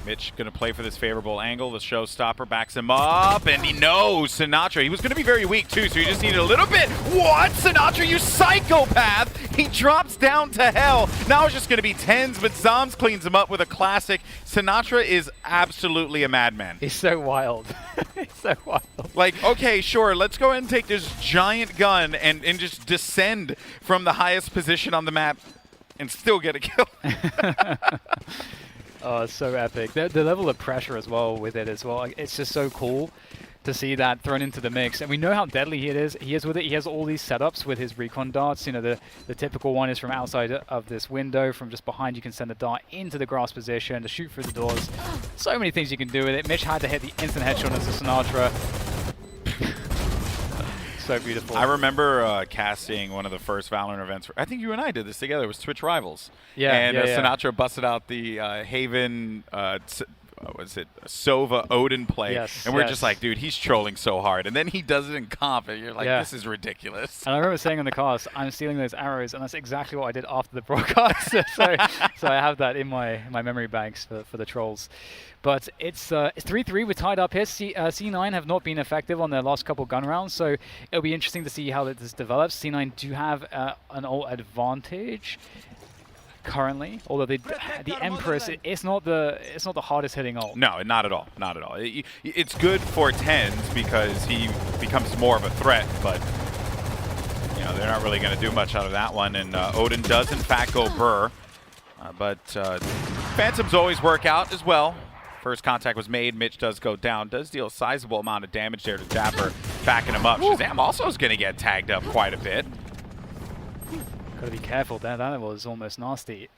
Mitch going to play for this favorable angle. The Showstopper backs him up, and he knows Sinatra. He was going to be very weak, too, so he just needed a little bit. What? Sinatra, you psychopath! He drops down to hell. Now it's just going to be Tens, but Zombs cleans him up with a classic. Sinatra is absolutely a madman.
He's so wild. He's so wild.
Like, okay, sure, let's go ahead and take this giant gun and just descend from the highest position on the map and still get a kill.
Oh, it's so epic. The level of pressure as well with it as well. Like, it's just so cool to see that thrown into the mix. And we know how deadly he is with it. He has all these setups with his recon darts. You know, the typical one is from outside of this window. From just behind, you can send a dart into the grass position to shoot through the doors. So many things you can do with it. Mitch had to hit the instant headshot into Sinatra. So beautiful.
I remember casting one of the first Valorant events. I think you and I did this together. It was Twitch Rivals.
Yeah,
and Sinatra busted out the Haven, was it Sova Odin play?
Yes,
and we're just like, dude, he's trolling so hard. And then he does it in comp, and you're like, this is ridiculous.
And I remember saying on the cast, I'm stealing those arrows, and that's exactly what I did after the broadcast. so I have that in my memory banks for the trolls. But it's 3-3. We're tied up here. C9 have not been effective on their last couple gun rounds, so it'll be interesting to see how this develops. C9 do have an ult advantage currently, although the Empress, it's not the hardest hitting ult.
No, not at all. Not at all. It's good for Tens because he becomes more of a threat, but you know they're not really going to do much out of that one. And Odin does in fact go burr. But Phantoms always work out as well. First contact was made. Mitch does go down. Does deal a sizable amount of damage there to Dapper, backing him up. Shazam also is going to get tagged up quite a bit.
Gotta be careful there. That was almost nasty.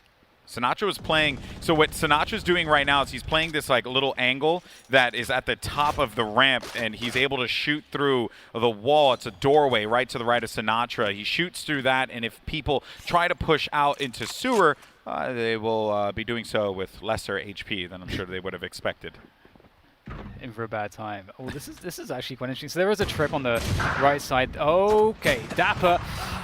Sinatra was playing, so what Sinatra's doing right now is he's playing this like little angle that is at the top of the ramp, and he's able to shoot through the wall. It's a doorway right to the right of Sinatra. He shoots through that, and if people try to push out into sewer, they will be doing so with lesser HP than I'm sure they would have expected.
In for a bad time. Oh, this is actually quite interesting. So there was a trip on the right side. Okay, Dapper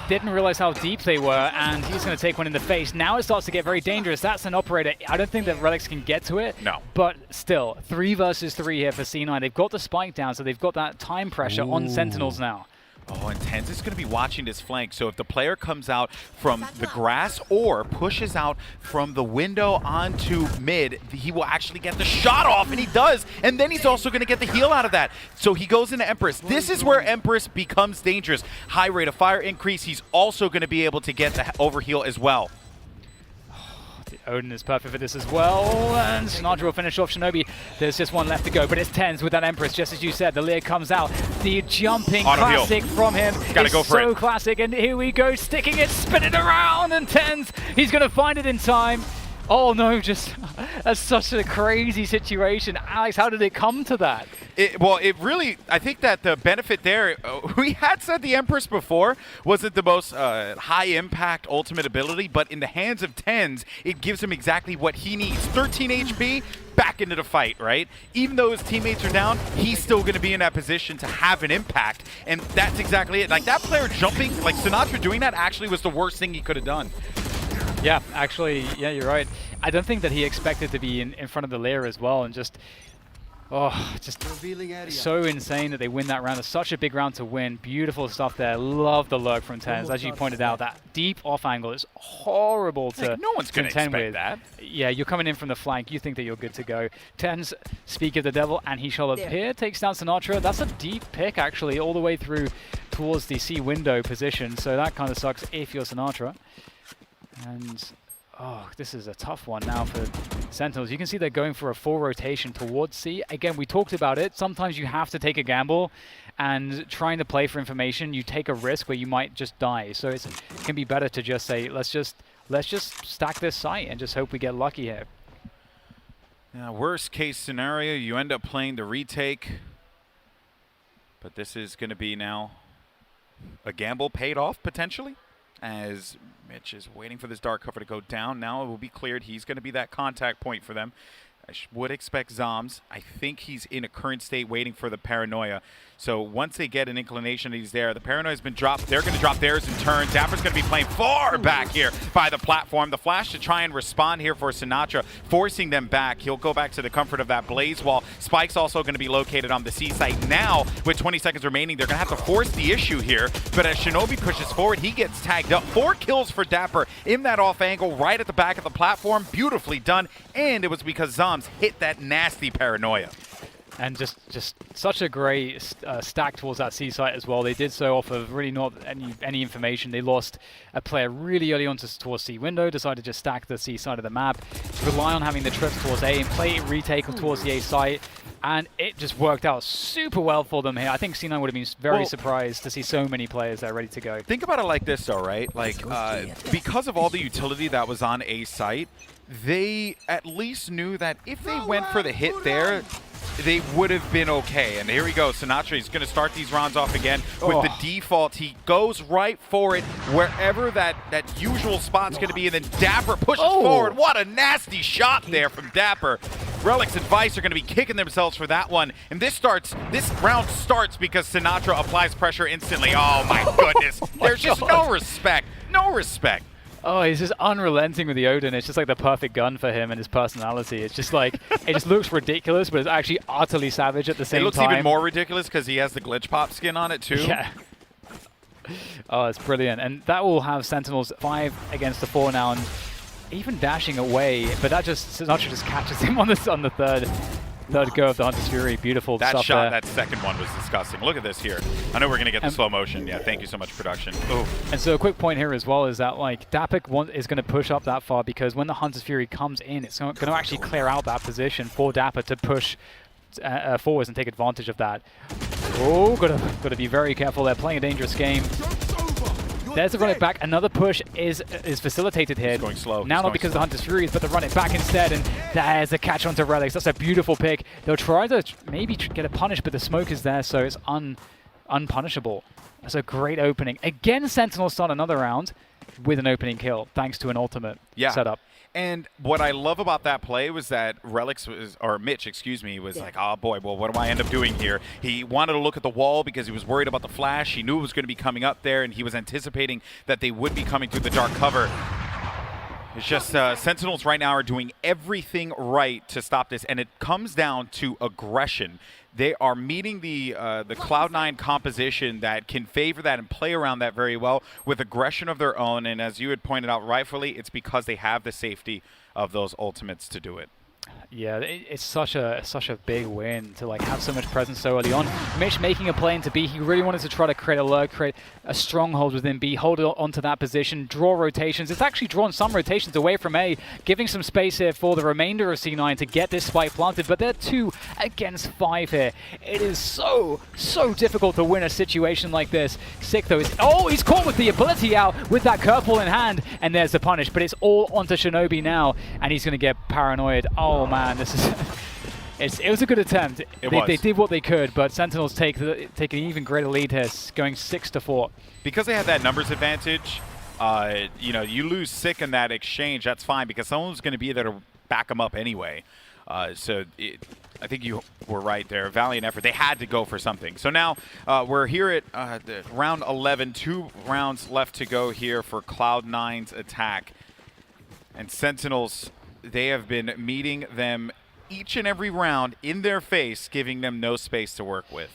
didn't realize how deep they were, and he's going to take one in the face. Now it starts to get very dangerous. That's an operator. I don't think that Relics can get to it.
No.
But still, 3 versus 3 here for C9. They've got the spike down, so they've got that time pressure on Sentinels now.
Oh, and Tens is going to be watching this flank. So if the player comes out from the grass or pushes out from the window onto mid, he will actually get the shot off, and he does. And then he's also going to get the heal out of that. So he goes into Empress. This is where Empress becomes dangerous. High rate of fire increase. He's also going to be able to get the overheal as well.
Odin is perfect for this as well, and Sinatra will finish off Shinobi. There's just one left to go, but it's Tens with that Empress, just as you said. The Leer comes out. The jumping classic from him is so classic, and here we go, sticking it, spinning around, and Tens, he's going to find it in time. Oh no, just that's such a crazy situation. Alex, how did it come to that?
Well, it really, I think that the benefit there, we had said the Empress before wasn't the most high impact ultimate ability, but in the hands of Tens, it gives him exactly what he needs. 13 HP, back into the fight, right? Even though his teammates are down, he's still going to be in that position to have an impact, and that's exactly it. Like that player jumping, like Sinatra doing that actually was the worst thing he could have done.
Yeah, actually, yeah, you're right. I don't think that he expected to be in front of the Leer as well, and just so insane that they win that round. It's such a big round to win. Beautiful stuff there. Love the lurk from Tens. As you pointed out, that deep off angle is horrible to
no one's going to expect that.
Yeah, you're coming in from the flank. You think that you're good to go. Tens, speak of the devil, and he shall appear. Takes down Sinatra. That's a deep pick, actually, all the way through towards the C window position. So that kind of sucks if you're Sinatra. And oh, this is a tough one now for Sentinels. You can see they're going for a full rotation towards C. Again, we talked about it. Sometimes you have to take a gamble, and trying to play for information, you take a risk where you might just die. So it can be better to just say, let's just stack this site and just hope we get lucky here.
Yeah, worst case scenario, you end up playing the retake. But this is going to be now a gamble paid off, potentially, as Mitch is waiting for this dark cover to go down. Now it will be cleared. He's going to be that contact point for them. I would expect Zoms. I think he's in a current state waiting for the paranoia. So once they get an inclination that he's there, the paranoia's been dropped. They're going to drop theirs in turn. Dapper's going to be playing far back here by the platform. The flash to try and respond here for Sinatra, forcing them back. He'll go back to the comfort of that blaze wall. Spike's also going to be located on the C site. Now, with 20 seconds remaining, they're going to have to force the issue here. But as Shinobi pushes forward, he gets tagged up. 4 kills for Dapper in that off angle right at the back of the platform. Beautifully done. And it was because Zoms hit that nasty paranoia.
And just such a great stack towards that C site as well. They did so off of really not any information. They lost a player really early on towards C window, decided to just stack the C side of the map, rely on having the trips towards A and play retake towards the A site. And it just worked out super well for them here. I think C9 would have been very surprised to see so many players there ready to go.
Think about it like this, though, right? Like, because of all the utility that was on A site, they at least knew that if they went for the hit there, they would have been okay. And here we go. Sinatra is going to start these rounds off again with the default. He goes right for it wherever that usual spot's going to be, and then Dapper pushes forward. What a nasty shot there from Dapper. Relics and Vice are going to be kicking themselves for that one. And this round starts because Sinatra applies pressure instantly. Oh my goodness. There's just no respect. No respect.
Oh, he's just unrelenting with the Odin. It's just like the perfect gun for him and his personality. It's just like, it just looks ridiculous, but it's actually utterly savage at the same time.
It looks even more ridiculous because he has the glitch pop skin on it too.
Yeah. Oh, it's brilliant. And that will have Sentinels 5 against the 4 now, and even dashing away, but that Sinatra just catches him on the third. Third go of the Hunter's Fury. Beautiful
That
stuff
shot,
there.
that second one was disgusting. Look at this here. I know we're going to get the slow motion. Yeah, thank you so much, production. Ooh.
And so a quick point here as well is that like Dapik is going to push up that far because when the Hunter's Fury comes in, it's going to actually clear out that position for Dapper to push forwards and take advantage of that. Oh, gotta be very careful. They're playing a dangerous game. There's the run it back. Another push is facilitated here.
He's going slow.
Now not because of the Hunter's Furies, but the run it back instead. And there's a catch onto Relics. That's a beautiful pick. They'll try to maybe get a punish, but the smoke is there, so it's unpunishable. That's a great opening. Again, Sentinels start another round with an opening kill, thanks to an ultimate setup.
And what I love about that play was that Mitch, excuse me, was like, oh boy, well, what do I end up doing here? He wanted to look at the wall because he was worried about the flash. He knew it was going to be coming up there, and he was anticipating that they would be coming through the dark cover. It's just Sentinels right now are doing everything right to stop this, and it comes down to aggression. They are meeting the Cloud9 composition that can favor that and play around that very well with aggression of their own. And as you had pointed out rightfully, it's because they have the safety of those ultimates to do it.
Yeah, it's such a big win to like have so much presence so early on. Mitch making a play into B. He really wanted to try to create a lurk, create a stronghold within B, hold it onto that position, draw rotations. It's actually drawn some rotations away from A, giving some space here for the remainder of C9 to get this spike planted. But they're 2 against 5 here. It is so difficult to win a situation like this. Sick though. He's caught with the ability out with that curveball in hand, and there's the punish. But it's all onto Shinobi now, and he's going to get paranoid. Oh man, this is it was a good attempt. They did what they could, but Sentinels take an even greater lead here, going 6-4.
Because they have that numbers advantage, you know, you lose Sick in that exchange, that's fine because someone's going to be there to back them up anyway. I think you were right there. Valiant effort. They had to go for something. So now we're here at round 11. 2 rounds left to go here for Cloud9's attack. And Sentinels, they have been meeting them each and every round in their face, giving them no space to work with.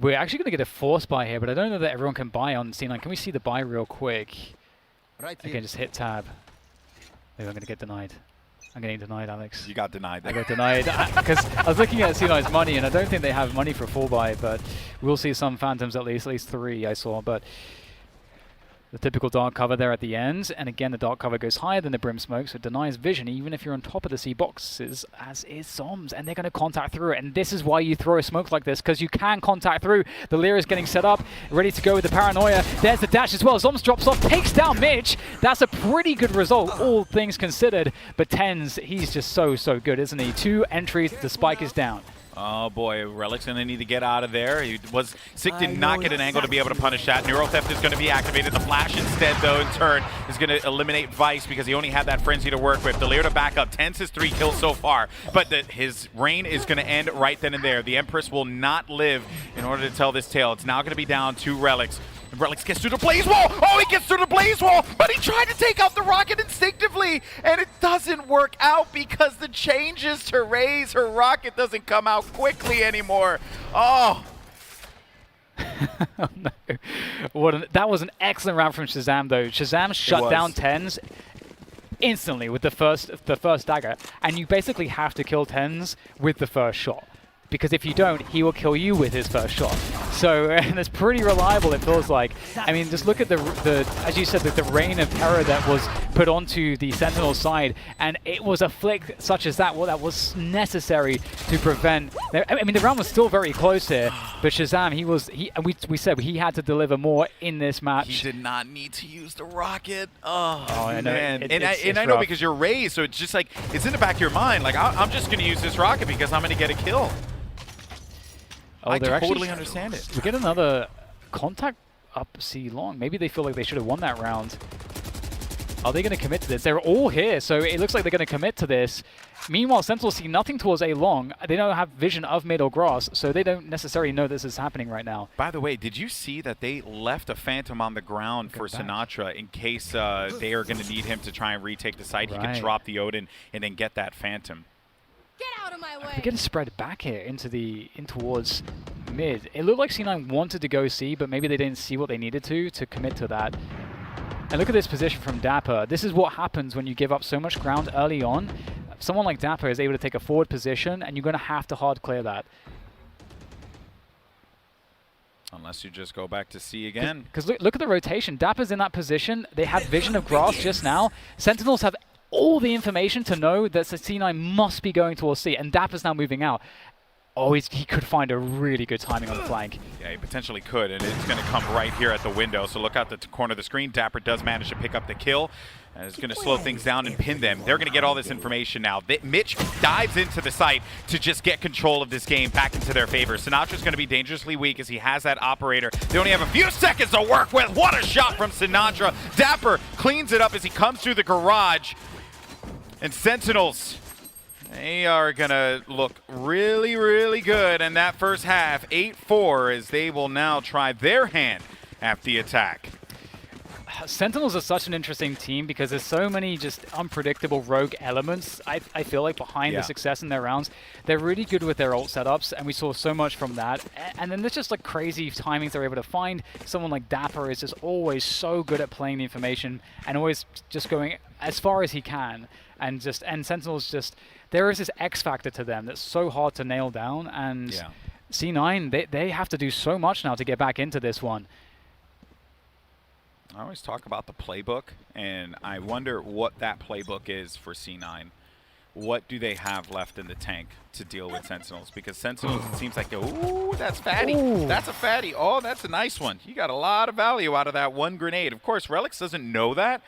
We're actually going to get a force buy here, but I don't know that everyone can buy on C9. Can we see the buy real quick? Again, just hit tab. Maybe I'm going to get denied. I'm getting denied, Alex.
You got denied there.
I got denied because I was looking at C9's money, and I don't think they have money for full buy, but we'll see some Phantoms at least 3 I saw, but the typical dark cover there at the end, and again the dark cover goes higher than the brim smoke, so it denies vision even if you're on top of the C boxes, as is Zoms, and they're going to contact through it. And this is why you throw a smoke like this, because you can contact through. The Lyra is getting set up, ready to go with the paranoia. There's the dash as well. Zoms drops off, takes down Mitch. That's a pretty good result, all things considered. But Tens, he's just so good, isn't he? 2 entries, the spike is down.
Oh boy, Relic's going to need to get out of there. Sick did not get an angle to be able to punish that. Neuro Theft is going to be activated. The Flash instead, though, in turn, is going to eliminate Vice because he only had that Frenzy to work with. Delir to back up. Tens has 3 kills so far, but his reign is going to end right then and there. The Empress will not live in order to tell this tale. It's now going to be down to Relics. Relics gets through the Blaze Wall. Oh, he gets through the Blaze Wall, but he tried to take out the rocket instinctively, and it doesn't work out because the changes to raise her rocket doesn't come out quickly anymore. Oh.
Oh no. That was an excellent round from Shazam, though. Shazam shut down Tens instantly with the first dagger, and you basically have to kill Tens with the first shot. Because if you don't, he will kill you with his first shot. So, and it's pretty reliable, it feels like. I mean, just look at the as you said, the reign of terror that was put onto the Sentinel side, and it was a flick such as that, that was necessary to prevent. I mean, the round was still very close here, but Shazam, we said he had to deliver more in this match.
He did not need to use the rocket. Oh
I know.
Man. I know because you're raised, so it's just like, it's in the back of your mind. Like, I'm just going to use this rocket because I'm going to get a kill.
Oh,
I totally understand it.
We get another contact up C long. Maybe they feel like they should have won that round. Are they going to commit to this? They're all here, so it looks like they're going to commit to this. Meanwhile, Sentinels see nothing towards A long. They don't have vision of mid or grass, so they don't necessarily know this is happening right now.
By the way, did you see that they left a Phantom on the ground for Sinatra in case they are going to need him to try and retake the site? He could drop the Odin and then get that Phantom.
Get out of my way!
We're getting spread back here in towards mid. It looked like C9 wanted to go C, but maybe they didn't see what they needed to commit to that. And look at this position from Dapper. This is what happens when you give up so much ground early on. someone like Dapper is able to take a forward position, and you're going to have to hard clear that.
Unless you just go back to C again.
Because look at the rotation. Dapper's in that position. They have vision of grass just now. Sentinels have all the information to know that C9 must be going towards C, and Dapper's now moving out. Oh, he could find a really good timing on the flank.
Yeah, he potentially could, and it's going to come right here at the window. So look out the corner of the screen. Dapper does manage to pick up the kill, and it's going to slow things down and pin them. They're going to get all this information now. Mitch dives into the site to just get control of this game back into their favor. Sinatra's going to be dangerously weak as he has that operator. They only have a few seconds to work with. What a shot from Sinatra. Dapper cleans it up as he comes through the garage. And Sentinels, they are going to look really, really good in that first half. 8-4 as they will now try their hand at the attack.
Sentinels are such an interesting team because there's so many just unpredictable rogue elements, I feel like, behind the success in their rounds. They're really good with their ult setups, and we saw so much from that. And then there's just like crazy timings they're able to find. Someone like Dapper is just always so good at playing the information and always just going as far as he can. And Sentinels just, there is this X factor to them that's so hard to nail down. And C9, they have to do so much now to get back into this one.
I always talk about the playbook, and I wonder what that playbook is for C9. What do they have left in the tank to deal with Sentinels? Because Sentinels, it seems like, ooh, that's fatty. Ooh. That's a fatty. Oh, that's a nice one. You got a lot of value out of that one grenade. Of course, Relix doesn't know that,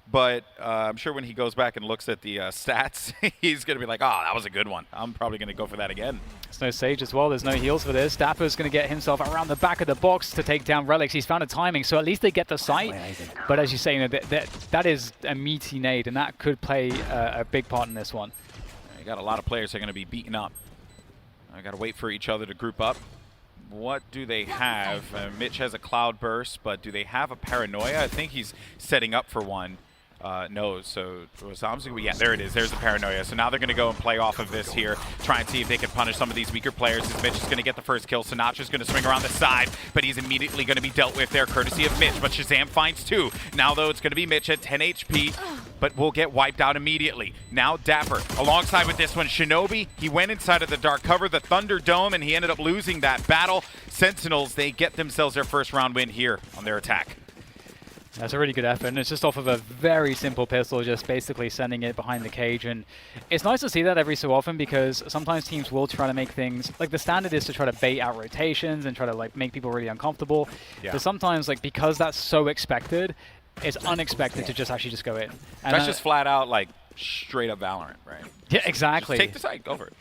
but I'm sure when he goes back and looks at the stats, he's going to be like, oh, that was a good one. I'm probably going to go for that again.
There's no Sage as well. There's no heals for this. Dapper's going to get himself around the back of the box to take down Relix. He's found a timing, so at least they get the sight. But as you say, you know, that is a meaty nade, and that could play a big part in this one.
You got a lot of players that are going to be beaten up. I got to wait for each other to group up. What do they have? Mitch has a cloud burst, but do they have a paranoia? I think he's setting up for one. No, so yeah, there it is. There's the paranoia. So now they're going to go and play off of this here, try and see if they can punish some of these weaker players. As Mitch is going to get the first kill. Sinatra's going to swing around the side, but he's immediately going to be dealt with there, courtesy of Mitch. But Shazam finds two. Now, though, it's going to be Mitch at 10 HP, but will get wiped out immediately. Now Dapper, alongside with this one, Shinobi. He went inside of the dark cover, the Thunderdome, and he ended up losing that battle. Sentinels, they get themselves their first round win here on their attack.
That's a really good effort, and it's just off of a very simple pistol, just basically sending it behind the cage. And it's nice to see that every so often, because sometimes teams will try to make things, like the standard is to try to bait out rotations and try to like make people really uncomfortable. Yeah. But sometimes, like, because that's so expected, it's unexpected to just actually just go in. And
that's just flat out like straight up Valorant, right?
Yeah, exactly.
Just take the side, go for it.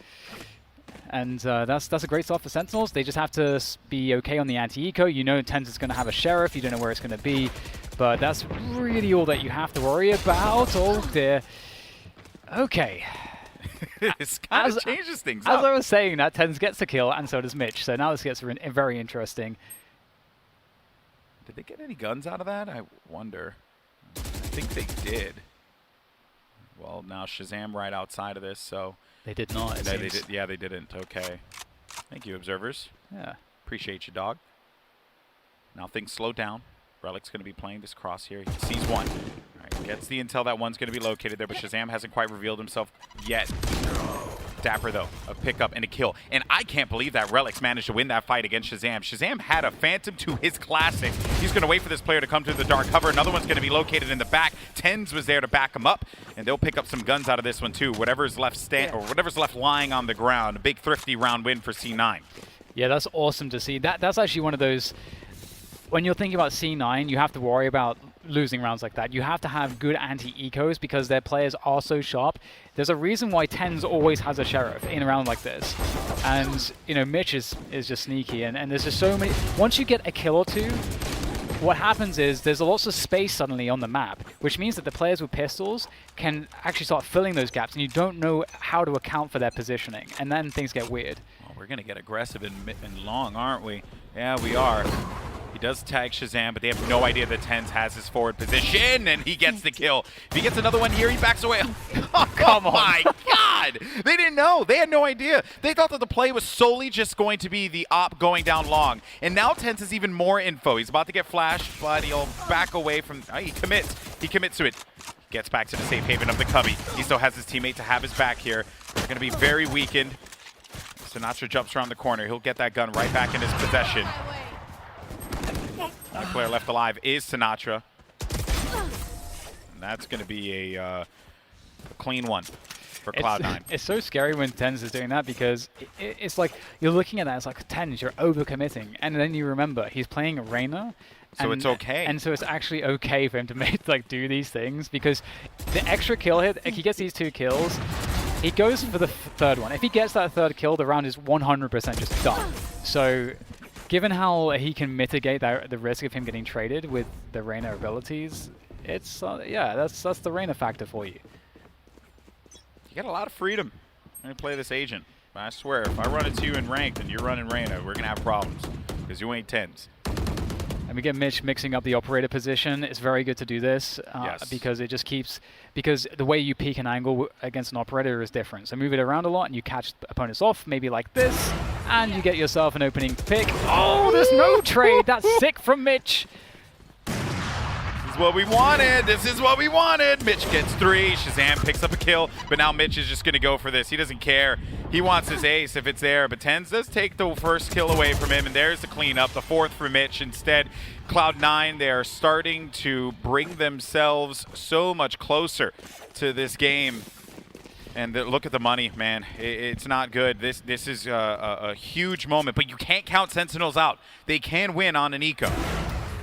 And that's a great start for Sentinels. They just have to be okay on the anti-eco. You know TenZ is going to have a Sheriff. You don't know where it's going to be. But that's really all that you have to worry about. Oh, dear. Okay.
This kind of changes things up.
As I was saying, that TenZ gets the kill, and so does Mitch. So now this gets very interesting.
Did they get any guns out of that? I wonder. I think they did. Well, now Shazam right outside of this, so...
They did not.
Yeah, they didn't. Okay. Thank you, observers.
Yeah.
Appreciate you, dog. Now things slow down. Relic's going to be playing this cross here. He sees one. All right, gets the intel that one's going to be located there, but Shazam hasn't quite revealed himself yet. Dapper, though, a pickup and a kill. And I can't believe that Relix managed to win that fight against Shazam. Shazam had a Phantom to his classics. He's going to wait for this player to come to the dark cover. Another one's going to be located in the back. TenZ was there to back him up, and they'll pick up some guns out of this one, too. Whatever's left whatever's left lying on the ground. A big, thrifty round win for C9.
Yeah, that's awesome to see. That's actually one of those... When you're thinking about C9, you have to worry about losing rounds like that. You have to have good anti-ecos because their players are so sharp. There's a reason why TenZ always has a Sheriff in a round like this. And, you know, Mitch is just sneaky. And there's just so many... Once you get a kill or two, what happens is there's lots of space suddenly on the map, which means that the players with pistols can actually start filling those gaps, and you don't know how to account for their positioning. And then things get weird.
Well, we're going to get aggressive and long, aren't we? Yeah, we are. He does tag Shazam, but they have no idea that TenZ has his forward position, and he gets the kill. If he gets another one here, he backs away. Oh, come on. My God! They didn't know. They had no idea. They thought that the play was solely just going to be the op going down long. And now TenZ has even more info. He's about to get flashed, but he'll back away from... he commits. He commits to it. Gets back to the safe haven of the Cubby. He still has his teammate to have his back here. They're going to be very weakened. Sinatraa jumps around the corner. He'll get that gun right back in his possession. The player left alive is Sinatraa. And that's going to be a clean one for Cloud9.
It's so scary when TenZ is doing that because it's like you're looking at that, it's like TenZ, you're overcommitting. And then you remember he's playing Reyna.
So it's okay.
And so it's actually okay for him to do these things because the extra kill hit, if he gets these 2 kills, he goes for the third one. If he gets that 3rd kill, the round is 100% just done. So given how he can mitigate the risk of him getting traded with the Reyna abilities, it's yeah, that's the Reyna factor for you.
You get a lot of freedom when you play this agent. I swear, if I run into you in ranked and you're running Reyna, we're going to have problems because you ain't TenZ.
And we get Mitch mixing up the operator position. It's very good to do this because it just keeps, because the way you peek an angle against an operator is different. So move it around a lot and you catch opponents off, maybe like this, and you get yourself an opening pick. Oh, there's no trade. That's sick from Mitch.
This is what we wanted. This is what we wanted. Mitch gets 3. Shazam picks up a kill, but now Mitch is just going to go for this. He doesn't care. He wants his ace if it's there, but TenZ does take the first kill away from him, and there's the cleanup, the 4th for Mitch. Instead, Cloud9, they are starting to bring themselves so much closer to this game. And look at the money, man. It's not good. This is a huge moment, but you can't count Sentinels out. They can win on an eco.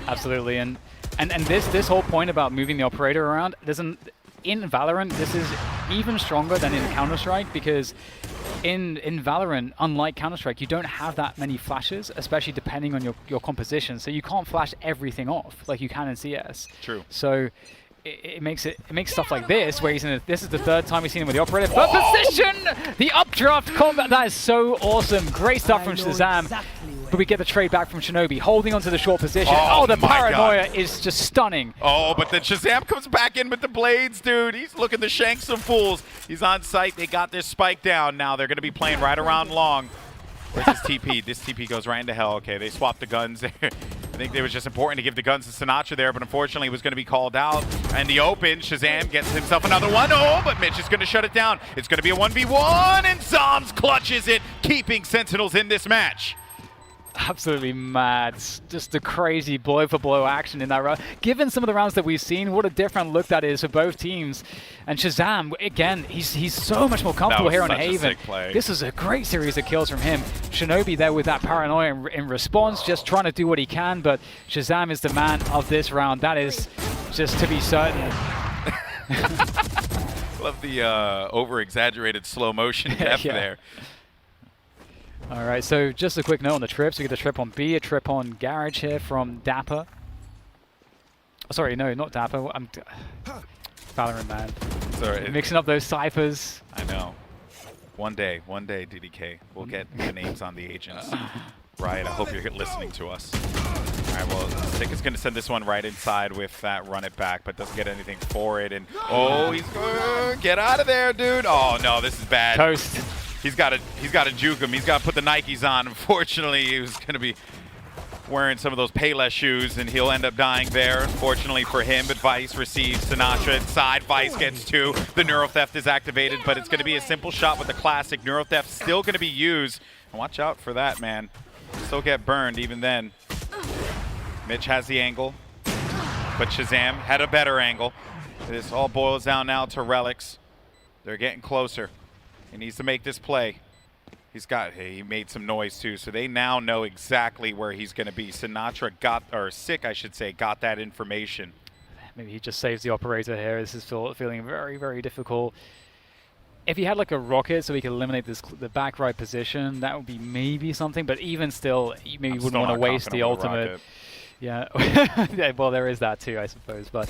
Absolutely, and this whole point about moving the operator around doesn't. In Valorant, this is even stronger than in Counter-Strike because in Valorant, unlike Counter-Strike, you don't have that many flashes, especially depending on your composition. So you can't flash everything off like you can in CS.
True.
So it makes stuff like this, where this is the 3rd time we've seen him with the operator. But position! The updraft combat, that is so awesome. Great stuff from Shazam. But we get the trade back from Shinobi, holding onto the short position. Oh, the paranoia is just stunning.
Oh, but then Shazam comes back in with the blades, dude. He's looking to shank some fools. He's on site. They got this spike down. Now they're going to be playing right around long. Where's this TP? This TP goes right into hell. Okay, they swapped the guns there. I think it was just important to give the guns to Sinatraa there, but unfortunately it was going to be called out. And the open, Shazam gets himself another one. Oh, but Mitch is going to shut it down. It's going to be a 1v1, and Zoms clutches it, keeping Sentinels in this match.
Absolutely mad. Just the crazy blow-for-blow action in that round. Given some of the rounds that we've seen, what a different look that is for both teams. And Shazam, again, he's so much more comfortable here on Haven. This is a great series of kills from him. Shinobi there with that paranoia in response, just trying to do what he can, but Shazam is the man of this round. That is just to be certain.
Love the over-exaggerated slow motion depth there.
All right, so just a quick note on the trips. We get a trip on B, a trip on Garage here from Dapper. Oh, sorry, no, not Dapper. I'm Valorant, man.
Sorry,
mixing up those ciphers.
I know. One day, DDK, we'll get the names on the agents. Right, I hope you're listening to us. All right, well, Stick is going to send this one right inside with that run it back, but doesn't get anything for it. And oh, he's get out of there, dude. Oh no, this is bad.
Toast.
He's got to juke him. He's got to put the Nikes on. Unfortunately, he was going to be wearing some of those Payless shoes, and he'll end up dying there. Unfortunately for him, but Vice receives Sinatraa inside. Vice gets 2. The Neuro Theft is activated, but it's going to be a simple shot with the classic. Neuro Theft still going to be used. And watch out for that, man. Still get burned even then. Mitch has the angle, but Shazam had a better angle. This all boils down now to Relics. They're getting closer. He needs to make this play. He made some noise too, so they now know exactly where he's going to be. Sinatraa Sick, I should say, got that information.
Maybe he just saves the operator here. This is feeling very, very difficult. If he had like a rocket so he could eliminate the back right position, that would be maybe something, but even still, you maybe wouldn't want to waste the ultimate. Yeah. Yeah, well, there is that too, I suppose, but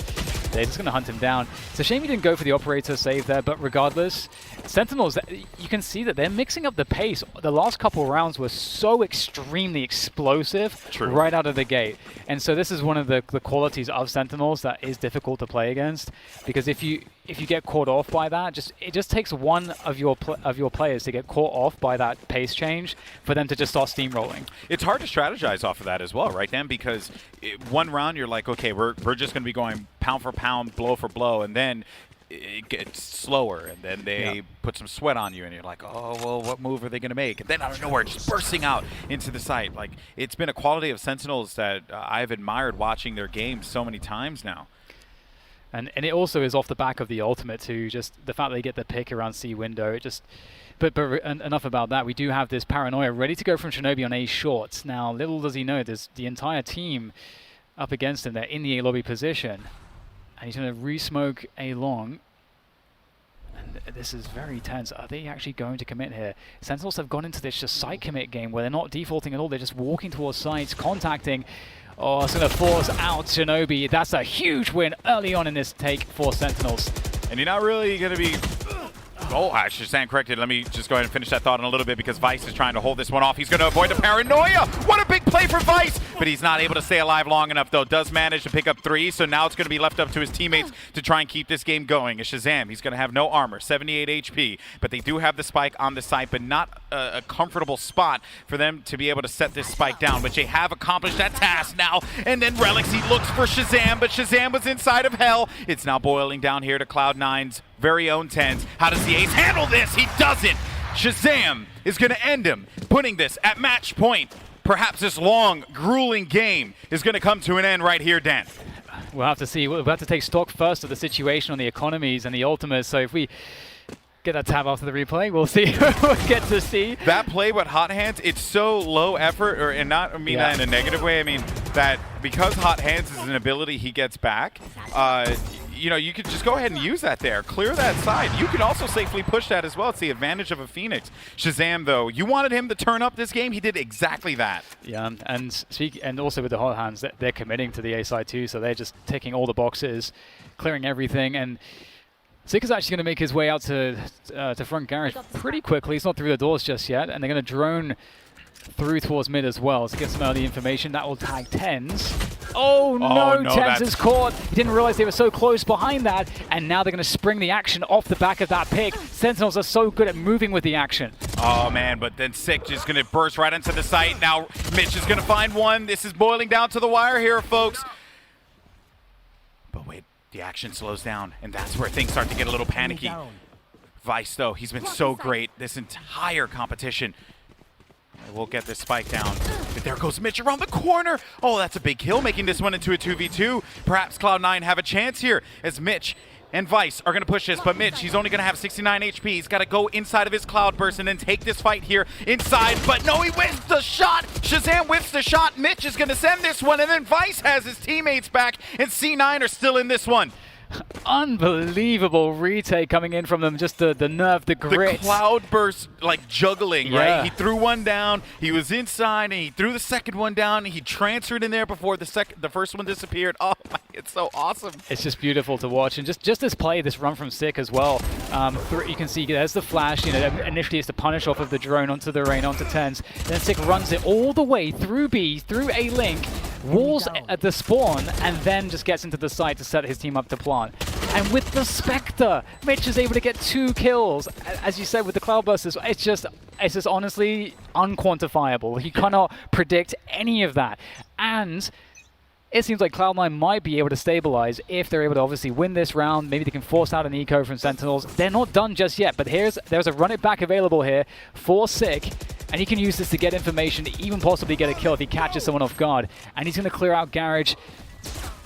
they're just going to hunt him down. It's a shame he didn't go for the operator save there, but regardless, Sentinels, you can see that they're mixing up the pace. The last couple rounds were so extremely explosive right out of the gate. And so this is one of the qualities of Sentinels that is difficult to play against, because if you if you get caught off by that, it just takes one of your players to get caught off by that pace change for them to just start steamrolling.
It's hard to strategize off of that as well, right, Dan? Because one round you're like, okay, we're just going to be going pound for pound, blow for blow, and then it gets slower, and then they put some sweat on you, and you're like, oh, well, what move are they going to make? And then out of nowhere, just bursting out into the site. Like, it's been a quality of Sentinels that I've admired watching their games so many times now.
And it also is off the back of the ultimate too, just the fact they get the pick around C window. It just, but enough about that. We do have this Paranoia ready to go from Shinobi on A short. Now, little does he know, there's the entire team up against him. They're in the A lobby position. And he's going to re-smoke A long. And this is very tense. Are they actually going to commit here? Sentinels have gone into this just site commit game where they're not defaulting at all. They're just walking towards sites, contacting. Oh, it's going to force out Shinobi. That's a huge win early on in this take for Sentinels.
And you're not really going to be... Oh, I should stand corrected. Let me just go ahead and finish that thought in a little bit because Vice is trying to hold this one off. He's going to avoid the Paranoia. What a big play for Vice! But he's not able to stay alive long enough, though. Does manage to pick up 3, so now it's going to be left up to his teammates to try and keep this game going. It's Shazam. He's going to have no armor, 78 HP. But they do have the spike on the site, but not a comfortable spot for them to be able to set this spike down, which they have accomplished that task now. And then Relics, he looks for Shazam, but Shazam was inside of hell. It's now boiling down here to Cloud9's very own TenZ. How does the ace handle this? He doesn't. Shazam is going to end him, putting this at match point. Perhaps this long, grueling game is going to come to an end right here, Dan.
We'll have to see. We'll have to take stock first of the situation on the economies and the ultimates. So if we get that tab after the replay, we'll see. We'll get to see.
That play with Hot Hands, it's so low effort, and not I mean that in a negative way. I mean that because Hot Hands is an ability he gets back, you know, you could just go ahead and use that there. Clear that side. You can also safely push that as well. It's the advantage of a Phoenix. Shazam, though, you wanted him to turn up this game. He did exactly that.
Yeah, and also with the Hot Hands, they're committing to the A side too, so they're just ticking all the boxes, clearing everything, and Sick is actually going to make his way out to front garage pretty quickly. He's not through the doors just yet, and they're going to drone through towards mid as well to get some early information. That will tag TenZ. Oh no, TenZ is caught. He didn't realize they were so close behind that, and now they're going to spring the action off the back of that pick. Sentinels are so good at moving with the action.
Oh man, but then Sick just going to burst right into the site. Now Mitch is going to find one. This is boiling down to the wire here, folks. But wait, the action slows down, and that's where things start to get a little panicky. Vice, though, he's been so great this entire competition. We'll get this spike down. But there goes Mitch around the corner. Oh, that's a big kill, making this one into a 2v2. Perhaps Cloud9 have a chance here as Mitch and Vice are going to push this. But Mitch, he's only going to have 69 HP. He's got to go inside of his Cloud Burst and then take this fight here inside. But no, he whiffs the shot. Shazam whiffs the shot. Mitch is going to send this one. And then Vice has his teammates back. And C9 are still in this one.
Unbelievable retake coming in from them. Just the nerve, the grit.
The Cloud Burst, like juggling, right? He threw one down, he was inside, and he threw the second one down, and he transferred in there before the first one disappeared. Oh my, it's so awesome.
It's just beautiful to watch. And just this play, this run from Sick as well. You can see there's the flash. You know, initially it's the punish off of the drone onto the rain, onto TenZ. Then Sick runs it all the way through B, through A link, walls at the spawn, and then just gets into the site to set his team up to plant. And with the Spectre, Mitch is able to get 2 kills. As you said, with the Cloudburst, it's just honestly unquantifiable. You cannot predict any of that. And it seems like Cloud9 might be able to stabilize if they're able to obviously win this round. Maybe they can force out an eco from Sentinels. They're not done just yet, but there's a run it back available here for Sick. And he can use this to get information, to even possibly get a kill if he catches someone off guard. And he's going to clear out Garage.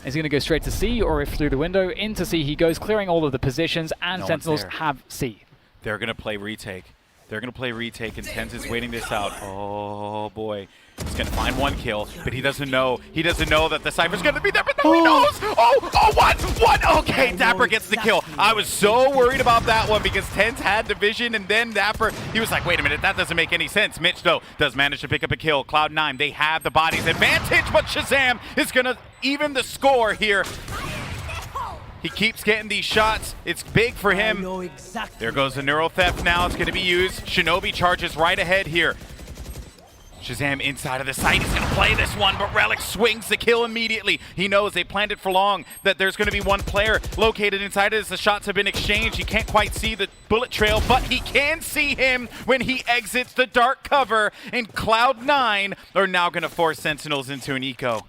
Is he going to go straight to C, or if through the window into C he goes, clearing all of the positions, and Sentinels have C.
They're going to play retake. They're going to play retake, and TenZ is waiting this out. Oh boy. He's going to find 1 kill, but he doesn't know. He doesn't know that the Cypher's going to be there, but now he knows! Oh, what? Okay, Dapper gets the kill. I was so worried about that one because TenZ had the vision, and then Dapper, he was like, wait a minute, that doesn't make any sense. Mitch, though, does manage to pick up a kill. Cloud9, they have the bodies advantage, but Shazam is going to even the score here. He keeps getting these shots. It's big for him. There goes the Neuro Theft now. It's going to be used. Shinobi charges right ahead here. Shazam inside of the site. He's going to play this one, but Relic swings the kill immediately. He knows they planned it for long, that there's going to be one player located inside as the shots have been exchanged. He can't quite see the bullet trail, but he can see him when he exits the dark cover. And Cloud9 are now going to force Sentinels into an eco.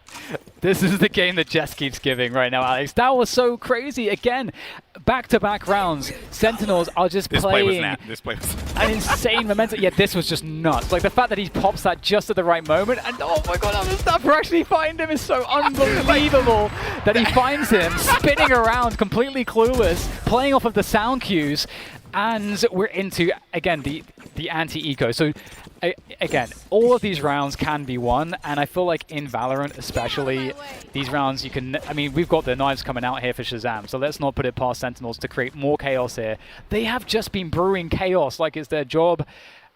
This is the game that Jess keeps giving right now, Alex. That was so crazy. Again, back-to-back rounds. Sentinels are just playing
This play was
an insane momentum. Yeah, this was just nuts. Like the fact that he pops that just at the right moment, and oh my god, the snapper actually find him is so unbelievable that he finds him spinning around, completely clueless, playing off of the sound cues, and we're into again the anti-eco. So again, all of these rounds can be won, and I feel like in Valorant especially, these rounds you can, I mean, we've got the knives coming out here for Shazam, so let's not put it past Sentinels to create more chaos here. They have just been brewing chaos like it's their job,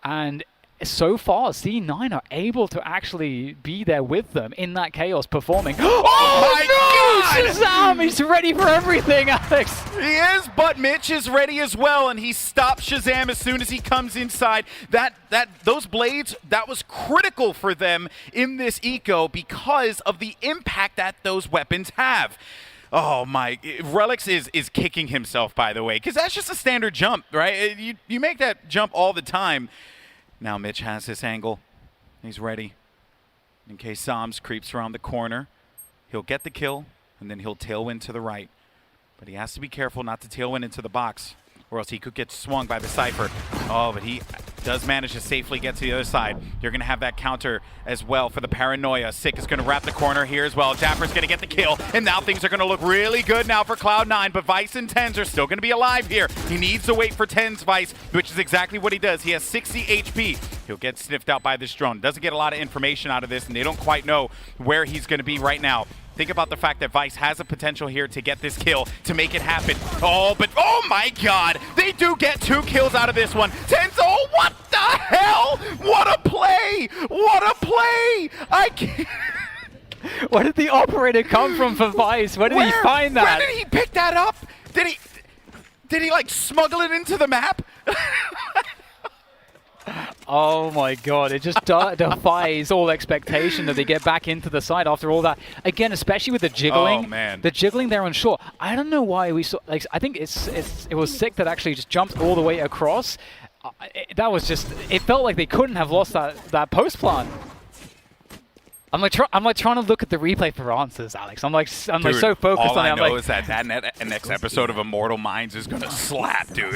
and so far, C9 are able to actually be there with them in that chaos performing.
Oh my god!
Shazam, he's ready for everything, Alex!
He is, but Mitch is ready as well, and he stops Shazam as soon as he comes inside. Those blades, that was critical for them in this eco because of the impact that those weapons have. Oh my, Relix is kicking himself, by the way, because that's just a standard jump, right? You make that jump all the time. Now Mitch has this angle. He's ready. In case Sams creeps around the corner, he'll get the kill, and then he'll tailwind to the right. But he has to be careful not to tailwind into the box, or else he could get swung by the Cypher. Oh, but he does manage to safely get to the other side. You're going to have that counter as well for the Paranoia. Sick is going to wrap the corner here as well. Dapper's going to get the kill, and now things are going to look really good now for Cloud9, but Vice and Tens are still going to be alive here. He needs to wait for Tens Vice, which is exactly what he does. He has 60 HP. He'll get sniffed out by this drone. Doesn't get a lot of information out of this, and they don't quite know where he's going to be right now. Think about the fact that Vice has a potential here to get this kill, to make it happen. Oh, but oh my god! They do get 2 kills out of this one. Tenzo, what the hell? What a play! What a play! I can't...
Where did the operator come from for Vice? Where did he find that?
Where did he pick that up? Did he like smuggle it into the map?
Oh my god, it just defies all expectation that they get back into the side after all that. Again, especially with the jiggling.
Oh man.
The jiggling there on shore. I don't know why we saw, like, I think it was Sick that actually just jumped all the way across. That was just, it felt like they couldn't have lost that post plant. I'm like trying to look at the replay for answers, Alex. I'm like so focused on it.
All I know is that next episode of Immortal Minds is gonna slap, dude.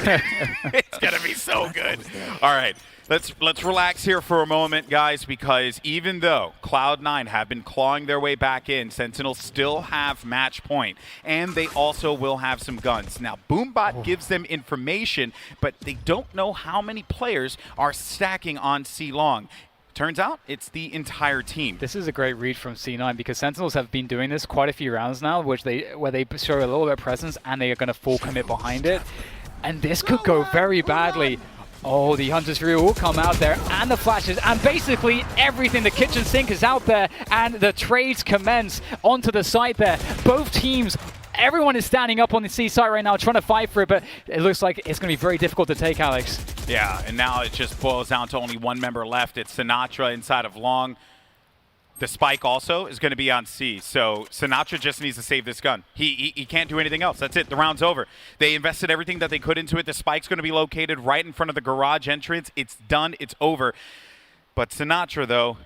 It's gonna be so good. All right, let's relax here for a moment, guys, because even though Cloud9 have been clawing their way back in, Sentinels still have match point, and they also will have some guns. Now, Boombot gives them information, but they don't know how many players are stacking on C-Long. Turns out it's the entire team.
This is a great read from C9 because Sentinels have been doing this quite a few rounds now, where they show a little bit of presence and they are going to full commit behind it. And this could go very badly. Oh, the Hunter's Fury will come out there, and the flashes, and basically everything. The kitchen sink is out there, and the trades commence onto the site there. Both teams, everyone is standing up on the C site right now trying to fight for it, but it looks like it's going to be very difficult to take, Alex.
Yeah, and now it just boils down to only one member left. It's Sinatra inside of Long. The spike also is going to be on C, so Sinatra just needs to save this gun. He can't do anything else. That's it. The round's over. They invested everything that they could into it. The spike's going to be located right in front of the garage entrance. It's done. It's over. But Sinatra, though,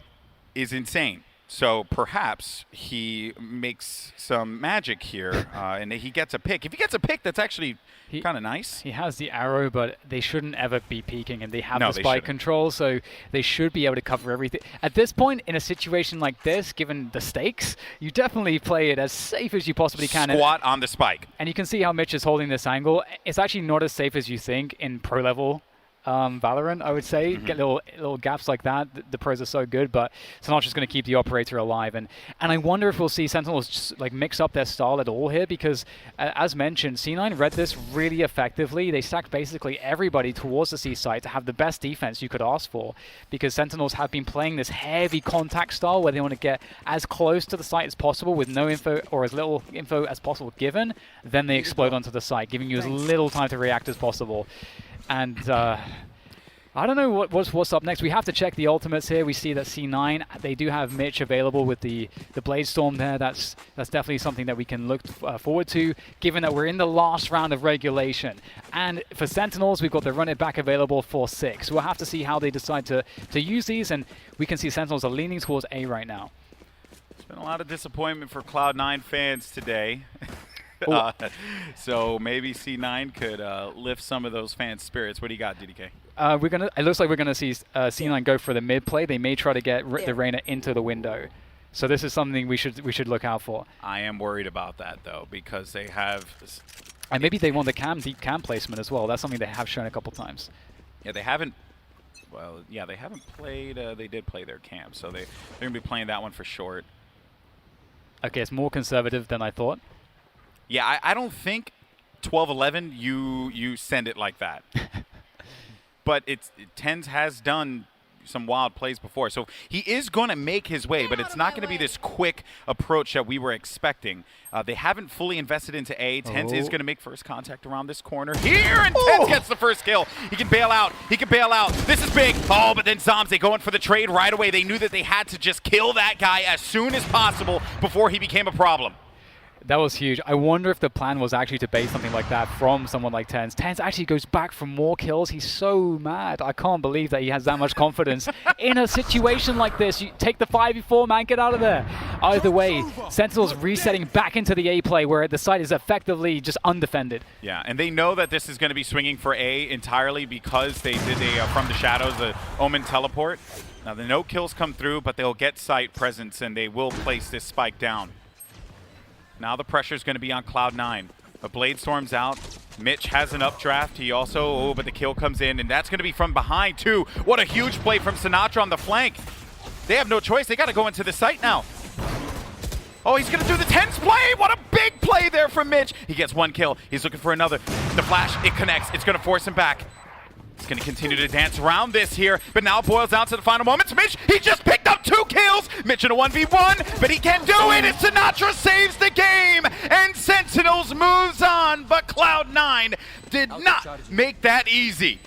is insane. So perhaps he makes some magic here, and he gets a pick. If he gets a pick, that's actually kind of nice.
He has the arrow, but they shouldn't ever be peeking, and they have the spike control, so they should be able to cover everything. At this point, in a situation like this, given the stakes, you definitely play it as safe as you possibly can.
Squat on the spike.
And you can see how Mitch is holding this angle. It's actually not as safe as you think in pro level Valorant, I would say. Get little gaps like that. The pros are so good, but Sinatra's going to keep the operator alive. And I wonder if we'll see Sentinels just like mix up their style at all here, because as mentioned, C9 read this really effectively. They stacked basically everybody towards the C site to have the best defense you could ask for, because Sentinels have been playing this heavy contact style where they want to get as close to the site as possible with no info or as little info as possible given. Then they explode onto the site, giving you as little time to react as possible. And I don't know what's up next. We have to check the ultimates here. We see that C9, they do have Mitch available with the Blade Storm there. That's definitely something that we can look forward to, given that we're in the last round of regulation. And for Sentinels, we've got the Run It Back available for 6. We'll have to see how they decide to use these, and we can see Sentinels are leaning towards A right now.
There's been a lot of disappointment for Cloud9 fans today. So maybe C9 could lift some of those fans' spirits. What do you got, DDK?
It looks like we're gonna see C9 go for the mid play. They may try to get the Reyna into the window. So this is something we should look out for.
I am worried about that though, because they have.
And maybe they want the deep cam placement as well. That's something they have shown a couple times.
Yeah, they haven't. Well, yeah, they haven't played. They did play their cam, so they're gonna be playing that one for short.
Okay, it's more conservative than I thought.
Yeah, I don't think 12-11 you send it like that. But TenZ has done some wild plays before. So he is going to make his way, but it's not going to be this quick approach that we were expecting. They haven't fully invested into A. TenZ is going to make first contact around this corner here, and TenZ gets the first kill. He can bail out. He can bail out. This is big. Oh, but then Zombs, they go in for the trade right away. They knew that they had to just kill that guy as soon as possible before he became a problem.
That was huge. I wonder if the plan was actually to bait something like that from someone like TenZ. TenZ actually goes back for more kills. He's so mad. I can't believe that he has that much confidence in a situation like this. You take the 5v4, man, get out of there. Either way, Sentinels resetting back into the A play where the site is effectively just undefended.
Yeah, and they know that this is going to be swinging for A entirely because they did from the shadows, the Omen teleport. Now the no kills come through, but they'll get site presence and they will place this spike down. Now the pressure is going to be on Cloud9. A Blade Storm's out. Mitch has an updraft. He also, but the kill comes in, and that's going to be from behind too. What a huge play from Sinatra on the flank. They have no choice. They got to go into the site now. Oh, he's going to do the TenZ play. What a big play there from Mitch. He gets one kill. He's looking for another. The flash, it connects. It's going to force him back. He's going to continue to dance around this here, but now it boils down to the final moments. Mitch, he just picked up 2 kills. Mitch in a 1v1, but he can do it, and Sinatra saves the game, and Sentinels moves on, but Cloud9 did not make that easy.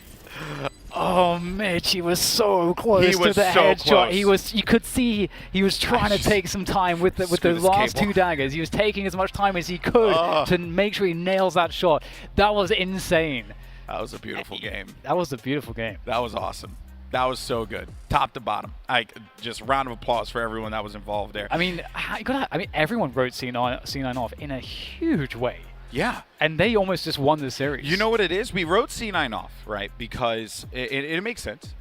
Oh, Mitch, he was so close to the headshot. You could see he was trying to take some time with the last 2 daggers. He was taking as much time as he could to make sure he nails that shot. That was insane.
That was a beautiful game.
That was a beautiful game.
That was awesome. That was so good, top to bottom. Just round of applause for everyone that was involved there.
I mean, everyone wrote C9 off in a huge way.
Yeah.
And they almost just won the series.
You know what it is? We wrote C9 off, right? Because it makes sense.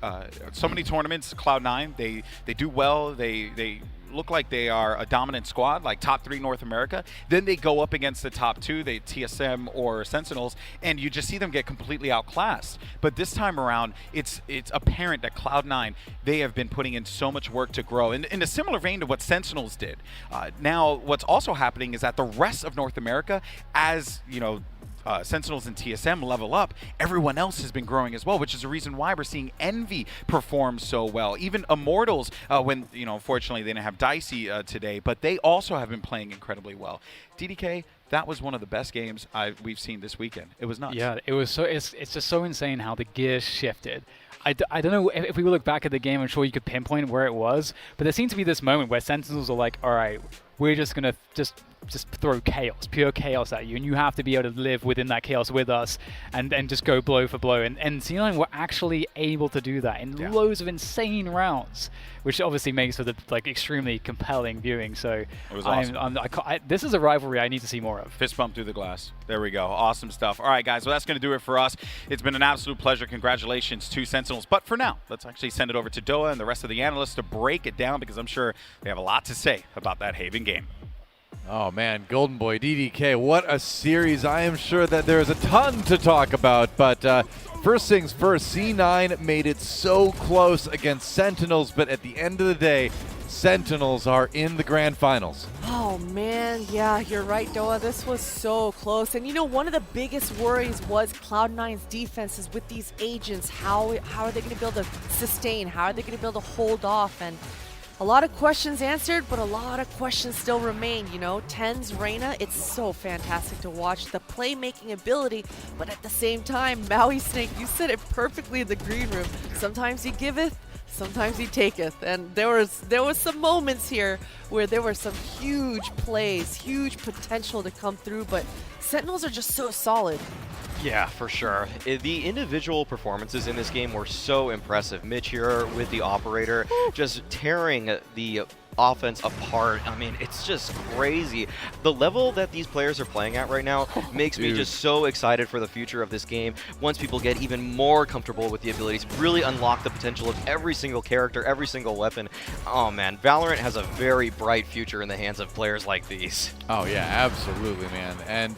So many tournaments, Cloud9, they do well. They look like they are a dominant squad, like top 3 North America. Then they go up against the top 2, the TSM or Sentinels, and you just see them get completely outclassed. But this time around, it's apparent that Cloud9, they have been putting in so much work to grow, in a similar vein to what Sentinels did. Now, what's also happening is that the rest of North America, as you know, Sentinels and TSM level up, everyone else has been growing as well, which is the reason why we're seeing Envy perform so well. Even Immortals, when, unfortunately they didn't have Dicey today, but they also have been playing incredibly well. DDK, that was one of the best games we've seen this weekend. It was nuts.
Yeah, it was so. It's just so insane how the gears shifted. I don't know if we look back at the game, I'm sure you could pinpoint where it was, but there seemed to be this moment where Sentinels are like, all right, we're just gonna just throw chaos, pure chaos at you, and you have to be able to live within that chaos with us and just go blow for blow. And C9 were actually able to do that in loads of insane rounds, which obviously makes for the extremely compelling viewing. So
it was awesome.
This is a rivalry I need to see more of.
Fist bump through the glass. There we go. Awesome stuff. All right, guys. Well, that's going to do it for us. It's been an absolute pleasure. Congratulations to Sentinels. But for now, let's actually send it over to Doa and the rest of the analysts to break it down, because I'm sure they have a lot to say about that Haven game.
Oh man, Golden Boy, DDK, what a series. I am sure that there is a ton to talk about, but first things first, C9 made it so close against Sentinels, but at the end of the day, Sentinels are in the grand finals.
Oh man, yeah, you're right, Doa. This was so close. And one of the biggest worries was Cloud9's defenses with these agents. How are they going to be able to sustain? How are they going to be able to hold off? And A lot of questions answered, but a lot of questions still remain, you know. Ten's Reyna, it's so fantastic to watch. The playmaking ability, but at the same time, Maui Snake, you said it perfectly in the green room. Sometimes he giveth, sometimes he taketh. And there was some moments here where there were some huge plays, huge potential to come through, but Sentinels are just so solid.
Yeah, for sure. The individual performances in this game were so impressive. Mitch here with the operator, just tearing the offense apart. I mean, it's just crazy. The level that these players are playing at right now makes me just so excited for the future of this game. Once people get even more comfortable with the abilities, really unlock the potential of every single character, every single weapon. Oh man, Valorant has a very bright future in the hands of players like these.
Oh yeah, absolutely, man. And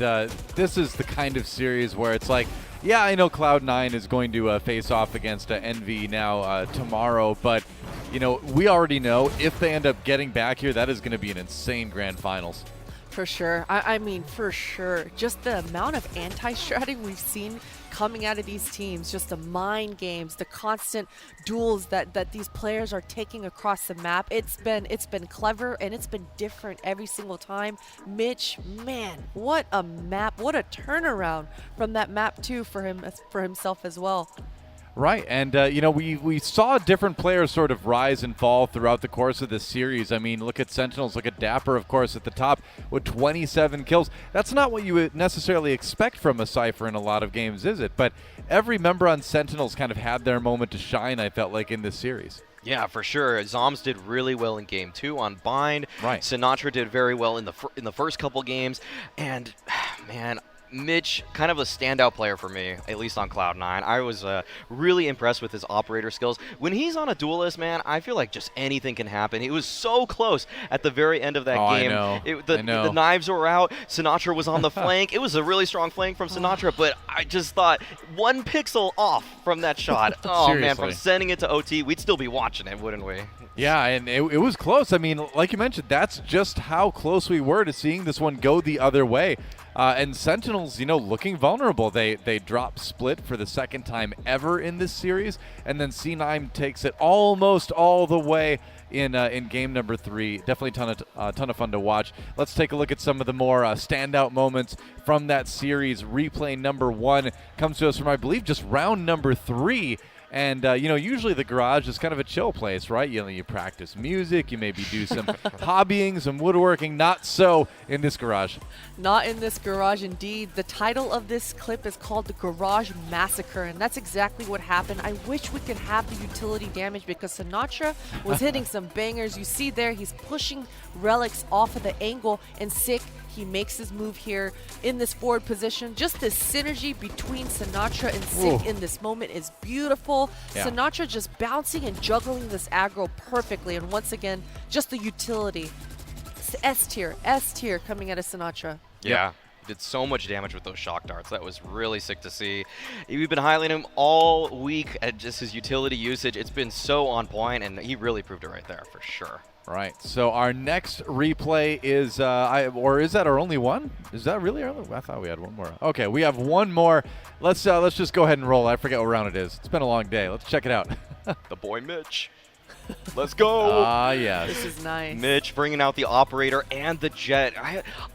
this is the kind of series where it's like, yeah, I know Cloud9 is going to face off against Envy now tomorrow, but you know, we already know if they end up getting back here, that is going to be an insane grand finals.
For sure. I mean, for sure. Just the amount of anti-stratting we've seen coming out of these teams, just the mind games, the constant duels that these players are taking across the map. It's been clever and it's been different every single time. Mitch, man, what a map, what a turnaround from that map too for himself as well.
Right, and you know, we saw different players sort of rise and fall throughout the course of this series. I mean, look at Sentinels, look at Dapper, of course, at the top with 27 kills. That's not what you would necessarily expect from a Cypher in a lot of games, is it? But every member on Sentinels kind of had their moment to shine, I felt like, in this series.
Yeah, for sure. Zoms did really well in Game 2 on Bind.
Right.
Sinatra did very well in the first couple games. And, man, Mitch, kind of a standout player for me, at least on Cloud9. I was really impressed with his operator skills. When he's on a duelist, man, I feel like just anything can happen. It was so close at the very end of that game.
I know.
The knives were out. Sinatra was on the flank. It was a really strong flank from Sinatra, but I just thought 1 pixel off from that shot. Oh, man, from sending it to OT, we'd still be watching it, wouldn't we?
Yeah, and it was close. I mean, like you mentioned, that's just how close we were to seeing this one go the other way. And Sentinels, you know, looking vulnerable. They drop split for the second time ever in this series, and then C9 takes it almost all the way in game number 3. Definitely a ton of fun to watch. Let's take a look at some of the more standout moments from that series. Replay number 1 comes to us from, I believe, just round number 3. And, you know, usually the garage is kind of a chill place, right? You know, you practice music, you maybe do some hobbying, some woodworking. Not so in this garage.
Not in this garage, indeed. The title of this clip is called The Garage Massacre, and that's exactly what happened. I wish we could have the utility damage because Sinatra was hitting some bangers. You see there, he's pushing Relics off of the angle, and Sick, he makes his move here in this forward position. Just this synergy between Sinatra and Sick in this moment is beautiful. Yeah. Sinatra just bouncing and juggling this aggro perfectly. And once again, just the utility. S tier coming out of Sinatra.
Yeah. Did so much damage with those shock darts. That was really sick to see. We've been highlighting him all week at just his utility usage. It's been so on point, and he really proved it right there for sure.
Right. So our next replay is, or is that our only one? Is that really our only? I thought we had one more. Okay, we have one more. Let's just go ahead and roll. I forget what round it is. It's been a long day. Let's check it out.
The boy Mitch. Let's go.
Yes.
This is nice.
Mitch bringing out the operator and the jet.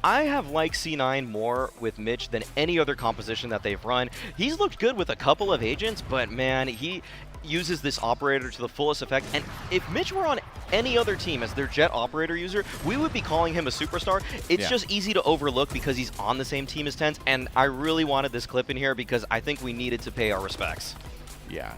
I have liked C9 more with Mitch than any other composition that they've run. He's looked good with a couple of agents, but man, he uses this operator to the fullest effect. And if Mitch were on any other team as their jet operator user, we would be calling him a superstar. It's just easy to overlook because he's on the same team as Tenz, and I really wanted this clip in here because I think we needed to pay our respects.
Yeah.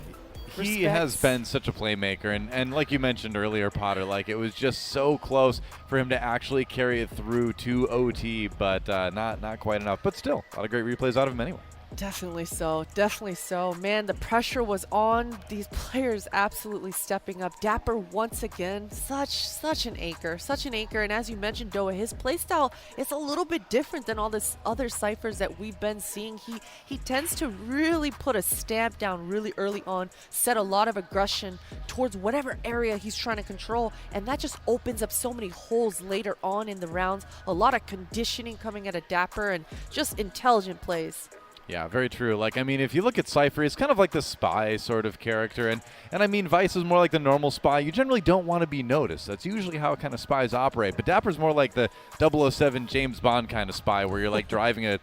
He has been such a playmaker, and like you mentioned earlier, Potter, like it was just so close for him to actually carry it through to OT, but not quite enough. But still, a lot of great replays out of him anyway.
Definitely so. Definitely so. Man, the pressure was on. These players absolutely stepping up. Dapper once again, such an anchor. Such an anchor. And as you mentioned, Doa, his playstyle is a little bit different than all this other ciphers that we've been seeing. He tends to really put a stamp down really early on, set a lot of aggression towards whatever area he's trying to control, and that just opens up so many holes later on in the rounds. A lot of conditioning coming out of Dapper and just intelligent plays.
Yeah, very true. Like, I mean, if you look at Cypher, he's kind of like the spy sort of character. And I mean, Vice is more like the normal spy. You generally don't want to be noticed. That's usually how kind of spies operate. But Dapper's more like the 007 James Bond kind of spy, where you're like driving a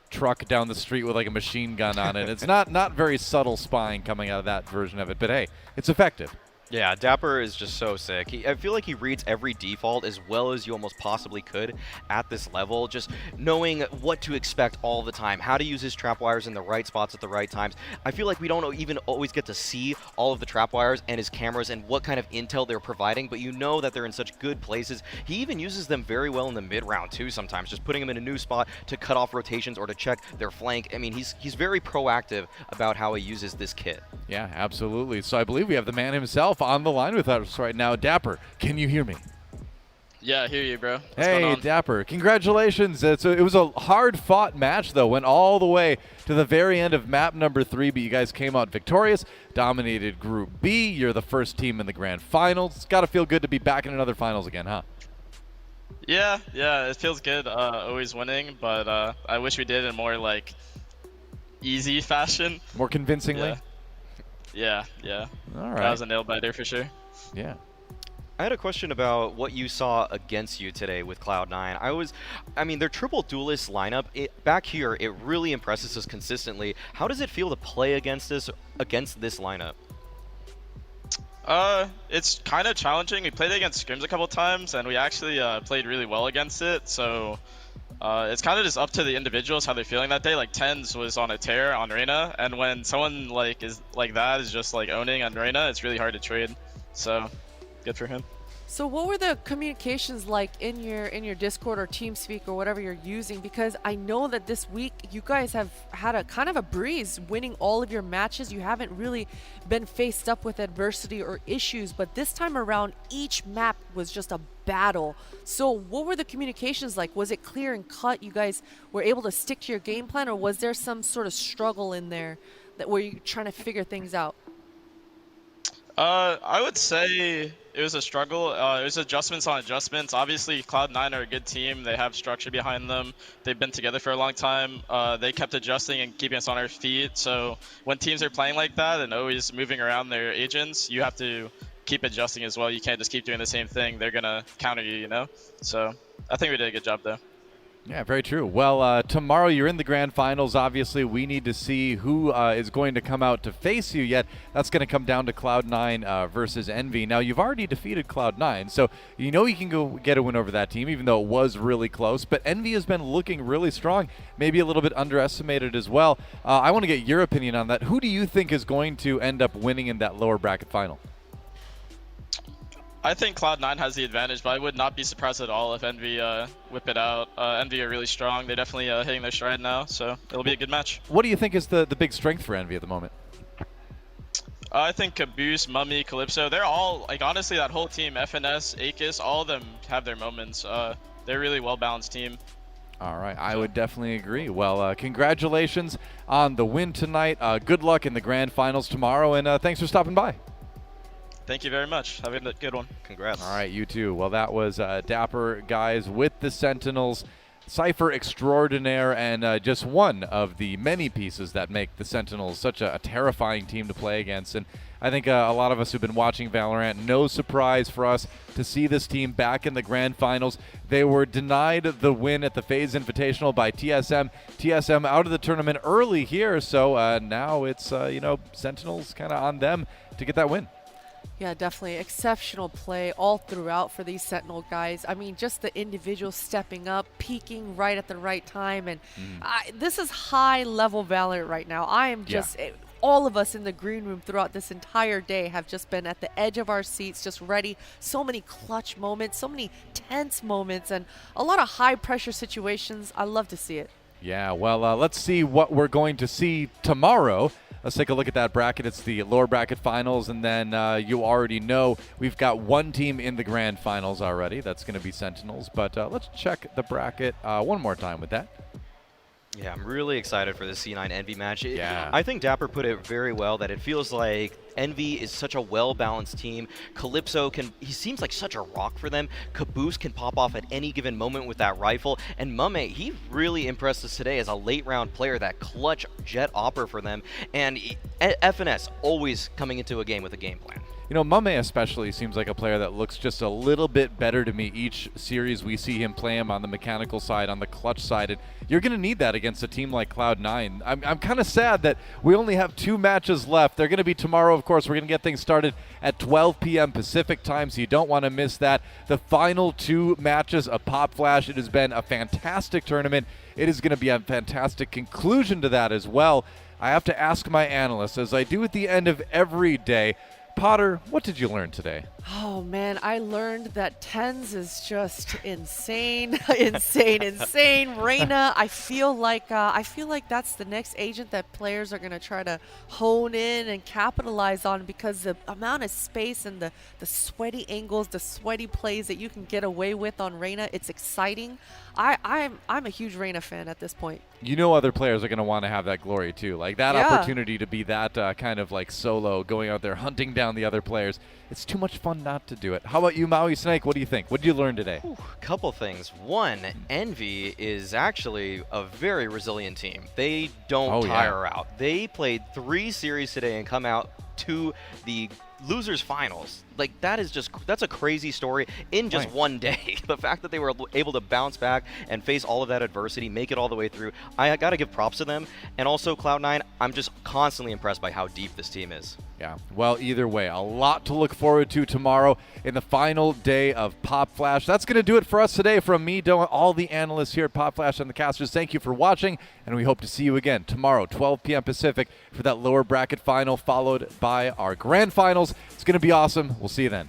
truck down the street with like a machine gun on it. It's not very subtle spying coming out of that version of it. But hey, it's effective.
Yeah, Dapper is just so sick. I feel like he reads every default as well as you almost possibly could at this level, just knowing what to expect all the time, how to use his trapwires in the right spots at the right times. I feel like we don't even always get to see all of the trapwires and his cameras and what kind of intel they're providing, but you know that they're in such good places. He even uses them very well in the mid-round too sometimes, just putting them in a new spot to cut off rotations or to check their flank. I mean, he's very proactive about how he uses this kit.
Yeah, absolutely. So I believe we have the man himself on the line with us right now. Dapper, can you hear me?
Yeah, I hear you, bro. What's going
Hey,
on?
Dapper, congratulations. It was a hard-fought match, though. Went all the way to the very end of map number 3, but you guys came out victorious, dominated Group B. You're the first team in the grand finals. It's got to feel good to be back in another finals again, huh?
Yeah, it feels good always winning, but I wish we did it in more like easy fashion.
More convincingly?
Yeah.
All right.
That was a nail biter for sure.
Yeah.
I had a question about what you saw against you today with Cloud9. I mean, their triple duelist lineup, back here, it really impresses us consistently. How does it feel to play against this lineup?
It's kind of challenging. We played against Scrims a couple times, and we actually played really well against it, so it's kind of just up to the individuals how they're feeling that day. Like Tens was on a tear on Reyna, and when someone like is like that is just like owning on Reyna, it's really hard to trade. So good for him.
So what were the communications like in your Discord or TeamSpeak or whatever you're using? Because I know that this week you guys have had a kind of a breeze winning all of your matches. You haven't really been faced up with adversity or issues, but this time around each map was just a battle. So what were the communications like? Was it clear and cut? You guys were able to stick to your game plan, or was there some sort of struggle in there that where you're trying to figure things out?
I would say it was a struggle. It was adjustments on adjustments. Obviously, Cloud9 are a good team. They have structure behind them. They've been together for a long time. They kept adjusting and keeping us on our feet. So when teams are playing like that and always moving around their agents, you have to keep adjusting as well. You can't just keep doing the same thing. They're going to counter you, you know? So I think we did a good job, though.
Yeah, very true. Well, tomorrow you're in the grand finals. Obviously, we need to see who is going to come out to face you yet. That's going to come down to Cloud9 versus Envy. Now, you've already defeated Cloud9, so you know you can go get a win over that team, even though it was really close. But Envy has been looking really strong, maybe a little bit underestimated as well. I want to get your opinion on that. Who do you think is going to end up winning in that lower bracket final?
I think Cloud9 has the advantage, but I would not be surprised at all if Envy whip it out. Envy are really strong. They're definitely hitting their stride now, so it'll be a good match.
What do you think is the big strength for Envy at the moment?
I think Caboose, Mummy, Calypso, they're all, like, honestly, that whole team, FNS, Aegis, all of them have their moments. They're a really well-balanced team.
All right, I would definitely agree. Well, congratulations on the win tonight. Good luck in the grand finals tomorrow, and thanks for stopping by.
Thank you very much. Have a good one.
Congrats.
All right, you too. Well, that was Dapper guys with the Sentinels. Cypher extraordinaire, and just one of the many pieces that make the Sentinels such a terrifying team to play against. And I think a lot of us who've been watching Valorant, no surprise for us to see this team back in the grand finals. They were denied the win at the FaZe Invitational by TSM. TSM out of the tournament early here, so now it's Sentinels kind of on them to get that win.
Yeah, definitely. Exceptional play all throughout for these Sentinel guys. I mean, just the individuals stepping up, peaking right at the right time. And this is high-level Valorant right now. I am just... Yeah. All of us in the green room throughout this entire day have just been at the edge of our seats, just ready. So many clutch moments, so many tense moments, and a lot of high-pressure situations. I love to see it.
Yeah, well, let's see what we're going to see tomorrow. Let's take a look at that bracket. It's the lower bracket finals, and then you already know we've got one team in the grand finals already. That's going to be Sentinels, but let's check the bracket one more time with that.
Yeah, I'm really excited for the C9 Envy match.
Yeah.
I think Dapper put it very well that it feels like Envy is such a well-balanced team. Calypso he seems like such a rock for them. Caboose can pop off at any given moment with that rifle. And Mame, he really impressed us today as a late-round player, that clutch jet opper for them. And FNS always coming into a game with a game plan.
You know, Mame especially seems like a player that looks just a little bit better to me each series we see him play him on the mechanical side, on the clutch side, and you're going to need that against a team like Cloud9. I'm kind of sad that we only have 2 matches left. They're going to be tomorrow, of course. We're going to get things started at 12 p.m. Pacific time, so you don't want to miss that. The final 2 matches of Pop Flash. It has been a fantastic tournament. It is going to be a fantastic conclusion to that as well. I have to ask my analysts, as I do at the end of every day, Potter, what did you learn today?
Oh man, I learned that Tens is just insane, insane. Reyna, I feel like that's the next agent that players are gonna try to hone in and capitalize on, because the amount of space and the sweaty angles, the sweaty plays that you can get away with on Reyna, it's exciting. I'm a huge Reyna fan at this point.
You know, other players are going to want to have that glory too, like that
Yeah.
opportunity to be that kind of like solo, going out there hunting down the other players. It's too much fun not to do it. How about you, Maui Snake? What do you think? What did you learn today?
Couple things. One, Envy is actually a very resilient team. They don't tire out. They played 3 series today and come out to the losers finals. Like, that's a crazy story in just one day. The fact that they were able to bounce back and face all of that adversity, make it all the way through, I gotta give props to them. And also Cloud9, I'm just constantly impressed by how deep this team is.
Yeah, well, either way, a lot to look forward to tomorrow in the final day of Pop Flash. That's going to do it for us today. From me, Doa, all the analysts here at Pop Flash and the casters, thank you for watching, and we hope to see you again tomorrow, 12 p.m. Pacific, for that lower bracket final, followed by our grand finals. It's going to be awesome. We'll see you then.